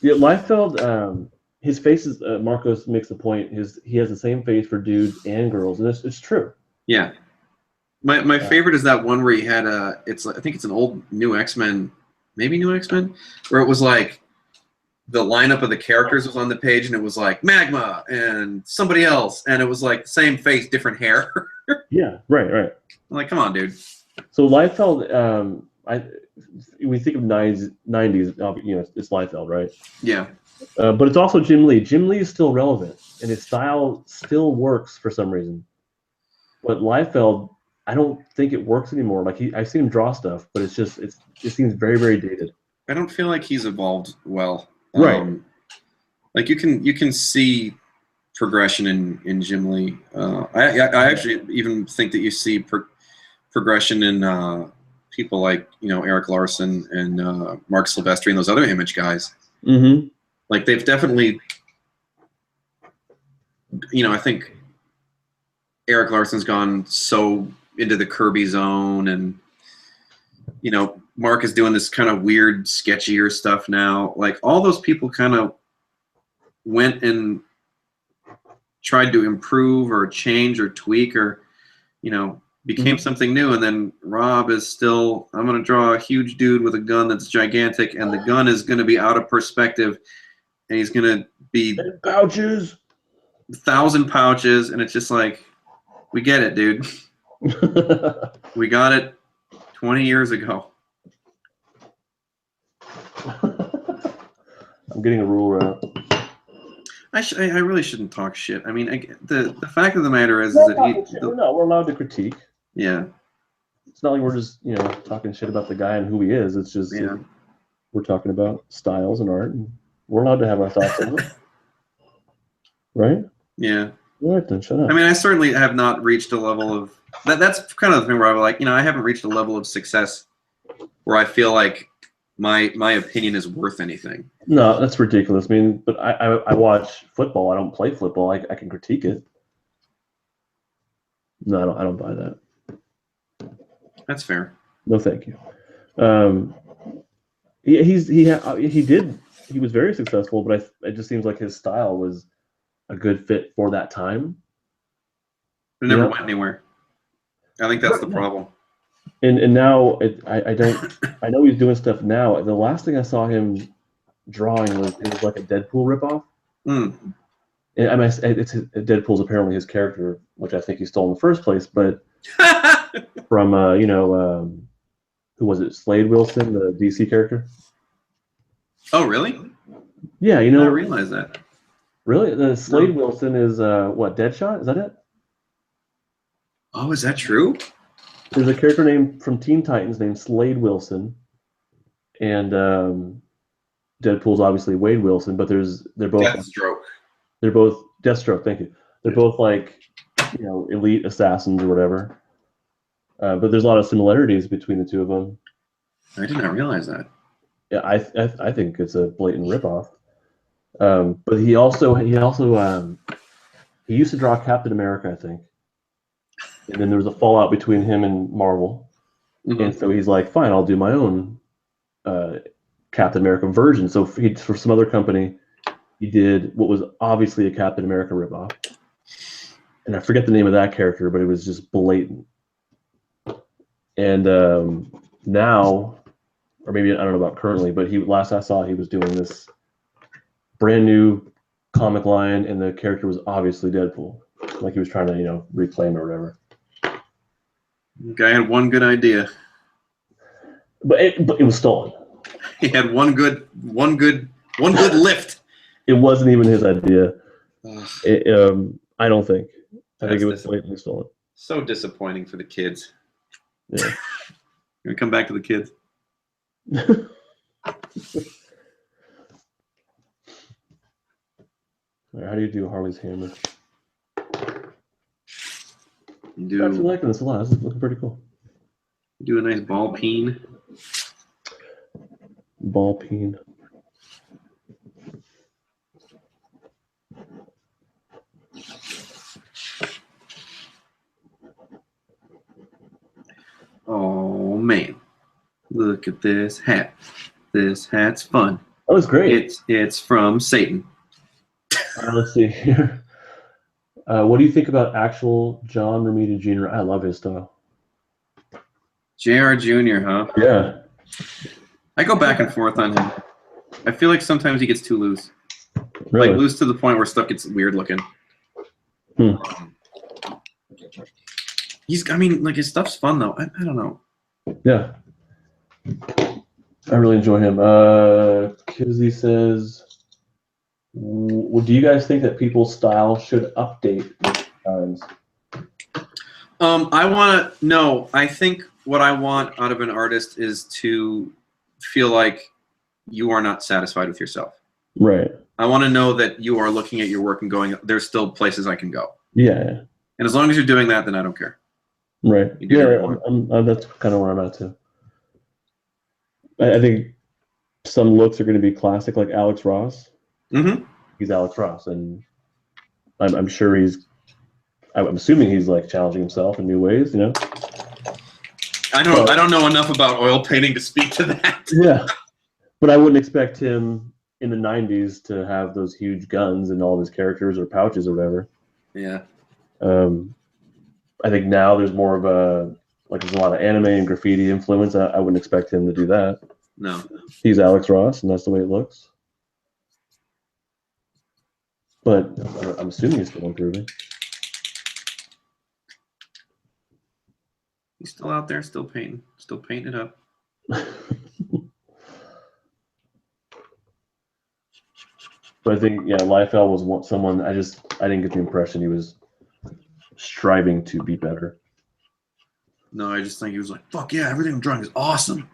Yeah, Liefeld, his face is Marcos makes the point. He has the same face for dudes and girls, and it's true. Yeah. My favorite is that one where he had I think it's an old New X-Men, maybe New X-Men, where it was like the lineup of the characters was on the page and it was like Magma and somebody else and it was like the same face, different hair. Yeah, right. I'm like, come on, dude. So Liefeld, we think of 90s, it's Liefeld, right? Yeah. But it's also Jim Lee. Jim Lee is still relevant and his style still works for some reason. But Liefeld, I don't think it works anymore. Like I've seen him draw stuff, but it seems very, very dated. I don't feel like he's evolved well. Right. Like you can see progression in Jim Lee. I actually even think that you see progression in people like Eric Larson and Mark Silvestri and those other Image guys. Mm-hmm. Like they've definitely, I think Eric Larson's gone so into the Kirby zone, and Mark is doing this kind of weird, sketchier stuff now. Like all those people kind of went and tried to improve or change or tweak or became something new, and then Rob is still, I'm going to draw a huge dude with a gun that's gigantic, and the gun is going to be out of perspective, and he's going to be pouches, 1,000 pouches, and it's just like, we get it, dude. We got it 20 years ago. I'm getting a rule out. I really shouldn't talk shit. I mean, the fact of the matter is that we're allowed to critique. Yeah. It's not like we're just talking shit about the guy and who he is. It's just we're talking about styles and art, and we're allowed to have our thoughts on it, right? Yeah. All right, then shut up. I mean, I certainly have not reached a level of that's kind of the thing where I'm like, I haven't reached a level of success where I feel like my opinion is worth anything. No, that's ridiculous. I mean, but I watch football. I don't play football. I can critique it. No, I don't buy that. That's fair. No, thank you. He was very successful, but it just seems like his style was a good fit for that time. It never went anywhere. I think that's the problem. And now I know he's doing stuff now. The last thing I saw him drawing was like a Deadpool ripoff. Mm. And I mean, Deadpool's apparently his character, which I think he stole in the first place, but from who was it? Slade Wilson, the DC character. Oh, really? Yeah, I didn't realize that. Really, the Slade Wilson is what? Deadshot? Is that it? Oh, is that true? There's a character named from Teen Titans named Slade Wilson, and Deadpool's obviously Wade Wilson, but they're both Deathstroke. They're both Deathstroke. Thank you. They're both like elite assassins or whatever. But there's a lot of similarities between the two of them. I did not realize that. Yeah, I think it's a blatant ripoff. But he used to draw Captain America, I think. And then there was a fallout between him and Marvel. Mm-hmm. And so he's like, fine, I'll do my own Captain America version. So for some other company, he did what was obviously a Captain America ripoff. And I forget the name of that character, but it was just blatant. And now, or maybe I don't know about currently, but last I saw, he was doing this brand new comic line, and the character was obviously Deadpool. Like he was trying to, reclaim or whatever. The guy had one good idea. But it was stolen. He had one good One good lift. It wasn't even his idea. Ugh, I don't think. I think That's it was dis- blatantly stolen. so disappointing for the kids. Yeah. Gonna come back to the kids. All right, how do you do Harley's Hammer? You I'm actually do liking this a lot. This is looking pretty cool. a nice ball peen. Ball peen. Oh man, look at this hat. This hat's fun. That was great. It's from Satan. Let's see here. What do you think about actual John Romita Jr.? I love his style. JR Jr., huh? Yeah. I go back and forth on him. I feel like sometimes he gets too loose. Really? Like loose to the point where stuff gets weird looking. Hmm. Like his stuff's fun though. I don't know. Yeah. I really enjoy him. Kizzy says, do you guys think that people's style should update with times? I think what I want out of an artist is to feel like you are not satisfied with yourself. Right. I want to know that you are looking at your work and going, there's still places I can go. Yeah. And as long as you're doing that, then I don't care. Right. You do Yeah, whatever that's kind of where I'm at too. I think some looks are going to be classic, like Alex Ross. Mm-hmm. He's Alex Ross, and I'm sure I'm assuming he's like challenging himself in new ways, you know? I don't know enough about oil painting to speak to that. Yeah. But I wouldn't expect him in the 90s to have those huge guns and all of his characters or pouches or whatever. Yeah. I think now there's more of there's a lot of anime and graffiti influence. I wouldn't expect him to do that. No. He's Alex Ross, and that's the way it looks. But I'm assuming he's still improving. He's still out there, still painting it up. But I think, Liefeld was someone I didn't get the impression he was striving to be better. No, I just think he was like, fuck yeah, everything I'm drawing is awesome.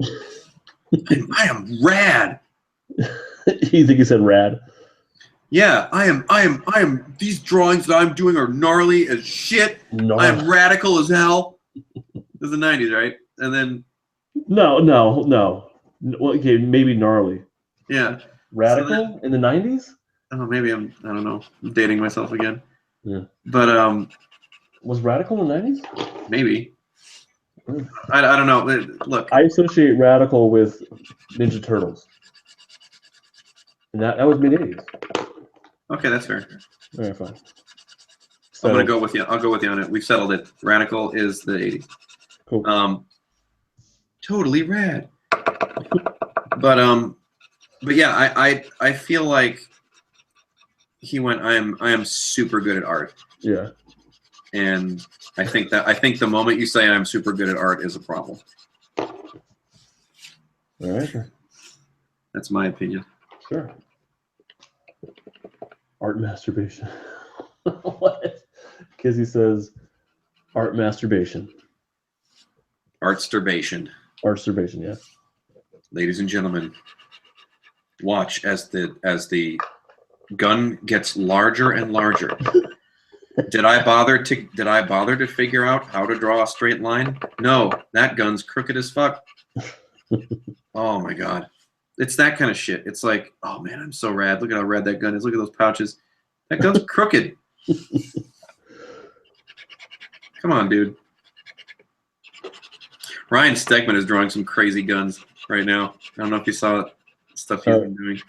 I am rad. You think he said rad? Yeah, I am. These drawings that I'm doing are gnarly as shit. No. I am radical as hell. It was the 90s, right? And then No. Well, okay, maybe gnarly. yeah, Radical in the 90s? oh, maybe I don't know. I'm dating myself again. Yeah. But Was Radical in the 90s? maybe. Hmm. I don't know. Look, I associate Radical with Ninja Turtles. And that was mid-80s. okay, that's fair. All right, fine. I'm gonna go with you. I'll go with you on it. We've settled it. Radical is the 80s. Cool. Totally rad. But yeah, I feel like he went. I am super good at art. Yeah. And I think the moment you say I'm super good at art is a problem. All right. That's my opinion. Sure. Art masturbation. What? Kizzy says art masturbation. Artsturbation. Artsturbation, yeah. Ladies and gentlemen, watch as the gun gets larger and larger. Did I bother to figure out how to draw a straight line? No, that gun's crooked as fuck. Oh my god. It's that kind of shit. It's like, oh man, I'm so rad. Look at how rad that gun is. Look at those pouches. That gun's crooked. Come on, dude. Ryan Stegman is drawing some crazy guns right now. I don't know if you saw stuff he's been doing.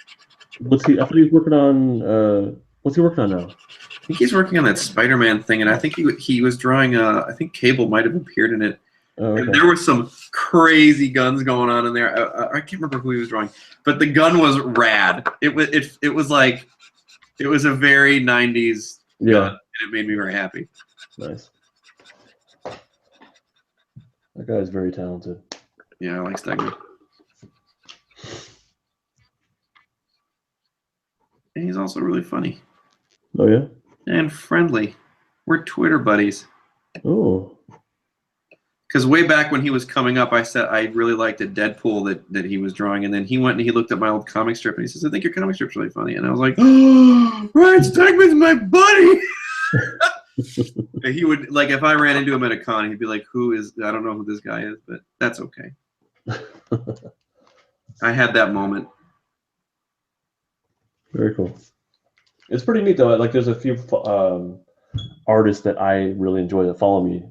I thought he was working on what's he working on now? I think he's working on that Spider-Man thing, and I think he was drawing. I think Cable might have appeared in it. Oh, okay. And there were some crazy guns going on in there. I can't remember who he was drawing, but the gun was rad. It was like it was a very 90s gun, and it made me very happy. Nice. That guy is very talented. Yeah, I like Stegman. he's also really funny Oh yeah. and friendly. We're Twitter buddies. Oh. Because way back when he was coming up, I said I really liked a Deadpool that he was drawing, and then he went and he looked at my old comic strip and he says, "I think your comic strip's really funny." And I was like, "Oh, Ryan Stegman's my buddy." And he would, like, if I ran into him at a con, he'd be like, "Who is? I don't know who this guy is, but that's okay." I had that moment. Very cool. It's pretty neat though. Like, there's a few artists that I really enjoy that follow me.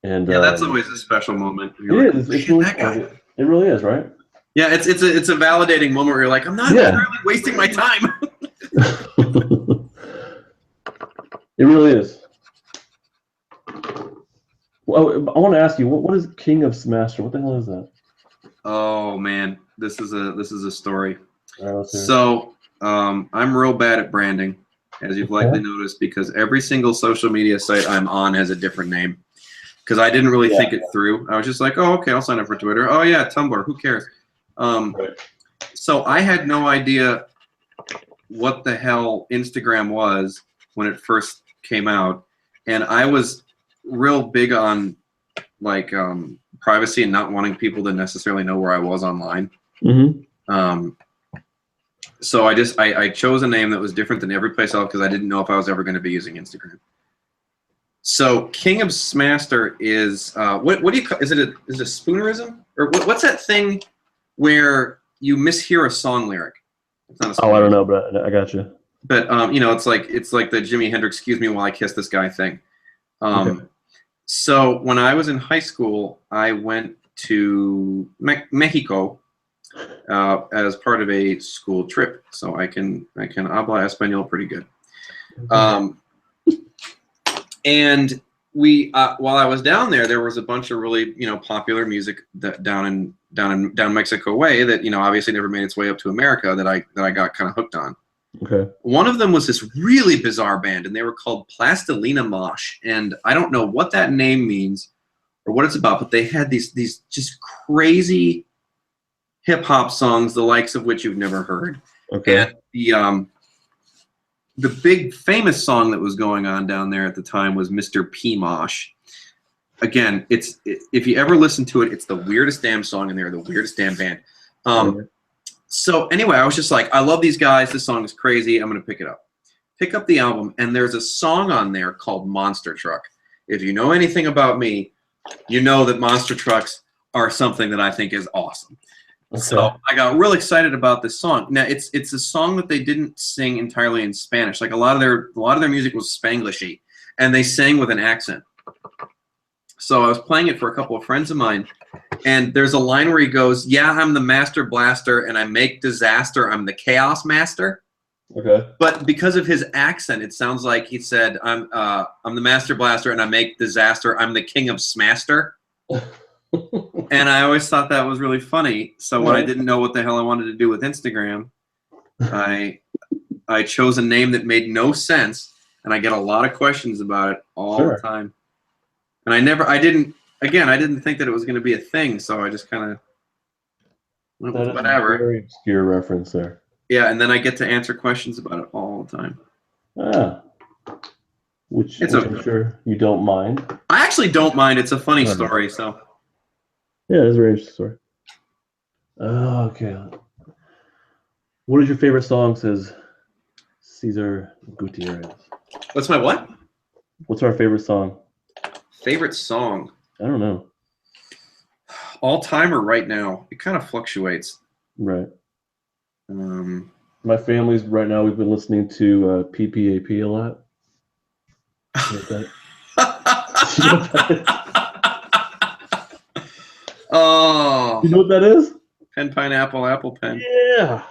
And Yeah, that's always a special moment. It is. It's really, it really is, right? Yeah, it's a validating moment where you're like, I'm not really wasting my time. It really is. Well, I want to ask you, what is King of Smaster? What the hell is that? Oh man, this is a story. All right, let's hear it. So I'm real bad at branding, as you've likely noticed, because every single social media site I'm on has a different name. Because I didn't really think it through. I was just like, oh, okay, I'll sign up for Twitter. Oh yeah, Tumblr, who cares? So I had no idea what the hell Instagram was when it first came out, and I was real big on like privacy and not wanting people to necessarily know where I was online. Mm-hmm. So I chose a name that was different than every place else because I didn't know if I was ever going to be using Instagram. So King of Smaster is what do you call, is it a spoonerism, or what's that thing where you mishear a song lyric? It's not a Oh, I don't know, but I got you. But you know, it's like the Jimi Hendrix "Excuse Me While I Kiss This Guy" thing. Okay. So when I was in high school, I went to Mexico as part of a school trip, so I can habla español pretty good. And we, while I was down there was a bunch of really, popular music that down Mexico way that, obviously never made its way up to America that I got kind of hooked on. Okay. One of them was this really bizarre band, and they were called Plastilina Mosh. And I don't know what that name means or what it's about, but they had these just crazy hip hop songs, the likes of which you've never heard. Okay. And the big famous song that was going on down there at the time was Mr. P. Mosh. Again, if you ever listen to it, it's the weirdest damn song, and they're the weirdest damn band. So anyway, I was just like, I love these guys. This song is crazy. I'm going to pick it up. Pick up the album, and there's a song on there called Monster Truck. If you know anything about me, you know that monster trucks are something that I think is awesome. Okay. So I got real excited about this song. Now it's a song that they didn't sing entirely in Spanish. Like a lot of their music was Spanglishy, and they sang with an accent. So I was playing it for a couple of friends of mine, and there's a line where he goes, "Yeah, I'm the Master Blaster, and I make disaster. I'm the Chaos Master." Okay. But because of his accent, it sounds like he said, "I'm the Master Blaster, and I make disaster. I'm the King of Smaster." And I always thought that was really funny. So when I didn't know what the hell I wanted to do with Instagram, I chose a name that made no sense, and I get a lot of questions about it all the time. And I didn't think that it was going to be a thing, so I just kind of went with whatever. Very obscure reference there. Yeah, and then I get to answer questions about it all the time. Which I'm sure you don't mind. I actually don't mind. It's a funny story, so. Yeah, it's a very interesting story. Okay. What is your favorite song, says Cesar Gutierrez. What's my what? What's our favorite song? Favorite song? I don't know. All time or right now? It kind of fluctuates. Right. My family's right now, we've been listening to PPAP a lot. You know that? Oh. You know what that is? Pen, pineapple, apple pen. Yeah.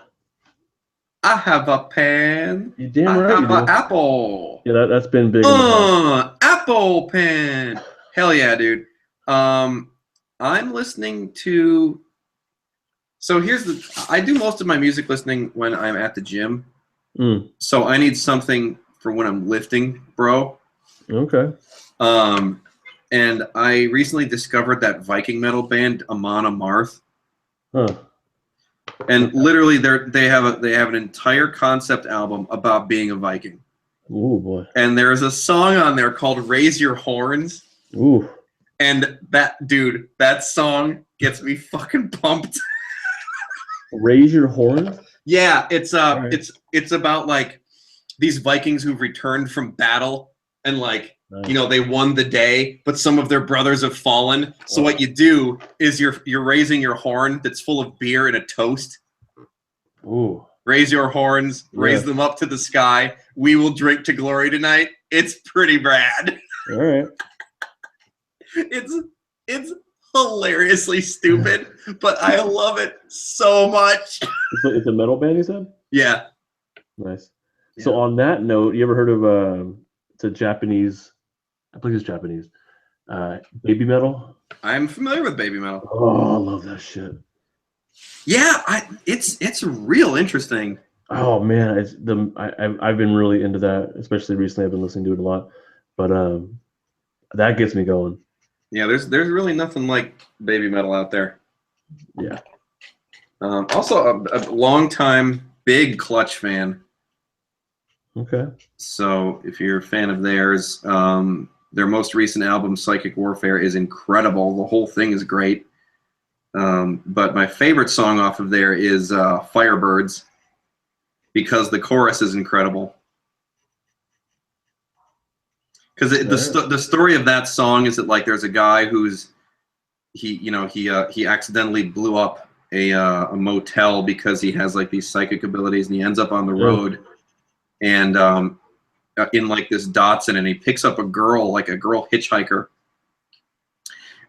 I have a pen. You damn right. I have an apple. Yeah, that's been big. Apple pen. Hell yeah, dude. I'm listening to. So I do most of my music listening when I'm at the gym. So I need something for when I'm lifting, bro. Okay. And I recently discovered that Viking metal band, Amon Amarth. Huh. And literally, they have an entire concept album about being a Viking. Ooh, boy. And there's a song on there called "Raise Your Horns." Ooh. And that song gets me fucking pumped. Raise your horn? Yeah, it's Right. it's about like these Vikings who've returned from battle and like Nice. you know they won the day, but some of their brothers have fallen. So Wow. what you do is you're raising your horn that's full of beer and a toast. Ooh. Raise your horns, raise Yeah. them up to the sky. We will drink to glory tonight. It's pretty rad. All right. It's hilariously stupid, but I love it so much. It's a metal band, you said? Yeah. Nice. Yeah. So on that note, you ever heard of it's a Japanese, I believe it's Japanese, baby metal? I'm familiar with baby metal. Oh, I love that shit. Yeah, it's real interesting. Oh man, I've been really into that, especially recently. I've been listening to it a lot, but that gets me going. Yeah, there's really nothing like baby metal out there. Yeah. Also, a long time big Clutch fan. Okay. So if you're a fan of theirs, their most recent album, Psychic Warfare, is incredible. The whole thing is great. But my favorite song off of there is Firebirds, because the chorus is incredible. Because the story of that song is that like there's a guy he accidentally blew up a motel because he has like these psychic abilities, and he ends up on the road and in like this Datsun, and he picks up a girl hitchhiker,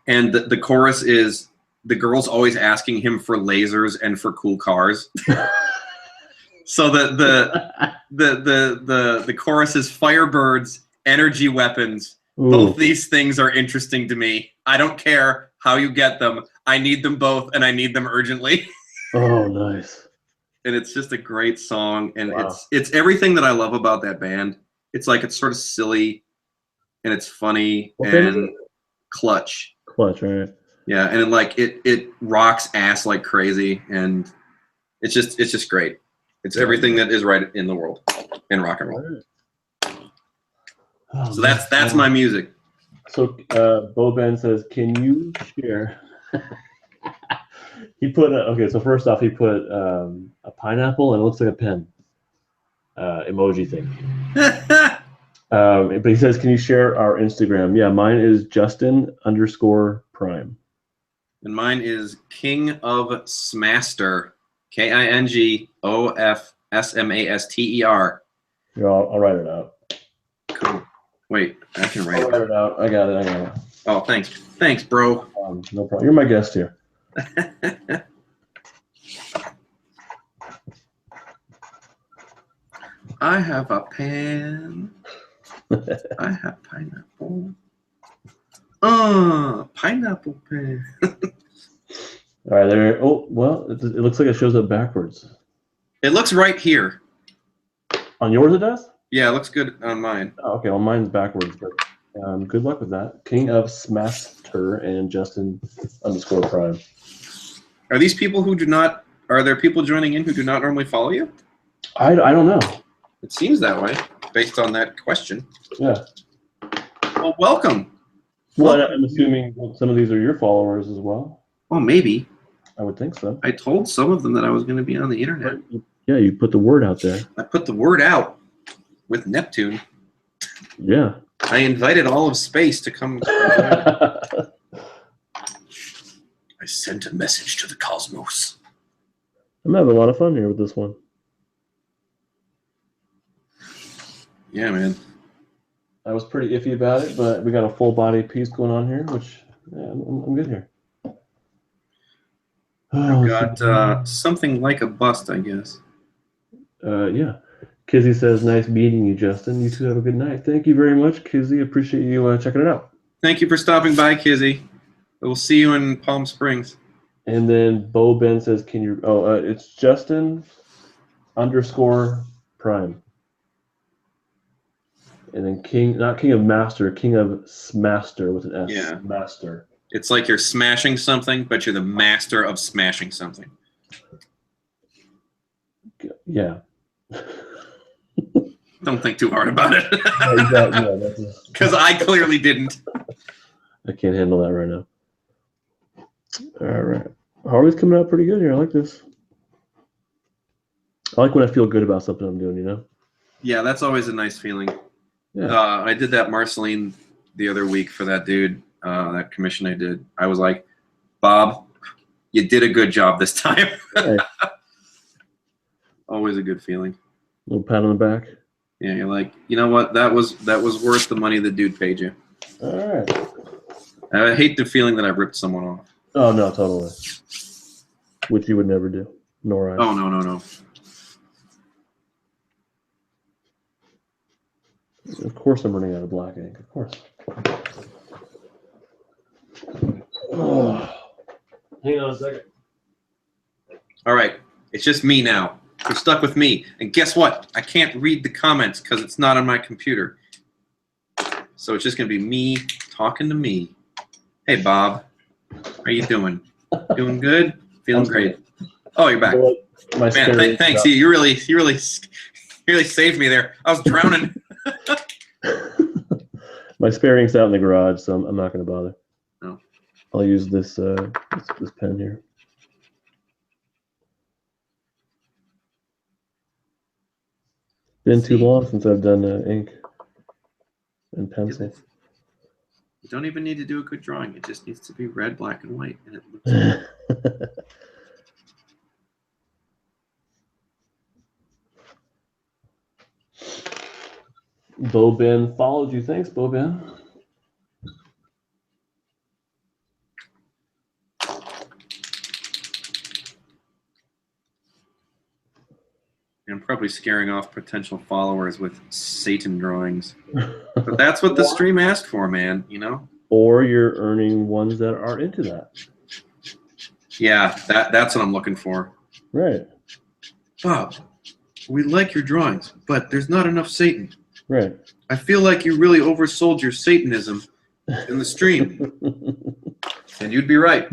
and the chorus is the girl's always asking him for lasers and for cool cars. So the chorus is Firebirds, energy weapons. Ooh. Both these things are interesting to me. I don't care how you get them. I need them both, and I need them urgently. Oh, nice. And it's just a great song, and Wow. it's everything that I love about that band. It's like it's sort of silly, and it's funny, What band is and it? Clutch. Clutch, right? Yeah, and it rocks ass like crazy, and it's just great. It's everything that is right in the world in rock and roll. All right. Oh, So man. that's my music. So Bo Ben says, "Can you share?" He put okay. So first off, he put a pineapple and it looks like a pen emoji thing. But he says, "Can you share our Instagram?" Yeah, mine is Justin_Prime. And mine is King of Smaster, KingofSmaster. Here, I'll write it out. Cool. Wait, I can write I'll it. write it out. I got it. Oh, thanks, bro. No problem. You're my guest here. I have a pen. I have pineapple. Pineapple pen. All right, there. Oh, well, it looks like it shows up backwards. It looks right here. On yours, it does. Yeah, it looks good on mine. Oh, okay, well, mine's backwards, but good luck with that. King of Smaster and Justin_Prime. Are these people who do not? Are there people joining in who do not normally follow you? I don't know. It seems that way, based on that question. Yeah. Well, welcome. Well, I'm assuming some of these are your followers as well. Well, maybe. I would think so. I told some of them that I was going to be on the internet. Yeah, you put the word out there. I put the word out with Neptune. Yeah. I invited all of space to come. I sent a message to the cosmos. I'm having a lot of fun here with this one. Yeah, man. I was pretty iffy about it, but we got a full body piece going on here, which I'm good here. I've got something like a bust, I guess. Yeah. Kizzy says, "Nice meeting you, Justin. You two have a good night." Thank you very much, Kizzy. Appreciate you checking it out. Thank you for stopping by, Kizzy. We'll see you in Palm Springs. And then Bo Ben says, "Can you?" Oh, it's Justin_Prime. And then not King of Master, King of Smaster with an S. Yeah. Master. It's like you're smashing something, but you're the master of smashing something. Yeah. Don't think too hard about it. Exactly. Because I clearly didn't. I can't handle that right now. All right. Harley's coming out pretty good here. I like this. I like when I feel good about something I'm doing, you know? Yeah, that's always a nice feeling. Yeah. I did that Marceline the other week for that dude, that commission I did. I was like, Bob, you did a good job this time. Hey. Always a good feeling. Little pat on the back. Yeah, you're like, you know what? That was worth the money the dude paid you. All right. I hate the feeling that I ripped someone off. Oh, no, totally. Which you would never do, nor I. Oh, no. Of course I'm running out of black ink. Of course. Oh. Hang on a second. All right. It's just me now. You're stuck with me. And guess what? I can't read the comments because it's not on my computer. So it's just going to be me talking to me. Hey, Bob. How you doing? Doing good? Feeling great. Oh, you're back. My Man, thanks. You really saved me there. I was drowning. My spare ink's out in the garage, so I'm not going to bother. No. I'll use this this pen here. Been too long since I've done ink and pencil. You don't even need to do a good drawing. It just needs to be red, black, and white, and it looks good. Bo Ben followed you. Thanks, Bo Ben. I'm probably scaring off potential followers with Satan drawings. But that's what the stream asked for, man, you know? Or you're earning ones that are into that. Yeah, that's what I'm looking for. Right. Bob, we like your drawings, but there's not enough Satan. Right. I feel like you really oversold your Satanism in the stream. And you'd be right.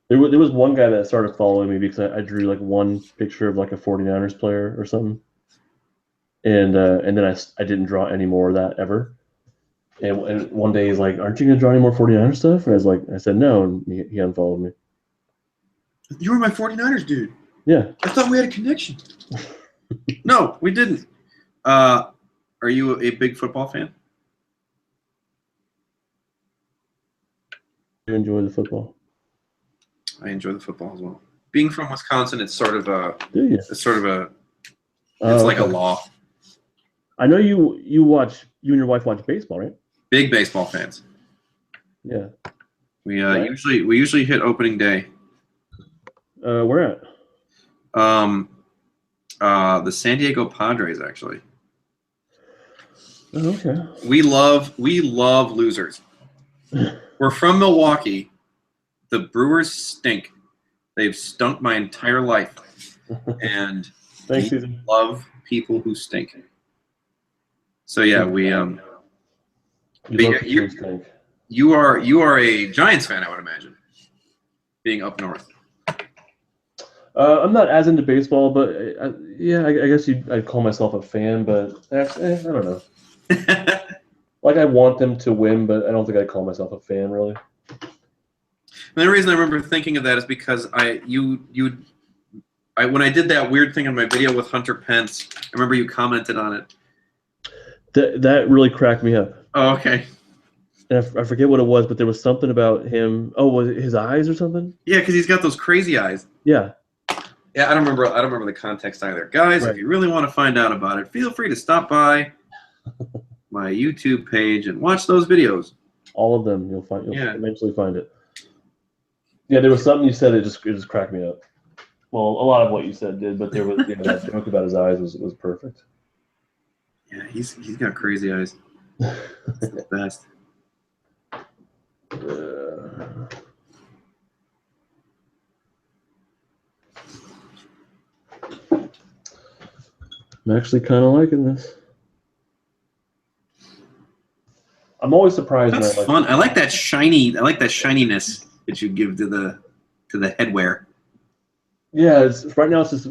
There was one guy that started following me because I drew like one picture of like a 49ers player or something. And then I didn't draw any more of that ever. And one day he's like, "Aren't you gonna draw any more 49ers stuff?" And I said no, and he unfollowed me. You were my 49ers dude. Yeah. I thought we had a connection. No, we didn't. Are you a big football fan? You enjoy the football? I enjoy the football as well. Being from Wisconsin, it's sort of a. Do you? It's sort of a. It's like a law. I know you and your wife watch baseball, right? Big baseball fans. Yeah. We Right. usually hit opening day. Where at? The San Diego Padres actually. Oh, okay. We love losers. We're from Milwaukee. The Brewers stink. They've stunk my entire life, and Thanks, we Susan. love people who stink. So yeah, we You stink. you are a Giants fan, I would imagine, being up north. I'm not as into baseball, but yeah, I guess I'd call myself a fan, but I don't know. Like I want them to win, but I don't think I'd call myself a fan really. And the reason I remember thinking of that is because when I did that weird thing on my video with Hunter Pence, I remember you commented on it. That really cracked me up. Oh, okay. And I forget what it was, but there was something about him. Oh, was it his eyes or something? Yeah, because he's got those crazy eyes. Yeah. Yeah, I don't remember the context either. Guys, Right. If you really want to find out about it, feel free to stop by my YouTube page and watch those videos. All of them. You'll Yeah. eventually find it. Yeah, there was something you said it just cracked me up. Well, a lot of what you said did, but there was that joke about his eyes was perfect. Yeah, he's got crazy eyes. It's the best. I'm actually kind of liking this. I'm always surprised. That's when fun. I like that shiny. I like that shininess that you give to the headwear. Yeah, it's right now. It's this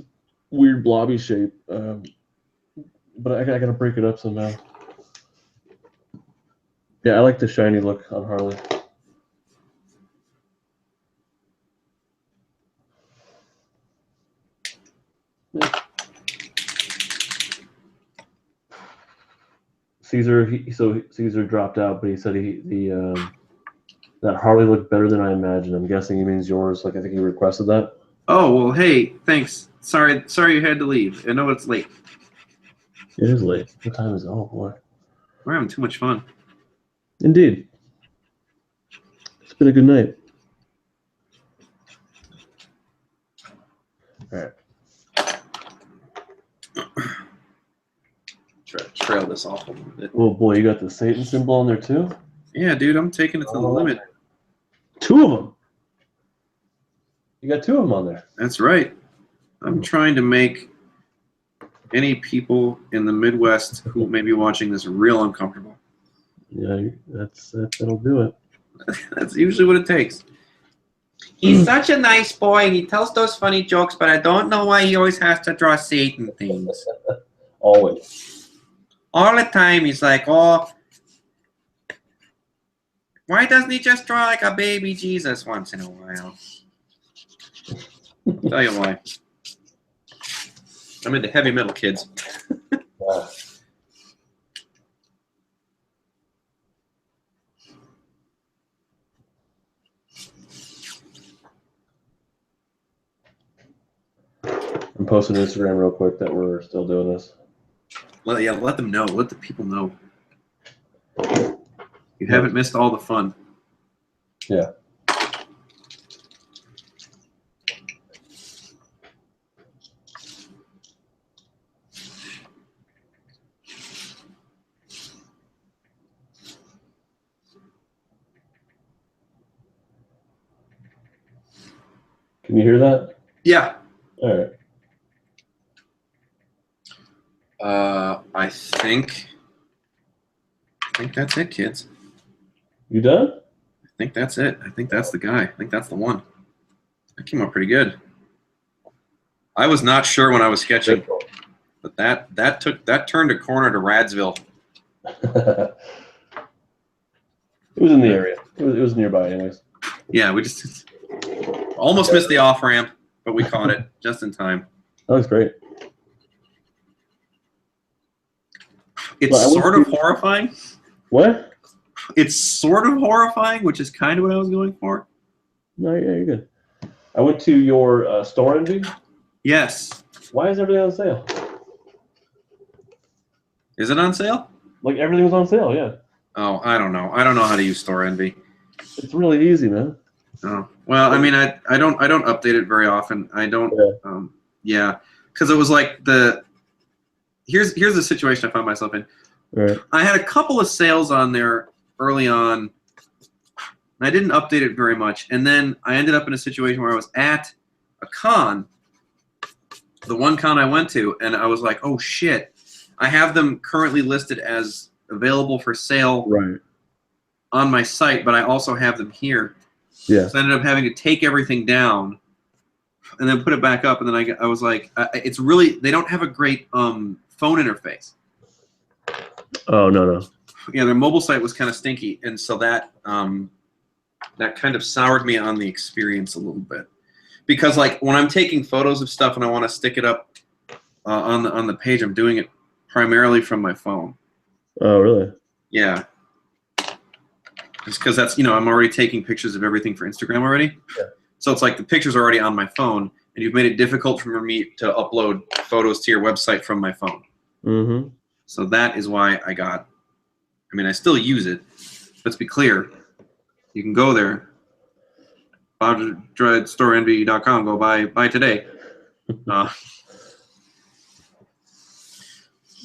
weird blobby shape, but I gotta break it up somehow. Yeah, I like the shiny look on Harley. Yeah. Caesar dropped out, but he said that Harley looked better than I imagined. I'm guessing he means yours. Like I think he requested that. Oh well, hey, thanks. Sorry you had to leave. I know it's late. It is late. What time is it? Oh boy. We're having too much fun. Indeed. It's been a good night. All right. Try to trail this off a little bit. Oh boy, you got the Satan symbol on there too? Yeah, dude, I'm taking it to the limit. 2 of them. You got 2 of them on there. That's right. I'm trying to make any people in the Midwest who may be watching this real uncomfortable. Yeah, that'll do it. That's usually what it takes. He's such a nice boy. He tells those funny jokes, but I don't know why he always has to draw Satan things. Always. All the time, he's like, oh, why doesn't he just draw like a baby Jesus once in a while? I'll tell you why. I'm into heavy metal, kids. Wow. I'm posting to Instagram real quick that we're still doing this. Let them know. Let the people know. You haven't missed all the fun. Yeah. Can you hear that? Yeah. All right. I think that's it, kids. You done? I think that's it. I think that's the guy. I think that's the one. That came out pretty good. I was not sure when I was sketching, but that turned a corner to Radsville. It was in the area. It was nearby, anyways. Yeah, we just almost missed the off ramp, but we caught it just in time. That looks great. It's Well, sort of horrifying. What? It's sort of horrifying, which is kind of what I was going for. No, yeah, you're good. I went to your Store Envy. Yes. Why is everything on sale? Is it on sale? Like everything was on sale, yeah. Oh, I don't know. I don't know how to use Store Envy. It's really easy, man. Oh, well, I mean, I don't update it very often. I don't. Yeah, because it was like here's the situation I found myself in. Right. I had a couple of sales on there early on, and I didn't update it very much. And then I ended up in a situation where I was at a con, the one con I went to, and I was like, oh shit, I have them currently listed as available for sale on my site, but I also have them here. Yeah. So I ended up having to take everything down and then put it back up. And then I was like, it's really, they don't have a great phone interface. Oh, no. Yeah, their mobile site was kind of stinky. And so that that kind of soured me on the experience a little bit. Because like when I'm taking photos of stuff and I want to stick it up on the page, I'm doing it primarily from my phone. Oh, really? Yeah. Just because that's, I'm already taking pictures of everything for Instagram already. Yeah. So it's like the picture's already on my phone, and you've made it difficult for me to upload photos to your website from my phone. Mm-hmm. So that is why I still use it. Let's be clear. You can go there, BobDreadStoreEnvy.com, go buy today.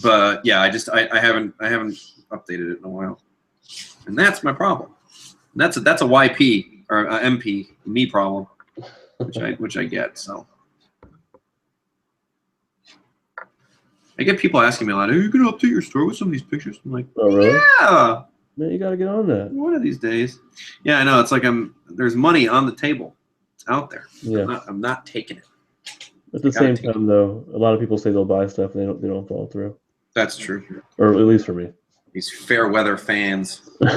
But yeah, I haven't updated it in a while. And that's my problem. That's a YP or a MP me problem, which I get. So I get people asking me a lot. Are you gonna update your store with some of these pictures? I'm like, oh, really? Yeah. Man, you gotta get on that. One of these days. Yeah, I know. It's like there's money on the table. It's out there. Yeah. I'm not taking it. At the same time, though, a lot of people say they'll buy stuff and they don't follow through. That's true. Or at least for me. These fair weather fans. I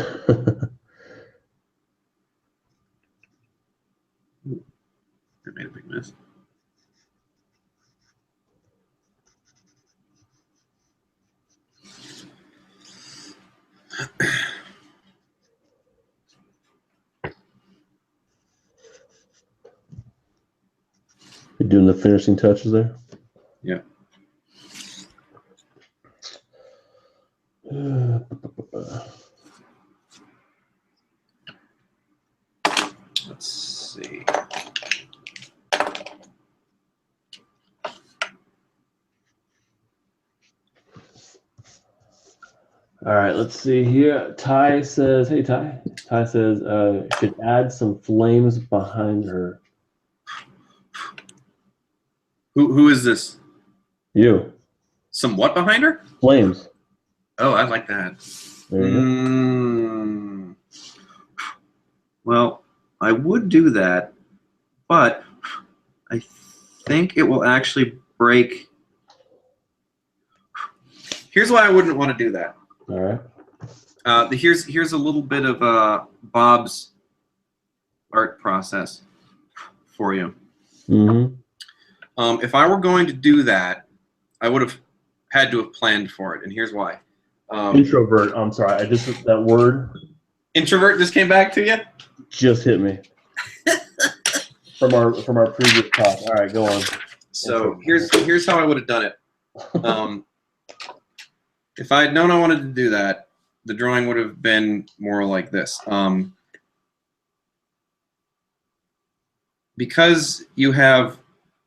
made a big mess. You're doing the finishing touches there? Yeah. Let's see. All right, let's see here. Ty says, hey, Ty. Ty says, should add some flames behind her. Who is this? You. Some what behind her? Flames. Oh, I like that. There you Well, I would do that, but I think it will actually break. Here's why I wouldn't want to do that. go. All right. Here's a little bit of Bob's art process for you. Mm-hmm. If I were going to do that, I would have had to have planned for it, and here's why. Introvert. I'm sorry. That word Introvert just came back to you? just hit me. from our previous talk. All right, go on. So here's how I would have done it. If I had known I wanted to do that, the drawing would have been more like this. Because you have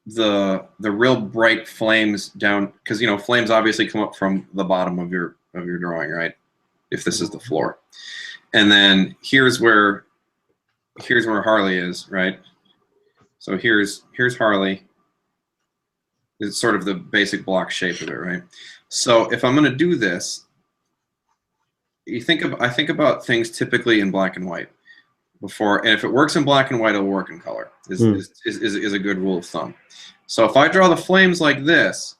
the real bright flames down, because flames obviously come up from the bottom of your drawing, right? If this is the floor, and then here's where Harley is, right? So here's Harley. It's sort of the basic block shape of it, right? So if I'm going to do this, I think about things typically in black and white before, and if it works in black and white, it'll work in color. Is a good rule of thumb. So if I draw the flames like this,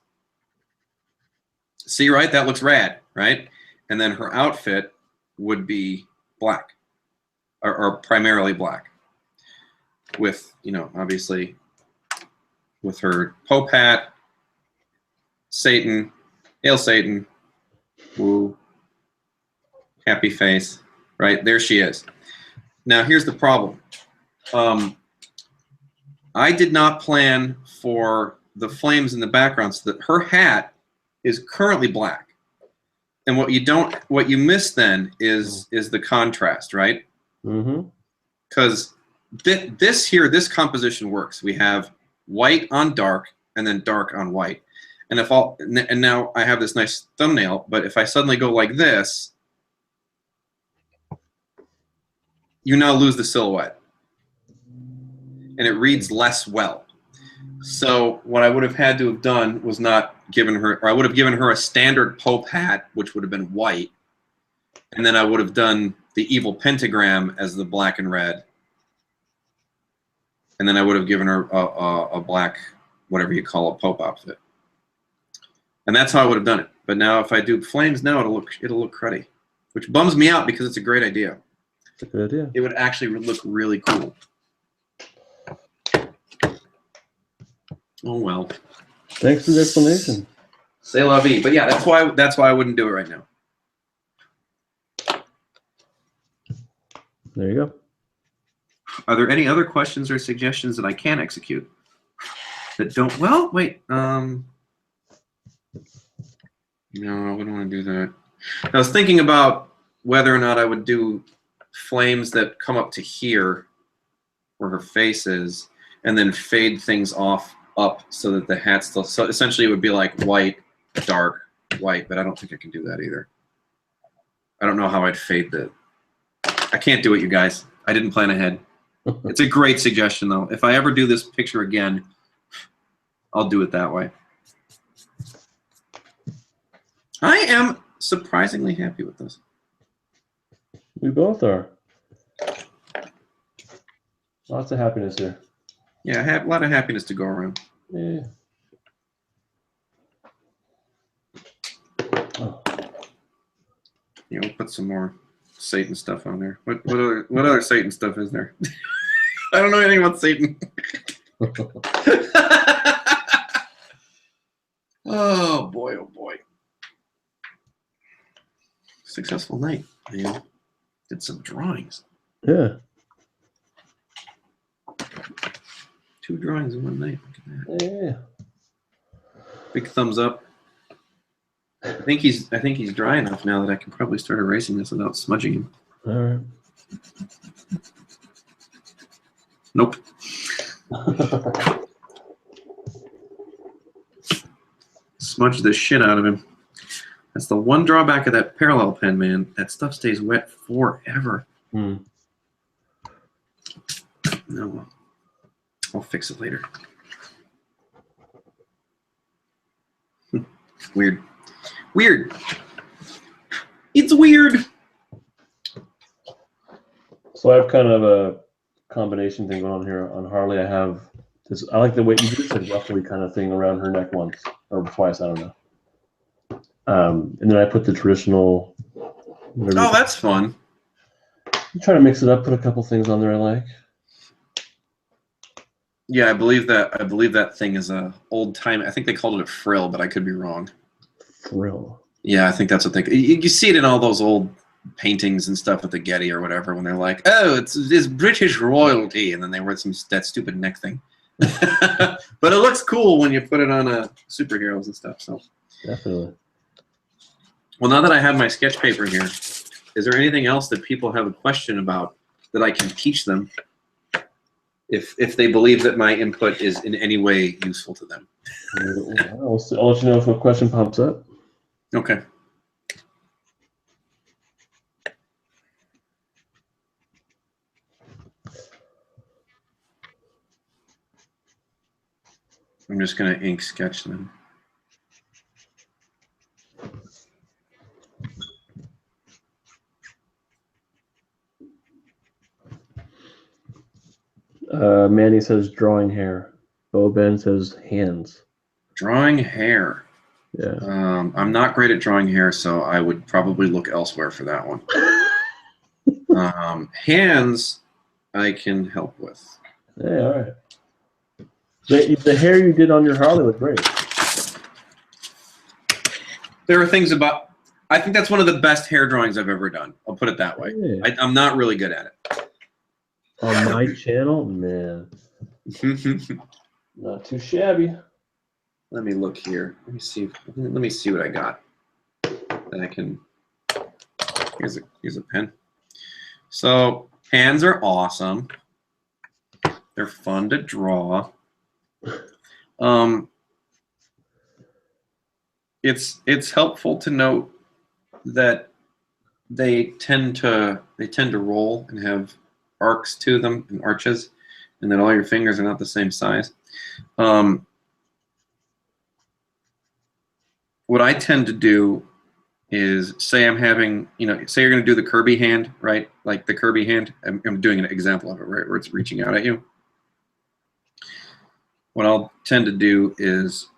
see, right? That looks rad, right? And then her outfit would be black, or primarily black, with obviously with her Pope hat, Satan, hail Satan, woo, happy face, right? There she is. Now here's the problem. I did not plan for the flames in the background, so that her hat is currently black. And what you miss then is the contrast, right? Mm-hmm. Because this composition works. We have white on dark and then dark on white. And now I have this nice thumbnail, but if I suddenly go like this, you now lose the silhouette. And it reads less well. So what I would have had to have done was not given her, or I would have given her a standard Pope hat, which would have been white. And then I would have done the evil pentagram as the black and red. And then I would have given her a black, whatever you call a Pope outfit. And that's how I would have done it. But now if I do flames now, it'll look cruddy, which bums me out because it's a great idea. It's a good idea. It would actually look really cool. Oh well. Thanks for the explanation. C'est la vie. But yeah, that's why I wouldn't do it right now. There you go. Are there any other questions or suggestions that I can execute that don't? Well, wait. No, I wouldn't want to do that. I was thinking about whether or not I would do flames that come up to here, where her face is, and then fade things off up so that the hat still. So essentially, it would be like white, dark, white. But I don't think I can do that either. I don't know how I'd fade the. I can't do it, you guys. I didn't plan ahead. It's a great suggestion, though. If I ever do this picture again, I'll do it that way. I am surprisingly happy with this. We both are. Lots of happiness here. Yeah, I have a lot of happiness to go around. Yeah. Oh. Yeah, we'll put some more Satan stuff on there. What other Satan stuff is there? I don't know anything about Satan. Oh boy, oh boy. Successful night, man. Did some drawings. Yeah. 2 drawings in one night. Look at that. Yeah. Big thumbs up. I think he's dry enough now that I can probably start erasing this without smudging him. All right. Nope. Smudge the shit out of him. That's the one drawback of that parallel pen, man. That stuff stays wet forever. Hmm. No, I'll fix it later. Weird. Weird. It's weird. So I have kind of a combination thing going on here. On Harley, I have this. I like the way you did this ruffly kind of thing around her neck once or twice. I don't know. And then I put the traditional. Oh, that's fun. I'm trying to mix it up. Put a couple things on there I like. Yeah, I believe that thing is a old time. I think they called it a frill, but I could be wrong. Frill. Yeah, I think that's what they. You see it in all those old paintings and stuff at the Getty or whatever when they're like, "Oh, it's British royalty," and then they wear that stupid neck thing. But it looks cool when you put it on superheroes and stuff. So Definitely. Well, now that I have my sketch paper here, is there anything else that people have a question about that I can teach them if they believe that my input is in any way useful to them? I'll let you know if a question pops up. Okay. I'm just going to ink sketch them. Manny says drawing hair. Bo Ben says hands. Drawing hair. Yeah. I'm not great at drawing hair, so I would probably look elsewhere for that one. Hands, I can help with. Hey, all right. The hair you did on your Harley looked great. There are things about. I think that's one of the best hair drawings I've ever done. I'll put it that way. Yeah. I'm not really good at it. On my channel, man. Not too shabby. Let me look here. Let me see what I got. That I can. Here's a pen. So hands are awesome. They're fun to draw. It's helpful to note that they tend to roll and have arcs to them and arches, and that all your fingers are not the same size. What I tend to do is say I'm having, say you're going to do the Kirby hand, right? Like the Kirby hand. I'm doing an example of it, right, where it's reaching out at you. What I'll tend to do is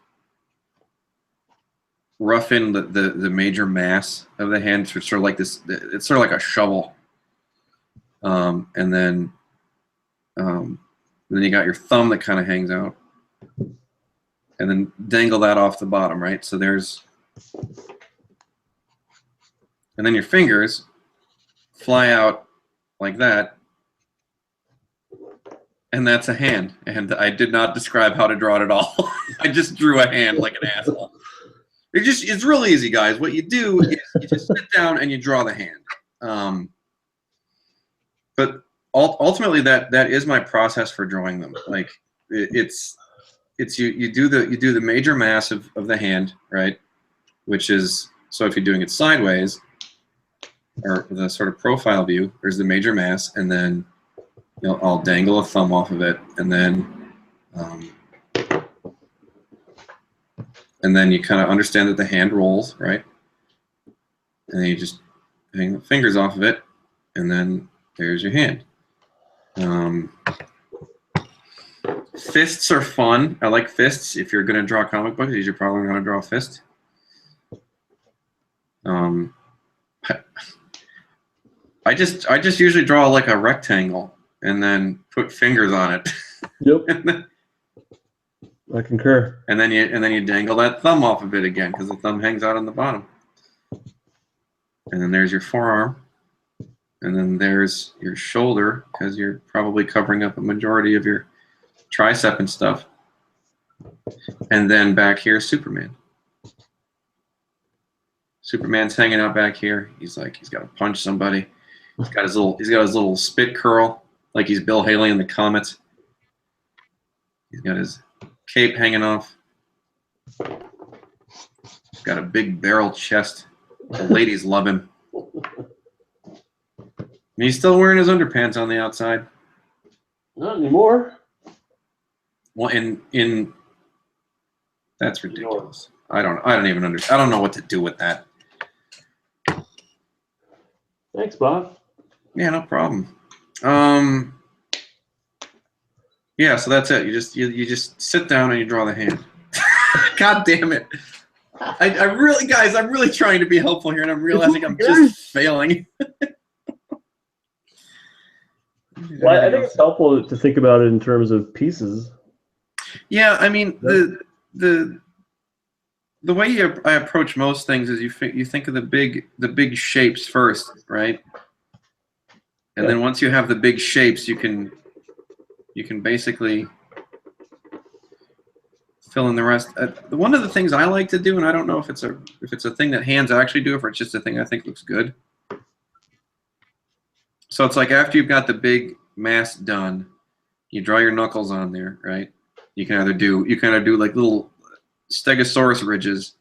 rough in the major mass of the hand, sort of like this. It's sort of like a shovel, and then you got your thumb that kind of hangs out, and then dangle that off the bottom, right? So there's, and then your fingers fly out like that, and that's a hand. And I did not describe how to draw it at all. I just drew a hand like an asshole. It's real easy, guys. What you do is you just sit down and you draw the hand. But ultimately, that is my process for drawing them. Like it's you do the major mass of the hand, right? Which is, so if you're doing it sideways, or the sort of profile view, there's the major mass, and then I'll dangle a thumb off of it, and then you kind of understand that the hand rolls, right? And then you just hang the fingers off of it, and then there's your hand. Fists are fun. I like fists. If you're going to draw comic books, you're probably going to draw a fist. I just usually draw like a rectangle and then put fingers on it. Yep. I concur. And then you dangle that thumb off of it again because the thumb hangs out on the bottom. And then there's your forearm. And then there's your shoulder because you're probably covering up a majority of your tricep and stuff. And then back here, Superman. Superman's hanging out back here. He's got to punch somebody. He's got his little spit curl like he's Bill Haley in the Comets. He's got his cape hanging off. He's got a big barrel chest. The ladies love him. And he's still wearing his underpants on the outside. Not anymore. Well, in that's ridiculous. I don't even understand. I don't know what to do with that. Thanks, Bob. Yeah, no problem. Yeah, so that's it. You just sit down and you draw the hand. God damn it. I'm really trying to be helpful here, and I'm realizing I'm just failing. Well, I think it's helpful to think about it in terms of pieces. Yeah, I mean the way I approach most things is you think of the big shapes first, right? And then once you have the big shapes, you can basically fill in the rest. One of the things I like to do, and I don't know if it's a thing that hands actually do, or if it's just a thing I think looks good. So it's like after you've got the big mass done, you draw your knuckles on there, right? You can either do like little stegosaurus ridges,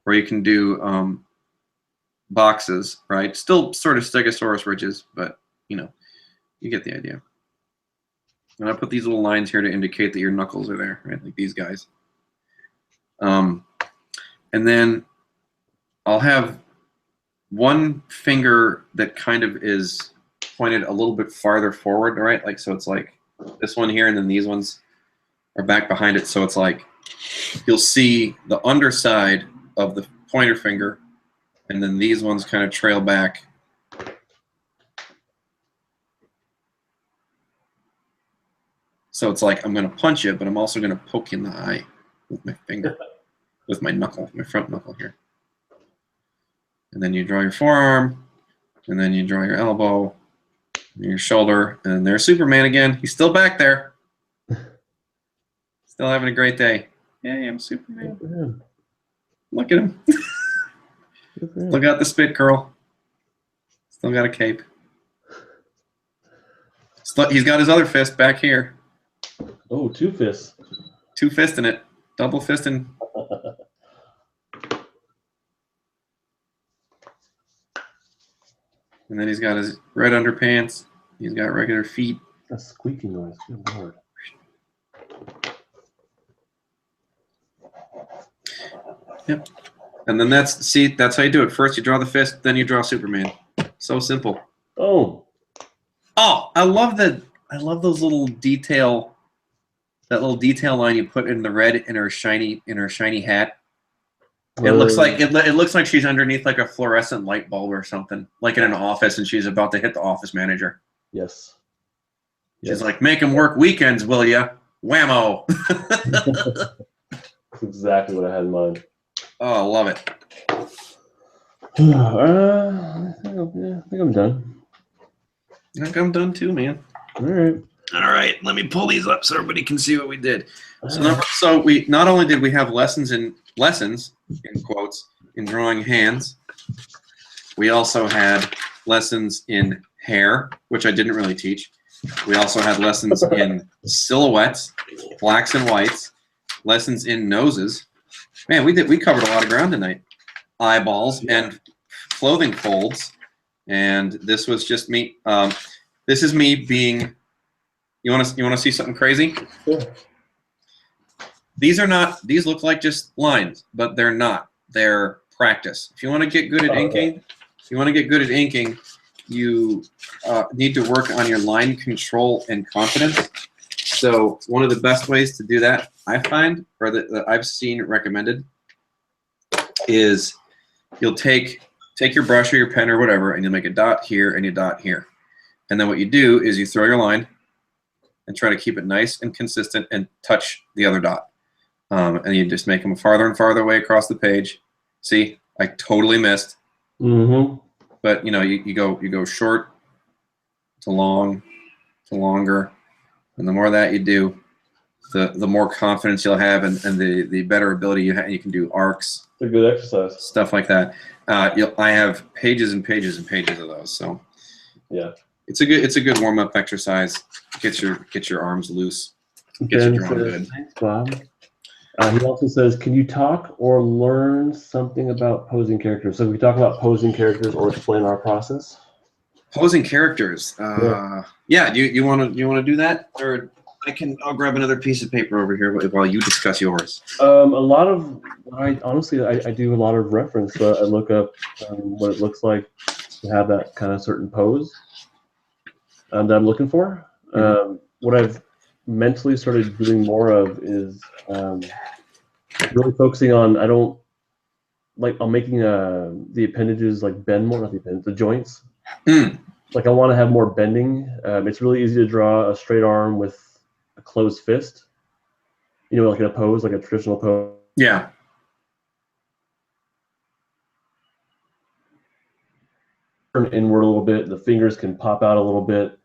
or you can do boxes, right? Still sort of stegosaurus ridges, but you get the idea. And I put these little lines here to indicate that your knuckles are there, right? Like these guys. And then I'll have one finger that kind of is pointed a little bit farther forward, right? Like, so it's like this one here, and then these ones are back behind it. So it's like you'll see the underside of the pointer finger, and then these ones kind of trail back. So it's like I'm going to punch you, but I'm also going to poke you in the eye with my finger, with my knuckle, my front knuckle here. And then you draw your forearm, and then you draw your elbow, and your shoulder, and there's Superman again. He's still back there. Still having a great day. Hey, I'm Superman. Look at him. Still got the spit curl. Still got a cape. He's got his other fist back here. Oh, two fists. Two fisting it. Double fisting. And then he's got his red underpants. He's got regular feet. A squeaky noise. Good Lord. Yep. And then that's how you do it. First you draw the fist, then you draw Superman. So simple. Oh. Oh, I love those little that little detail line you put in the red in her shiny hat. It looks like she's underneath like a fluorescent light bulb or something, like in an office, and she's about to hit the office manager. Yes. She's like, "Make him work weekends, will ya?" Whammo. That's exactly what I had in mind. Oh, I love it. I think I'm done. I think I'm done too, man. All right. All right, let me pull these up so everybody can see what we did. So we not only did we have lessons in quotes in drawing hands, we also had lessons in hair, which I didn't really teach. We also had lessons in silhouettes, blacks and whites, lessons in noses. Man, we covered a lot of ground tonight. Eyeballs and clothing folds, and this was just me. This is me being. You want to see something crazy? Yeah. These look like just lines, but they're not. They're practice. If you want to get good at inking, you need to work on your line control and confidence. So one of the best ways to do that, I find, or that I've seen recommended, is you'll take your brush or your pen or whatever, and you'll make a dot here and a dot here. And then what you do is you throw your line and try to keep it nice and consistent and touch the other dot. And you just make them farther and farther away across the page. See, I totally missed. Mm-hmm. But you go short to long to longer, and the more that you do, the more confidence you'll have, and the better ability you have. You can do arcs. It's a good exercise. Stuff like that. I have pages and pages and pages of those. So yeah, it's a good warm up exercise. Get your arms loose. Get Ben your drawing says, good. thanks, Bob. He also says, can you talk or learn something about posing characters? So we talk about posing characters or explain our process. Posing characters. Yeah. Do you want to do that, or I'll grab another piece of paper over here while you discuss yours. A lot of I do a lot of reference. I look up what it looks like to have that kind of certain pose that I'm looking for. What I've mentally started doing more of is really focusing on. I'm making the appendages like bend more, not the appendages, the joints. Like I want to have more bending. It's really easy to draw a straight arm with a closed fist. Like in a pose, like a traditional pose. Yeah. Turn inward a little bit. The fingers can pop out a little bit.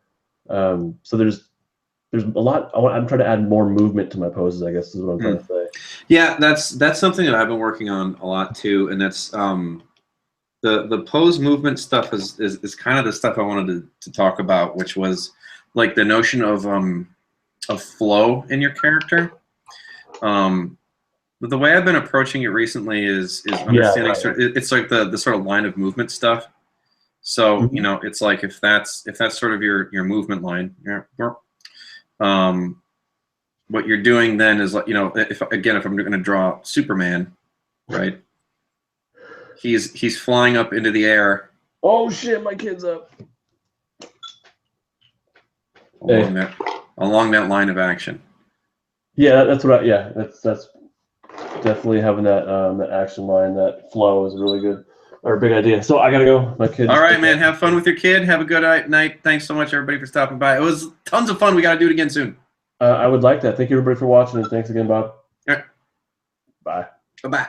So there's a lot. I'm trying to add more movement to my poses, I guess is what I'm trying to say. Yeah, that's something that I've been working on a lot too, and that's the pose movement stuff is kind of the stuff I wanted to talk about, which was like the notion of flow in your character. But the way I've been approaching it recently is understanding it's like the sort of line of movement stuff. So it's like if that's sort of your movement line, what you're doing then is like if I'm going to draw Superman, right? He's flying up into the air. Oh shit, my kid's up. Along that line of action. Yeah, that's what that's definitely having that action line, that flow is really good, or a big idea. So I gotta go. My kid. All right, man. Have fun with your kid. Have a good night. Thanks so much, everybody, for stopping by. It was tons of fun. We gotta do it again soon. I would like that. Thank you, everybody, for watching, and thanks again, Bob. All right. Bye. Bye-bye.